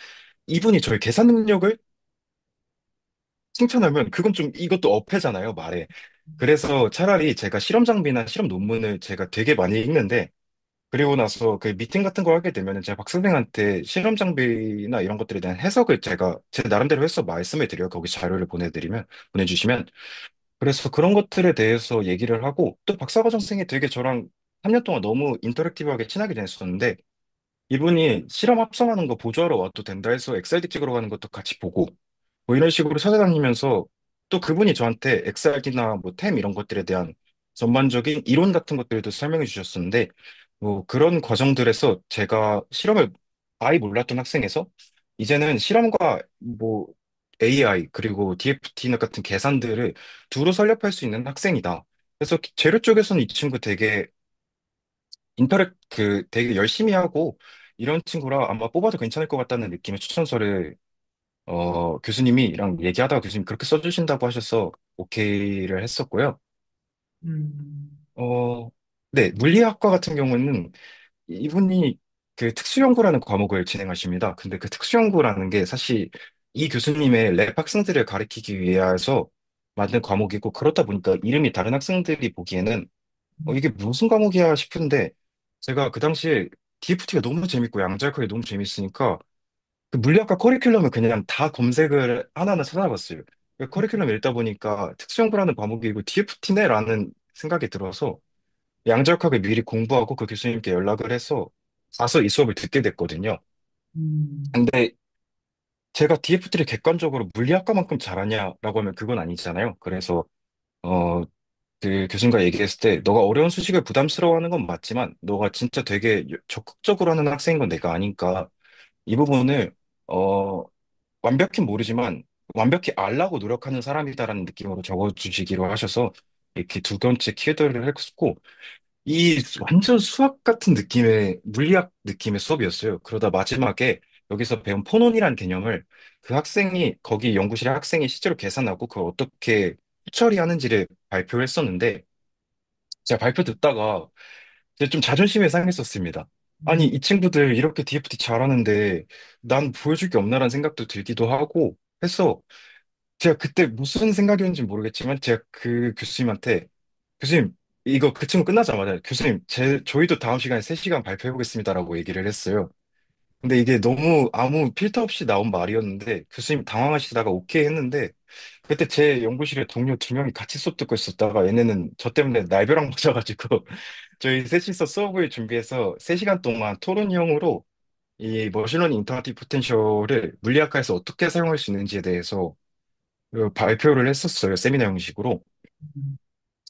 이분이 저희 계산 능력을 칭찬하면 그건 좀 이것도 어폐잖아요, 말에. 그래서 차라리 제가 실험 장비나 실험 논문을 제가 되게 많이 읽는데 그리고 나서 그 미팅 같은 걸 하게 되면 제가 박사님한테 실험 장비나 이런 것들에 대한 해석을 제가 제 나름대로 해서 말씀을 드려요. 거기 자료를 보내주시면. 그래서 그런 것들에 대해서 얘기를 하고 또 박사과정생이 되게 저랑 3년 동안 너무 인터랙티브하게 친하게 지냈었는데 이분이 실험 합성하는 거 보조하러 와도 된다 해서 엑셀기 찍으러 가는 것도 같이 보고 뭐 이런 식으로 찾아다니면서 또 그분이 저한테 엑셀기나 뭐 템 이런 것들에 대한 전반적인 이론 같은 것들도 설명해 주셨었는데 뭐 그런 과정들에서 제가 실험을 아예 몰랐던 학생에서 이제는 실험과 뭐 AI 그리고 DFT 같은 계산들을 두루 설립할 수 있는 학생이다. 그래서 재료 쪽에서는 이 친구 되게 열심히 하고 이런 친구라 아마 뽑아도 괜찮을 것 같다는 느낌의 추천서를 교수님이랑 얘기하다가 교수님 그렇게 써주신다고 하셔서 오케이를 했었고요. 음, 어, 네, 물리학과 같은 경우는 이분이 그 특수연구라는 과목을 진행하십니다. 근데 그 특수연구라는 게 사실 이 교수님의 랩 학생들을 가르치기 위해서 만든 과목이고 그렇다 보니까 이름이 다른 학생들이 보기에는 이게 무슨 과목이야 싶은데 제가 그 당시에 DFT가 너무 재밌고 양자역학이 너무 재밌으니까 그 물리학과 커리큘럼을 그냥 다 검색을 하나하나 찾아봤어요. 그 커리큘럼 읽다 보니까 특수연구라는 과목이고 DFT네라는 생각이 들어서 양자역학을 미리 공부하고 그 교수님께 연락을 해서 가서 이 수업을 듣게 됐거든요. 음, 근데 제가 DFT를 객관적으로 물리학과만큼 잘하냐라고 하면 그건 아니잖아요. 그래서 어, 그 교수님과 얘기했을 때 너가 어려운 수식을 부담스러워하는 건 맞지만 너가 진짜 되게 적극적으로 하는 학생인 건 내가 아니까 이 부분을 어, 완벽히 모르지만 완벽히 알라고 노력하는 사람이다라는 느낌으로 적어주시기로 하셔서 이렇게 두 번째 키워드를 했고 이 완전 수학 같은 느낌의 물리학 느낌의 수업이었어요. 그러다 마지막에 여기서 배운 포논이라는 개념을 그 학생이 거기 연구실의 학생이 실제로 계산하고 그걸 어떻게 처리하는지를 발표했었는데 제가 발표 듣다가 제가 좀 자존심이 상했었습니다. 아니, 음, 이 친구들 이렇게 DFT 잘하는데 난 보여줄 게 없나라는 생각도 들기도 하고 해서 제가 그때 무슨 생각이었는지 모르겠지만 제가 그 교수님한테 교수님 이거 그 친구 끝나자마자 교수님 저희도 다음 시간에 3시간 발표해보겠습니다라고 얘기를 했어요. 근데 이게 너무 아무 필터 없이 나온 말이었는데 교수님 당황하시다가 오케이 했는데 그때 제 연구실에 동료 2명이 같이 수업 듣고 있었다가 얘네는 저 때문에 날벼락 맞아가지고 저희 셋이서 수업을 준비해서 3시간 동안 토론형으로 이 머신러닝 인터랙티브 포텐셜을 물리학과에서 어떻게 사용할 수 있는지에 대해서 발표를 했었어요. 세미나 형식으로. 음,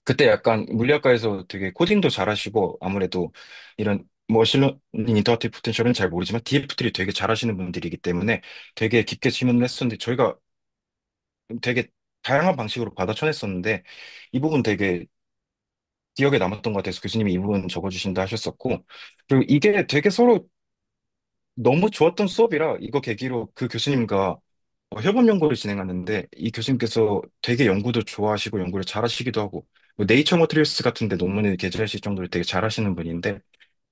그때 약간 물리학과에서 되게 코딩도 잘하시고 아무래도 이런 머신러닝 인터랙티브 포텐셜은 잘 모르지만 DFT를 되게 잘하시는 분들이기 때문에 되게 깊게 질문을 했었는데 저희가 되게 다양한 방식으로 받아쳐냈었는데 이 부분 되게 기억에 남았던 것 같아서 교수님이 이 부분 적어주신다 하셨었고 그리고 이게 되게 서로 너무 좋았던 수업이라 이거 계기로 그 교수님과 협업 연구를 진행하는데 이 교수님께서 되게 연구도 좋아하시고 연구를 잘하시기도 하고 뭐 네이처 머티리얼스 같은 데 논문을 게재하실 정도로 되게 잘하시는 분인데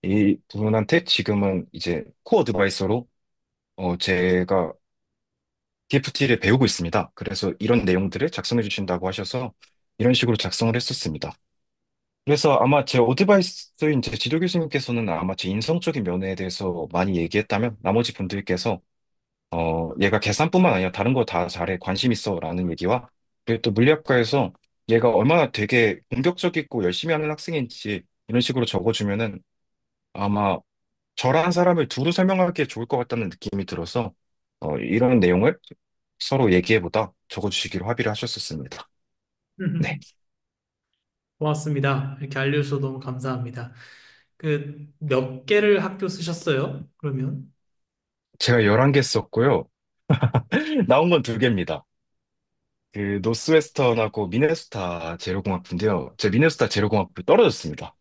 이 분한테 지금은 이제 코어 어드바이서로 제가 DFT를 배우고 있습니다. 그래서 이런 내용들을 작성해 주신다고 하셔서 이런 식으로 작성을 했었습니다. 그래서 아마 제 어드바이스인 제 지도 교수님께서는 아마 제 인성적인 면에 대해서 많이 얘기했다면 나머지 분들께서 얘가 계산뿐만 아니라 다른 거 다 잘해, 관심 있어, 라는 얘기와, 그리고 또 물리학과에서 얘가 얼마나 되게 공격적이고 열심히 하는 학생인지 이런 식으로 적어주면은 아마 저랑 사람을 두루 설명하기에 좋을 것 같다는 느낌이 들어서, 이런 내용을 서로 얘기해보다 적어주시기로 합의를 하셨었습니다. 네. 고맙습니다. 이렇게 알려주셔서 너무 감사합니다. 그, 몇 개를 학교 쓰셨어요? 그러면? 제가 11개 썼고요. 나온 건 2개입니다. 그, 노스웨스턴하고 미네소타 재료공학부인데요. 제 미네소타 재료공학부 떨어졌습니다.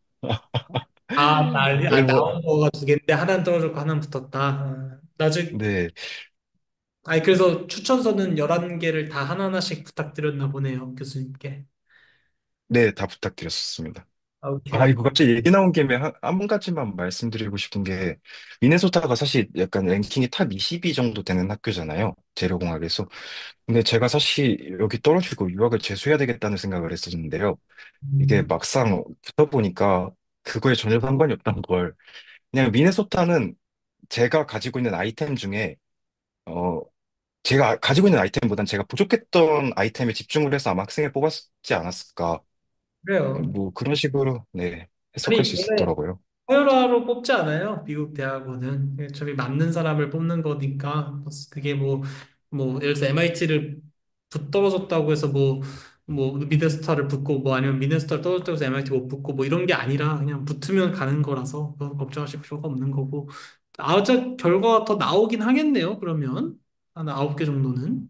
그래서, 나온 거가 두 개인데 하나는 떨어졌고 하나는 붙었다. 나중에, 네, 아니, 그래서 추천서는 11개를 다 하나하나씩 부탁드렸나 보네요, 교수님께. 네, 다 부탁드렸었습니다. 아, 아, 오케이. 이거 갑자기 얘기 나온 김에 한 가지만 말씀드리고 싶은 게, 미네소타가 사실 약간 랭킹이 탑 20위 정도 되는 학교잖아요. 재료공학에서. 근데 제가 사실 여기 떨어지고 유학을 재수해야 되겠다는 생각을 했었는데요. 이게 음, 막상 붙어보니까 그거에 전혀 상관이 없던 걸. 그냥 미네소타는 제가 가지고 있는 아이템 중에, 어, 제가 가지고 있는 아이템보단 제가 부족했던 아이템에 집중을 해서 아마 학생을 뽑았지 않았을까. 그래요. 뭐 그런 식으로, 네, 해석할 아니, 수 원래 있었더라고요. 서열화로 뽑지 않아요? 미국 대학원은. 저기 맞는 사람을 뽑는 거니까. 그게 예를 들어서 MIT를 붙떨어졌다고 해서 미네소타를 붙고, 아니면 미네소타를 떨어졌다고 해서 MIT 못 붙고, 이런 게 아니라 그냥 붙으면 가는 거라서, 그건 걱정하실 필요가 없는 거고. 아직 결과가 더 나오긴 하겠네요, 그러면. 한 9개 정도는.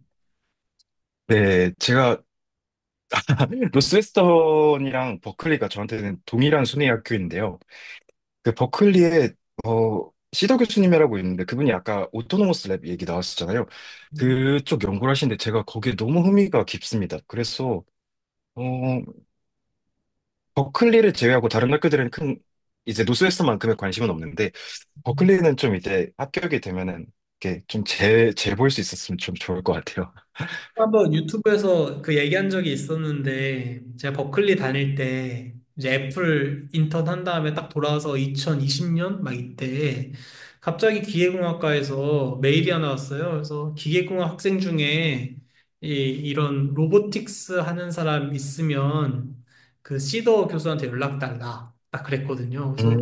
네, 제가 노스웨스턴이랑 버클리가 저한테는 동일한 순위 학교인데요. 그 버클리에 시더 교수님이라고 있는데 그분이 아까 오토노머스 랩 얘기 나왔었잖아요. 그쪽 연구를 하시는데 제가 거기에 너무 흥미가 깊습니다. 그래서 어, 버클리를 제외하고 다른 학교들은 큰 이제 노스웨스턴만큼의 관심은 없는데 버클리는 좀 이제 합격이 되면은 이렇게 좀 재볼 수 있었으면 좀 좋을 것 같아요. 한번 유튜브에서 그 얘기한 적이 있었는데, 제가 버클리 다닐 때, 이제 애플 인턴 한 다음에 딱 돌아와서 2020년 막 이때, 갑자기 기계공학과에서 메일이 하나 왔어요. 그래서 기계공학 학생 중에 이런 로보틱스 하는 사람 있으면 그 시더 교수한테 연락 달라. 딱 그랬거든요. 그래서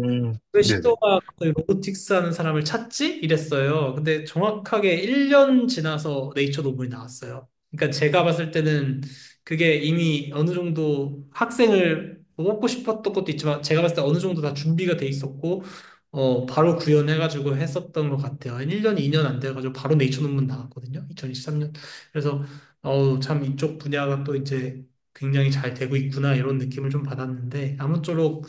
왜 네네. 시도가 갑자기 로보틱스 하는 사람을 찾지? 이랬어요. 근데 정확하게 1년 지나서 네이처 논문이 나왔어요. 그러니까 제가 봤을 때는 그게 이미 어느 정도 학생을 뽑고 싶었던 것도 있지만 제가 봤을 때 어느 정도 다 준비가 돼 있었고 바로 구현해가지고 했었던 것 같아요. 한 1년, 2년 안 돼가지고 바로 네이처 논문 나왔거든요. 2023년. 그래서 참 이쪽 분야가 또 이제 굉장히 잘 되고 있구나 이런 느낌을 좀 받았는데 아무쪼록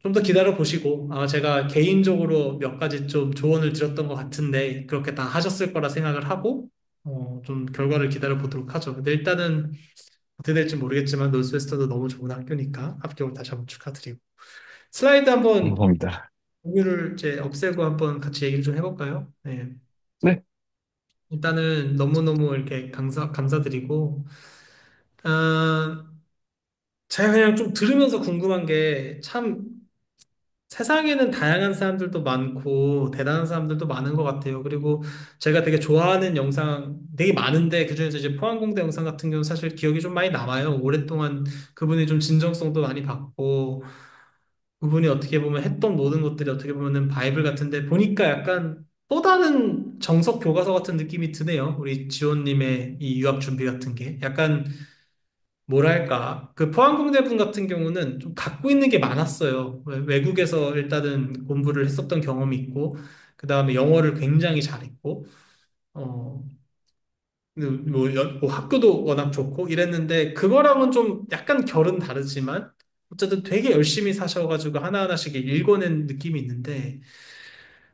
좀 더 기다려 보시고, 제가 개인적으로 몇 가지 좀 조언을 드렸던 것 같은데, 그렇게 다 하셨을 거라 생각을 하고, 좀 결과를 기다려 보도록 하죠. 근데 일단은 어떻게 될지 모르겠지만, 노스웨스터도 너무 좋은 학교니까 합격을 다시 한번 축하드리고. 슬라이드 한번 감사합니다. 공유를 이제 없애고 한번 같이 얘기를 좀 해볼까요? 네. 네. 일단은 너무너무 이렇게 감사드리고, 어, 제가 그냥 좀 들으면서 궁금한 게 참 세상에는 다양한 사람들도 많고 대단한 사람들도 많은 것 같아요. 그리고 제가 되게 좋아하는 영상 되게 많은데 그중에서 이제 포항공대 영상 같은 경우는 사실 기억이 좀 많이 남아요. 오랫동안 그분이 좀 진정성도 많이 받고 그분이 어떻게 보면 했던 모든 것들이 어떻게 보면은 바이블 같은데 보니까 약간 또 다른 정석 교과서 같은 느낌이 드네요. 우리 지원님의 이 유학 준비 같은 게 약간 뭐랄까, 그 포항공대분 같은 경우는 좀 갖고 있는 게 많았어요. 외국에서 일단은 공부를 했었던 경험이 있고, 그 다음에 영어를 굉장히 잘했고, 어, 학교도 워낙 좋고 이랬는데, 그거랑은 좀 약간 결은 다르지만, 어쨌든 되게 열심히 사셔가지고 하나하나씩 읽어낸 느낌이 있는데,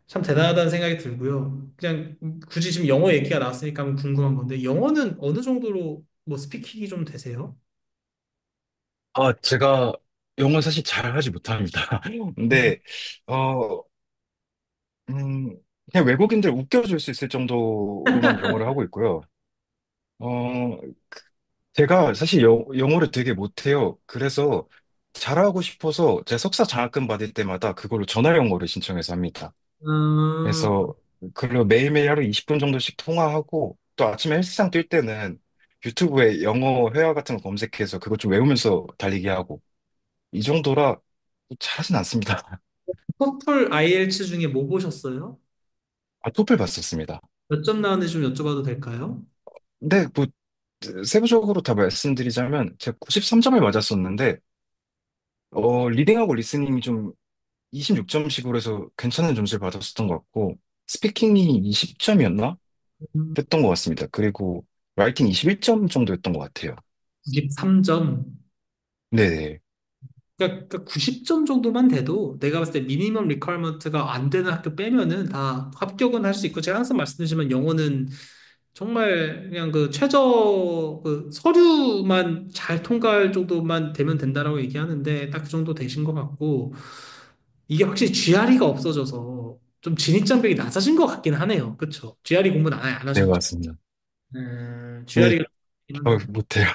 참 대단하다는 생각이 들고요. 그냥 굳이 지금 영어 얘기가 나왔으니까 한번 궁금한 건데, 영어는 어느 정도로 스피킹이 좀 되세요? 제가 영어 사실 잘 하지 못합니다. 근데, 어, 음, 그냥 외국인들 웃겨줄 수 있을 정도로만 영어를 하고 있고요. 어, 제가 사실 영어를 되게 못해요. 그래서 잘하고 싶어서 제 석사 장학금 받을 때마다 그걸로 전화 영어를 신청해서 합니다. 음, 그래서 그리고 매일매일 하루 20분 정도씩 통화하고 또 아침에 헬스장 뛸 때는 유튜브에 영어 회화 같은 거 검색해서 그것 좀 외우면서 달리기 하고 이 정도라 잘하진 않습니다. 토플 IELTS 중에 뭐 보셨어요? 아, 토플 봤었습니다. 몇 점 나왔는지 좀 여쭤봐도 될까요? 근데 뭐 세부적으로 다 말씀드리자면 제가 93점을 맞았었는데 리딩하고 리스닝이 좀 26점씩으로 해서 괜찮은 점수를 받았었던 것 같고 스피킹이 20점이었나? 됐던 것 같습니다. 그리고 라이팅 21점 정도였던 것 같아요. 93점. 네네. 그러니까 90점 정도만 돼도 내가 봤을 때 미니멈 리퀘어먼트가 안 되는 학교 빼면은 다 합격은 할 수 있고 제가 항상 말씀드리지만 영어는 정말 그냥 그 최저 그 서류만 잘 통과할 정도만 되면 된다라고 얘기하는데 딱 그 정도 되신 것 같고 이게 확실히 GRE가 없어져서 좀 진입장벽이 낮아진 것 같긴 하네요. 그렇죠? GRE 공부는 아예 안 네, 하셨죠? 맞습니다. 네, GRE가 한다. 못해요.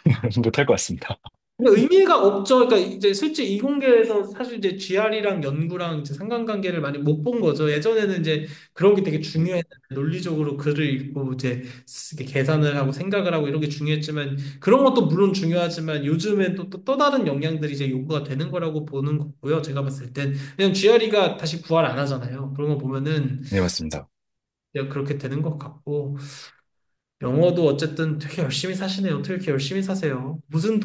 못할 것 같습니다. 근데 의미가 없죠. 그러니까 이제 실제 이공계에서 사실 이제 GR이랑 연구랑 이제 상관관계를 많이 못 본 거죠. 예전에는 이제 그런 게 되게 중요했는데 논리적으로 글을 읽고 이제 이렇게 계산을 하고 생각을 하고 이런 게 중요했지만 그런 것도 물론 중요하지만 요즘엔 또 다른 영향들이 이제 요구가 되는 거라고 보는 거고요. 제가 봤을 땐 그냥 GR이가 다시 부활 안 하잖아요. 그런 거 보면은 네, 맞습니다. 그냥 그렇게 되는 것 같고. 영어도 어쨌든 되게 열심히 사시네요. 어떻게 이렇게 열심히 사세요? 무슨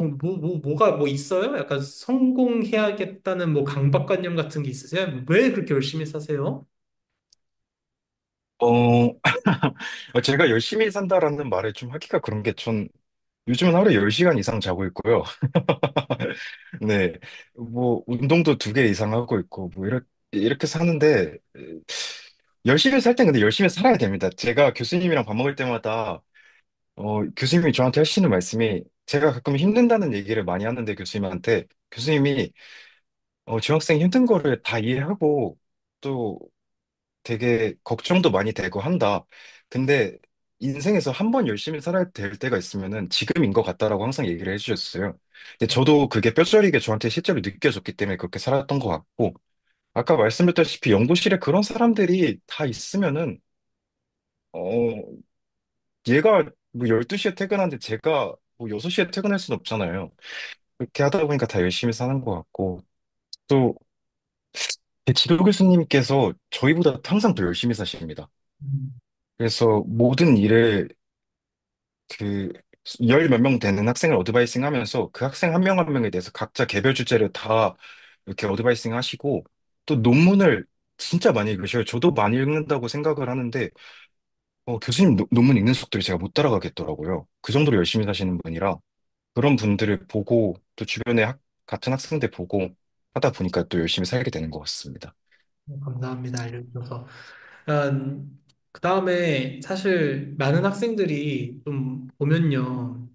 뭐가 뭐 있어요? 약간 성공해야겠다는 뭐 강박관념 같은 게 있으세요? 왜 그렇게 열심히 사세요? 어, 제가 열심히 산다라는 말을 좀 하기가 그런 게 전 요즘은 하루에 10시간 이상 자고 있고요. 네. 뭐, 운동도 2개 이상 하고 있고, 뭐, 이렇게 사는데, 열심히 살 땐 근데 열심히 살아야 됩니다. 제가 교수님이랑 밥 먹을 때마다, 교수님이 저한테 하시는 말씀이, 제가 가끔 힘든다는 얘기를 많이 하는데, 교수님이, 중학생 힘든 거를 다 이해하고, 또 되게 걱정도 많이 되고 한다. 근데 인생에서 한 번 열심히 살아야 될 때가 있으면은 지금인 것 같다라고 항상 얘기를 해주셨어요. 근데 저도 그게 뼈저리게 저한테 실제로 느껴졌기 때문에 그렇게 살았던 것 같고, 아까 말씀드렸다시피 연구실에 그런 사람들이 다 있으면은, 어, 얘가 뭐 12시에 퇴근하는데 제가 뭐 6시에 퇴근할 수는 없잖아요. 그렇게 하다 보니까 다 열심히 사는 것 같고, 또, 제 지도 교수님께서 저희보다 항상 더 열심히 사십니다. 음, 그래서 모든 일을 그, 열 몇 명 되는 학생을 어드바이싱 하면서 그 학생 한 명 한 명에 대해서 각자 개별 주제를 다 이렇게 어드바이싱 하시고 또 논문을 진짜 많이 읽으셔요. 저도 많이 읽는다고 생각을 하는데 교수님 논문 읽는 속도를 제가 못 따라가겠더라고요. 그 정도로 열심히 사시는 분이라 그런 분들을 보고 또 주변에 같은 학생들 보고 하다 보니까 또 열심히 살게 되는 것 같습니다. 감사합니다. 알려주셔서. 그 다음에 사실 많은 학생들이 좀 보면요.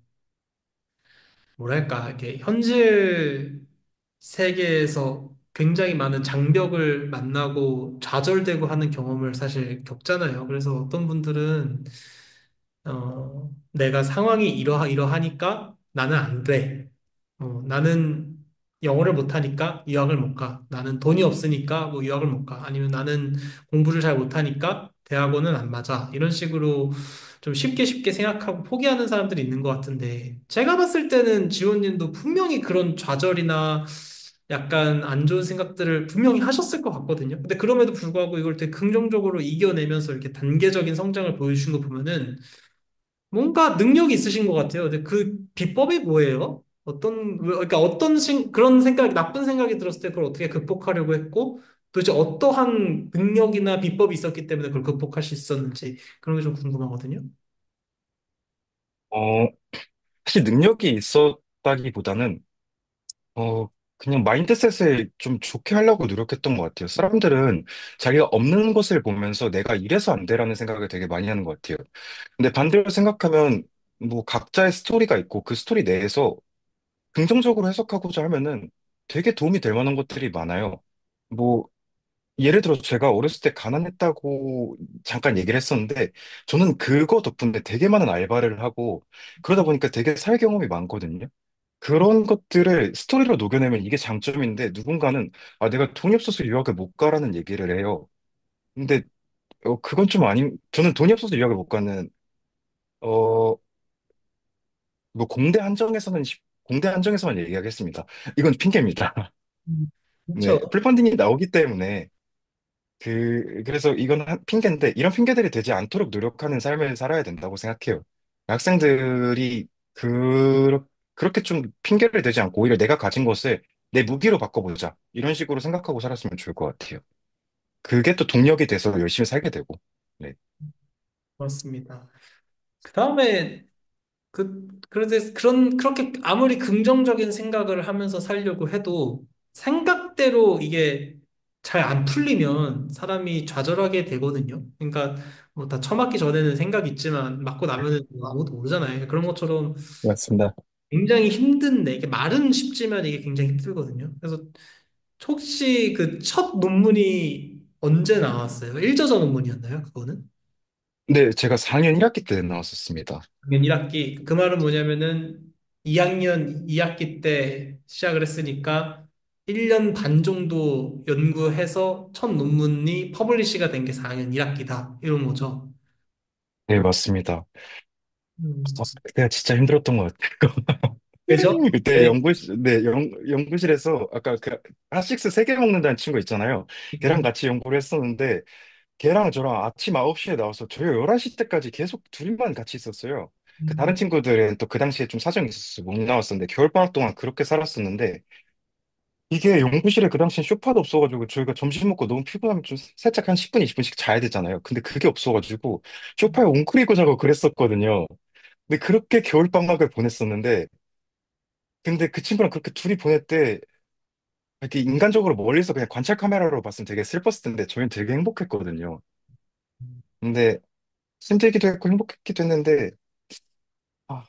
뭐랄까, 이게 현실 세계에서 굉장히 많은 장벽을 만나고 좌절되고 하는 경험을 사실 겪잖아요. 그래서 어떤 분들은 내가 상황이 이러하니까 나는 안 돼. 나는 영어를 못하니까 유학을 못 가. 나는 돈이 없으니까 뭐 유학을 못 가. 아니면 나는 공부를 잘 못하니까 대학원은 안 맞아. 이런 식으로 좀 쉽게 생각하고 포기하는 사람들이 있는 것 같은데, 제가 봤을 때는 지원님도 분명히 그런 좌절이나 약간 안 좋은 생각들을 분명히 하셨을 것 같거든요. 근데 그럼에도 불구하고 이걸 되게 긍정적으로 이겨내면서 이렇게 단계적인 성장을 보여주신 거 보면은 뭔가 능력이 있으신 것 같아요. 근데 그 비법이 뭐예요? 그러니까 그런 생각, 나쁜 생각이 들었을 때 그걸 어떻게 극복하려고 했고, 도대체 어떠한 능력이나 비법이 있었기 때문에 그걸 극복할 수 있었는지, 그런 게 좀 궁금하거든요. 어, 사실 능력이 있었다기보다는 그냥 마인드셋을 좀 좋게 하려고 노력했던 것 같아요. 사람들은 자기가 없는 것을 보면서 내가 이래서 안 돼라는 생각을 되게 많이 하는 것 같아요. 근데 반대로 생각하면 뭐 각자의 스토리가 있고 그 스토리 내에서 긍정적으로 해석하고자 하면은 되게 도움이 될 만한 것들이 많아요. 뭐 예를 들어 제가 어렸을 때 가난했다고 잠깐 얘기를 했었는데 저는 그거 덕분에 되게 많은 알바를 하고 그러다 보니까 되게 살 경험이 많거든요. 그런 것들을 스토리로 녹여내면 이게 장점인데 누군가는 아 내가 돈이 없어서 유학을 못 가라는 얘기를 해요. 근데 그건 좀 저는 돈이 없어서 유학을 못 가는, 어, 뭐 공대 한정에서만 얘기하겠습니다. 이건 핑계입니다. 네, 그렇죠. 풀펀딩이 나오기 때문에, 그래서 이건 핑계인데, 이런 핑계들이 되지 않도록 노력하는 삶을 살아야 된다고 생각해요. 학생들이, 그렇게 좀 핑계를 대지 않고, 오히려 내가 가진 것을 내 무기로 바꿔보자. 이런 식으로 생각하고 살았으면 좋을 것 같아요. 그게 또 동력이 돼서 열심히 살게 되고. 네. 맞습니다. 그 다음에 그런데 그렇게 아무리 긍정적인 생각을 하면서 살려고 해도 생각대로 이게 잘 안 풀리면 사람이 좌절하게 되거든요. 그러니까 뭐 다 처맞기 전에는 생각이 있지만 맞고 나면은 뭐 아무것도 모르잖아요. 그런 것처럼 맞습니다. 굉장히 힘든데 이게 말은 쉽지만 이게 굉장히 힘들거든요. 그래서 혹시 그 첫 논문이 언제 나왔어요? 일저자 논문이었나요? 그거는? 네, 제가 4학년 1학기 때 나왔었습니다. 학년 1학기. 그 말은 뭐냐면은 2학년 2학기 때 시작을 했으니까 1년 반 정도 연구해서 첫 논문이 퍼블리시가 된 게 4학년 1학기다. 이런 거죠. 네, 맞습니다. 그때가 진짜 힘들었던 것 같아요. 그죠? 그때 네. 연구실에서 아까 그 핫식스 3개 먹는다는 친구 있잖아요. 걔랑 같이 연구를 했었는데 걔랑 저랑 아침 9시에 나와서 저희 11시 때까지 계속 둘이만 같이 있었어요. 그 다른 음, 친구들은 또 그 당시에 좀 사정이 있었어요. 못 나왔었는데 겨울방학 동안 그렇게 살았었는데 이게 연구실에 그 당시엔 쇼파도 없어가지고 저희가 점심 먹고 너무 피곤하면 좀 살짝 한 10분, 20분씩 자야 되잖아요. 근데 그게 없어가지고 쇼파에 웅크리고 자고 그랬었거든요. 근데 그렇게 겨울방학을 보냈었는데 근데 그 친구랑 그렇게 둘이 보낼 때 이렇게 인간적으로 멀리서 그냥 관찰 카메라로 봤으면 되게 슬펐을 텐데 저희는 되게 행복했거든요. 근데 힘들기도 했고 행복했기도 했는데 아,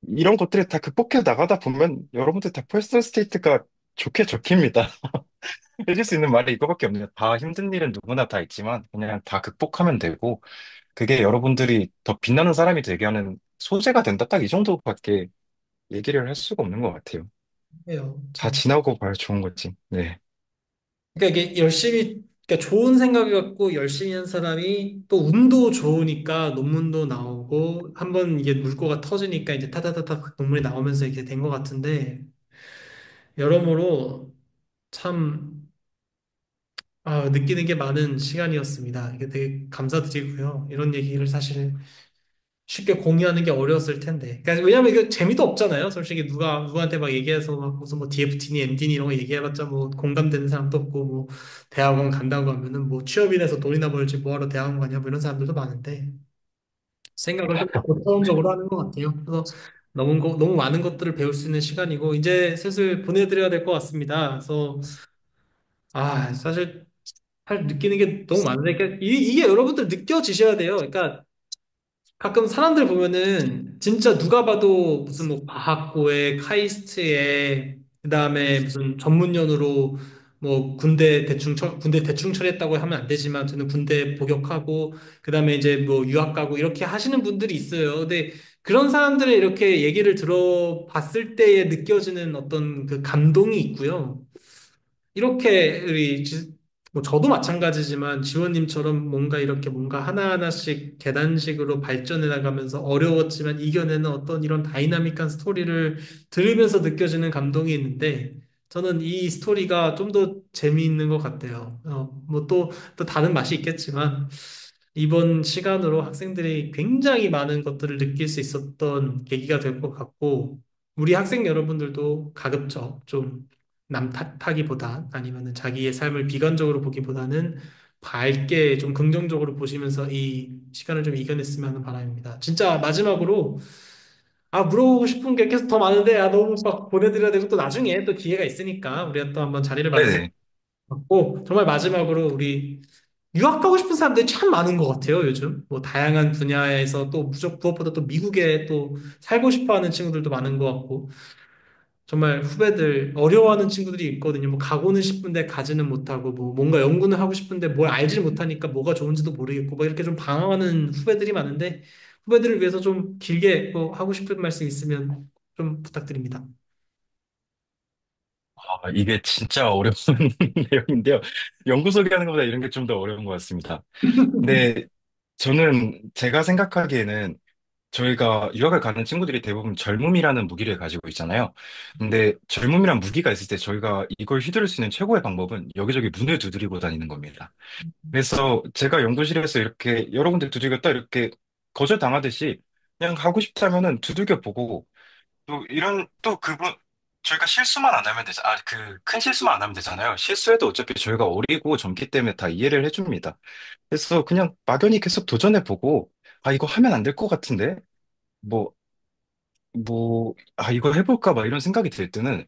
이런 것들을 다 극복해 나가다 보면 여러분들 다 퍼스널 스테이트가 좋게 적힙니다. 해줄 수 있는 말이 이거밖에 없네요. 다 힘든 일은 누구나 다 있지만 그냥 다 극복하면 되고 그게 여러분들이 더 빛나는 사람이 되게 하는 소재가 된다. 딱 이 정도밖에 얘기를 할 수가 없는 것 같아요. 해요. 다 참. 지나고 봐야 좋은 거지. 네. 그러니까 이게 열심히, 그러니까 좋은 생각을 갖고 열심히 한 사람이 또 운도 좋으니까 논문도 나오고 한번 이게 물꼬가 터지니까 이제 타다타닥 논문이 나오면서 이렇게 된 것 같은데 여러모로 참 느끼는 게 많은 시간이었습니다. 이게 되게 감사드리고요. 이런 얘기를 사실 쉽게 공유하는 게 어려웠을 텐데. 그러니까 왜냐면 이거 재미도 없잖아요. 솔직히 누구한테 막 얘기해서 막 무슨 뭐 DFT니 MD니 이런 거 얘기해봤자 뭐 공감되는 사람도 없고 뭐 대학원 간다고 하면은 뭐 취업이 돼서 돈이나 벌지 뭐하러 대학원 가냐 뭐 이런 사람들도 많은데 생각을 좀 고차원적으로 하는 것 같아요. 그래서 너무 많은 것들을 배울 수 있는 시간이고 이제 슬슬 보내드려야 될 것 같습니다. 그래서 사실 느끼는 게 너무 많은데 그러니까 이게 여러분들 느껴지셔야 돼요. 그러니까 가끔 사람들 보면은 진짜 누가 봐도 무슨 뭐 과학고에 카이스트에 그다음에 무슨 전문연으로 뭐 군대 대충 처리했다고 하면 안 되지만 저는 군대 복역하고 그다음에 이제 뭐 유학 가고 이렇게 하시는 분들이 있어요. 근데 그런 사람들의 이렇게 얘기를 들어봤을 때에 느껴지는 어떤 그 감동이 있고요. 이렇게 뭐 저도 마찬가지지만 지원님처럼 뭔가 이렇게 뭔가 하나하나씩 계단식으로 발전해 나가면서 어려웠지만 이겨내는 어떤 이런 다이나믹한 스토리를 들으면서 느껴지는 감동이 있는데 저는 이 스토리가 좀 더 재미있는 것 같아요. 뭐 또 다른 맛이 있겠지만 이번 시간으로 학생들이 굉장히 많은 것들을 느낄 수 있었던 계기가 될 것 같고 우리 학생 여러분들도 가급적 좀 남 탓하기보다 아니면은 자기의 삶을 비관적으로 보기보다는 밝게 좀 긍정적으로 보시면서 이 시간을 좀 이겨냈으면 하는 바람입니다. 진짜 마지막으로 물어보고 싶은 게 계속 더 많은데 너무 막 보내드려야 되고 또 나중에 또 기회가 있으니까 우리가 또 한번 자리를 마련해 네네. 갖고 정말 마지막으로 우리 유학 가고 싶은 사람들이 참 많은 것 같아요, 요즘. 뭐, 다양한 분야에서 또 무엇보다 또 미국에 또 살고 싶어 하는 친구들도 많은 것 같고, 정말 후배들 어려워하는 친구들이 있거든요. 뭐 가고는 싶은데 가지는 못하고 뭐 뭔가 연구는 하고 싶은데 뭘 알지를 못하니까 뭐가 좋은지도 모르겠고 뭐 이렇게 좀 방황하는 후배들이 많은데 후배들을 위해서 좀 길게 뭐 하고 싶은 말씀 있으면 좀 부탁드립니다. 이게 진짜 어려운 내용인데요. 연구 소개하는 것보다 이런 게 좀 더 어려운 것 같습니다. 근데 저는 제가 생각하기에는 저희가 유학을 가는 친구들이 대부분 젊음이라는 무기를 가지고 있잖아요. 근데 젊음이란 무기가 있을 때 저희가 이걸 휘두를 수 있는 최고의 방법은 여기저기 문을 두드리고 다니는 겁니다. 그래서 제가 연구실에서 이렇게 여러 군데 두들겼다 이렇게 거절당하듯이 그냥 가고 싶다면은 두들겨 보고 또 이런 또 그분 저희가 실수만 안 하면 되잖아. 그 큰 실수만 안 하면 되잖아요. 실수해도 어차피 저희가 어리고 젊기 때문에 다 이해를 해줍니다. 그래서 그냥 막연히 계속 도전해 보고 이거 하면 안 될 것 같은데 뭐 이거 해볼까 봐 이런 생각이 들 때는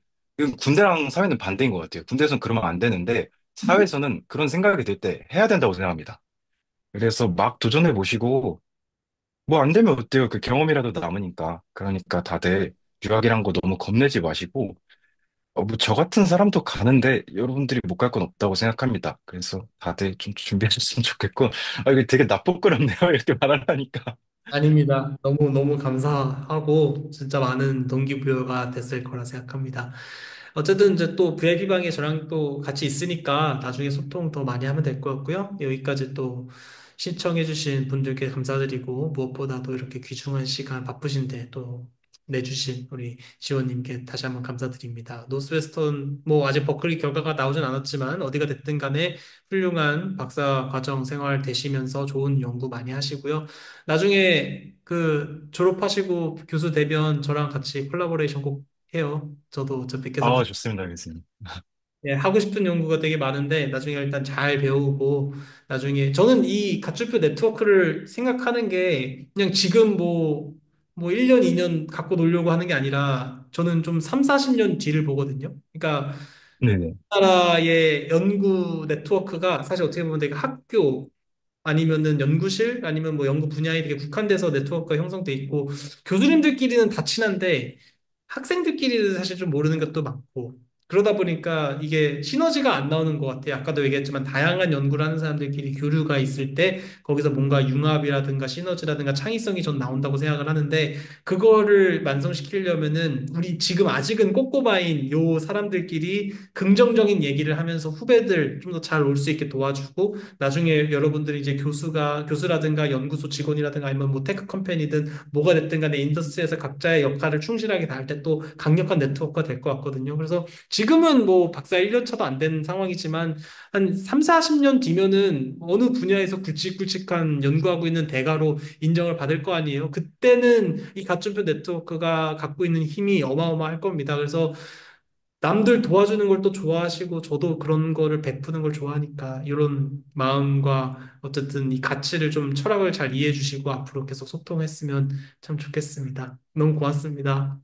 군대랑 사회는 반대인 것 같아요. 군대에서는 그러면 안 되는데 사회에서는 그런 생각이 들 때 해야 된다고 생각합니다. 그래서 막 도전해 보시고 뭐 안 되면 어때요? 그 경험이라도 남으니까. 그러니까 다들 유학이란 거 너무 겁내지 마시고 뭐 저 같은 사람도 가는데 여러분들이 못 갈 건 없다고 생각합니다. 그래서 다들 좀 준비해 줬으면 좋겠고 이거 되게 나쁘끄럽네요. 이렇게 말하려니까. 아닙니다. 너무 감사하고 진짜 많은 동기부여가 됐을 거라 생각합니다. 어쨌든 이제 또 VIP방에 저랑 또 같이 있으니까 나중에 소통 더 많이 하면 될 것 같고요. 여기까지 또 신청해주신 분들께 감사드리고 무엇보다도 이렇게 귀중한 시간 바쁘신데 또 내주신 우리 지원님께 다시 한번 감사드립니다. 노스웨스턴 뭐 아직 버클리 결과가 나오진 않았지만 어디가 됐든 간에 훌륭한 박사 과정 생활 되시면서 좋은 연구 많이 하시고요. 나중에 그 졸업하시고 교수 되면 저랑 같이 콜라보레이션 꼭 해요. 저도 어차피 계속 좋습니다, 교수님. 예, 하고 싶은 연구가 되게 많은데 나중에 일단 잘 배우고 나중에 저는 이 가출표 네트워크를 생각하는 게 그냥 지금 뭐 1년, 2년 갖고 놀려고 하는 게 아니라 저는 좀 3, 40년 뒤를 보거든요. 그러니까 네네. 우리나라의 연구 네트워크가 사실 어떻게 보면 되게 학교 아니면은 연구실 아니면 뭐 연구 분야에 되게 국한돼서 네트워크가 형성돼 있고 교수님들끼리는 다 친한데 학생들끼리는 사실 좀 모르는 것도 많고 그러다 보니까 이게 시너지가 안 나오는 것 같아요. 아까도 얘기했지만 다양한 연구를 하는 사람들끼리 교류가 있을 때 거기서 뭔가 융합이라든가 시너지라든가 창의성이 전 나온다고 생각을 하는데 그거를 완성시키려면은 우리 지금 아직은 꼬꼬마인 요 사람들끼리 긍정적인 얘기를 하면서 후배들 좀 더 잘 올 수 있게 도와주고 나중에 여러분들이 이제 교수라든가 연구소 직원이라든가 아니면 뭐 테크 컴퍼니든 뭐가 됐든 간에 인더스트리에서 각자의 역할을 충실하게 다할 때 또 강력한 네트워크가 될 것 같거든요. 그래서 지금은 뭐 박사 1년 차도 안 된 상황이지만 한 3, 40년 뒤면은 어느 분야에서 굵직굵직한 연구하고 있는 대가로 인정을 받을 거 아니에요. 그때는 이 가점표 네트워크가 갖고 있는 힘이 어마어마할 겁니다. 그래서 남들 도와주는 걸 또 좋아하시고 저도 그런 거를 베푸는 걸 좋아하니까 이런 마음과 어쨌든 이 가치를 좀 철학을 잘 이해해 주시고 앞으로 계속 소통했으면 참 좋겠습니다. 너무 고맙습니다.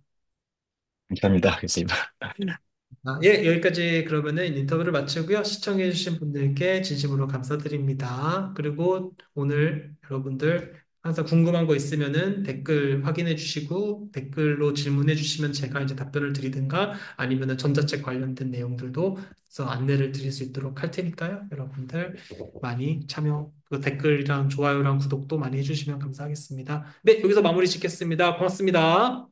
감사합니다, 교수님. 예, 여기까지 그러면은 인터뷰를 마치고요. 시청해주신 분들께 진심으로 감사드립니다. 그리고 오늘 여러분들 항상 궁금한 거 있으면은 댓글 확인해 주시고 댓글로 질문해 주시면 제가 이제 답변을 드리든가 아니면은 전자책 관련된 내용들도 서 안내를 드릴 수 있도록 할 테니까요. 여러분들 많이 참여, 그 댓글이랑 좋아요랑 구독도 많이 해주시면 감사하겠습니다. 네, 여기서 마무리 짓겠습니다. 고맙습니다.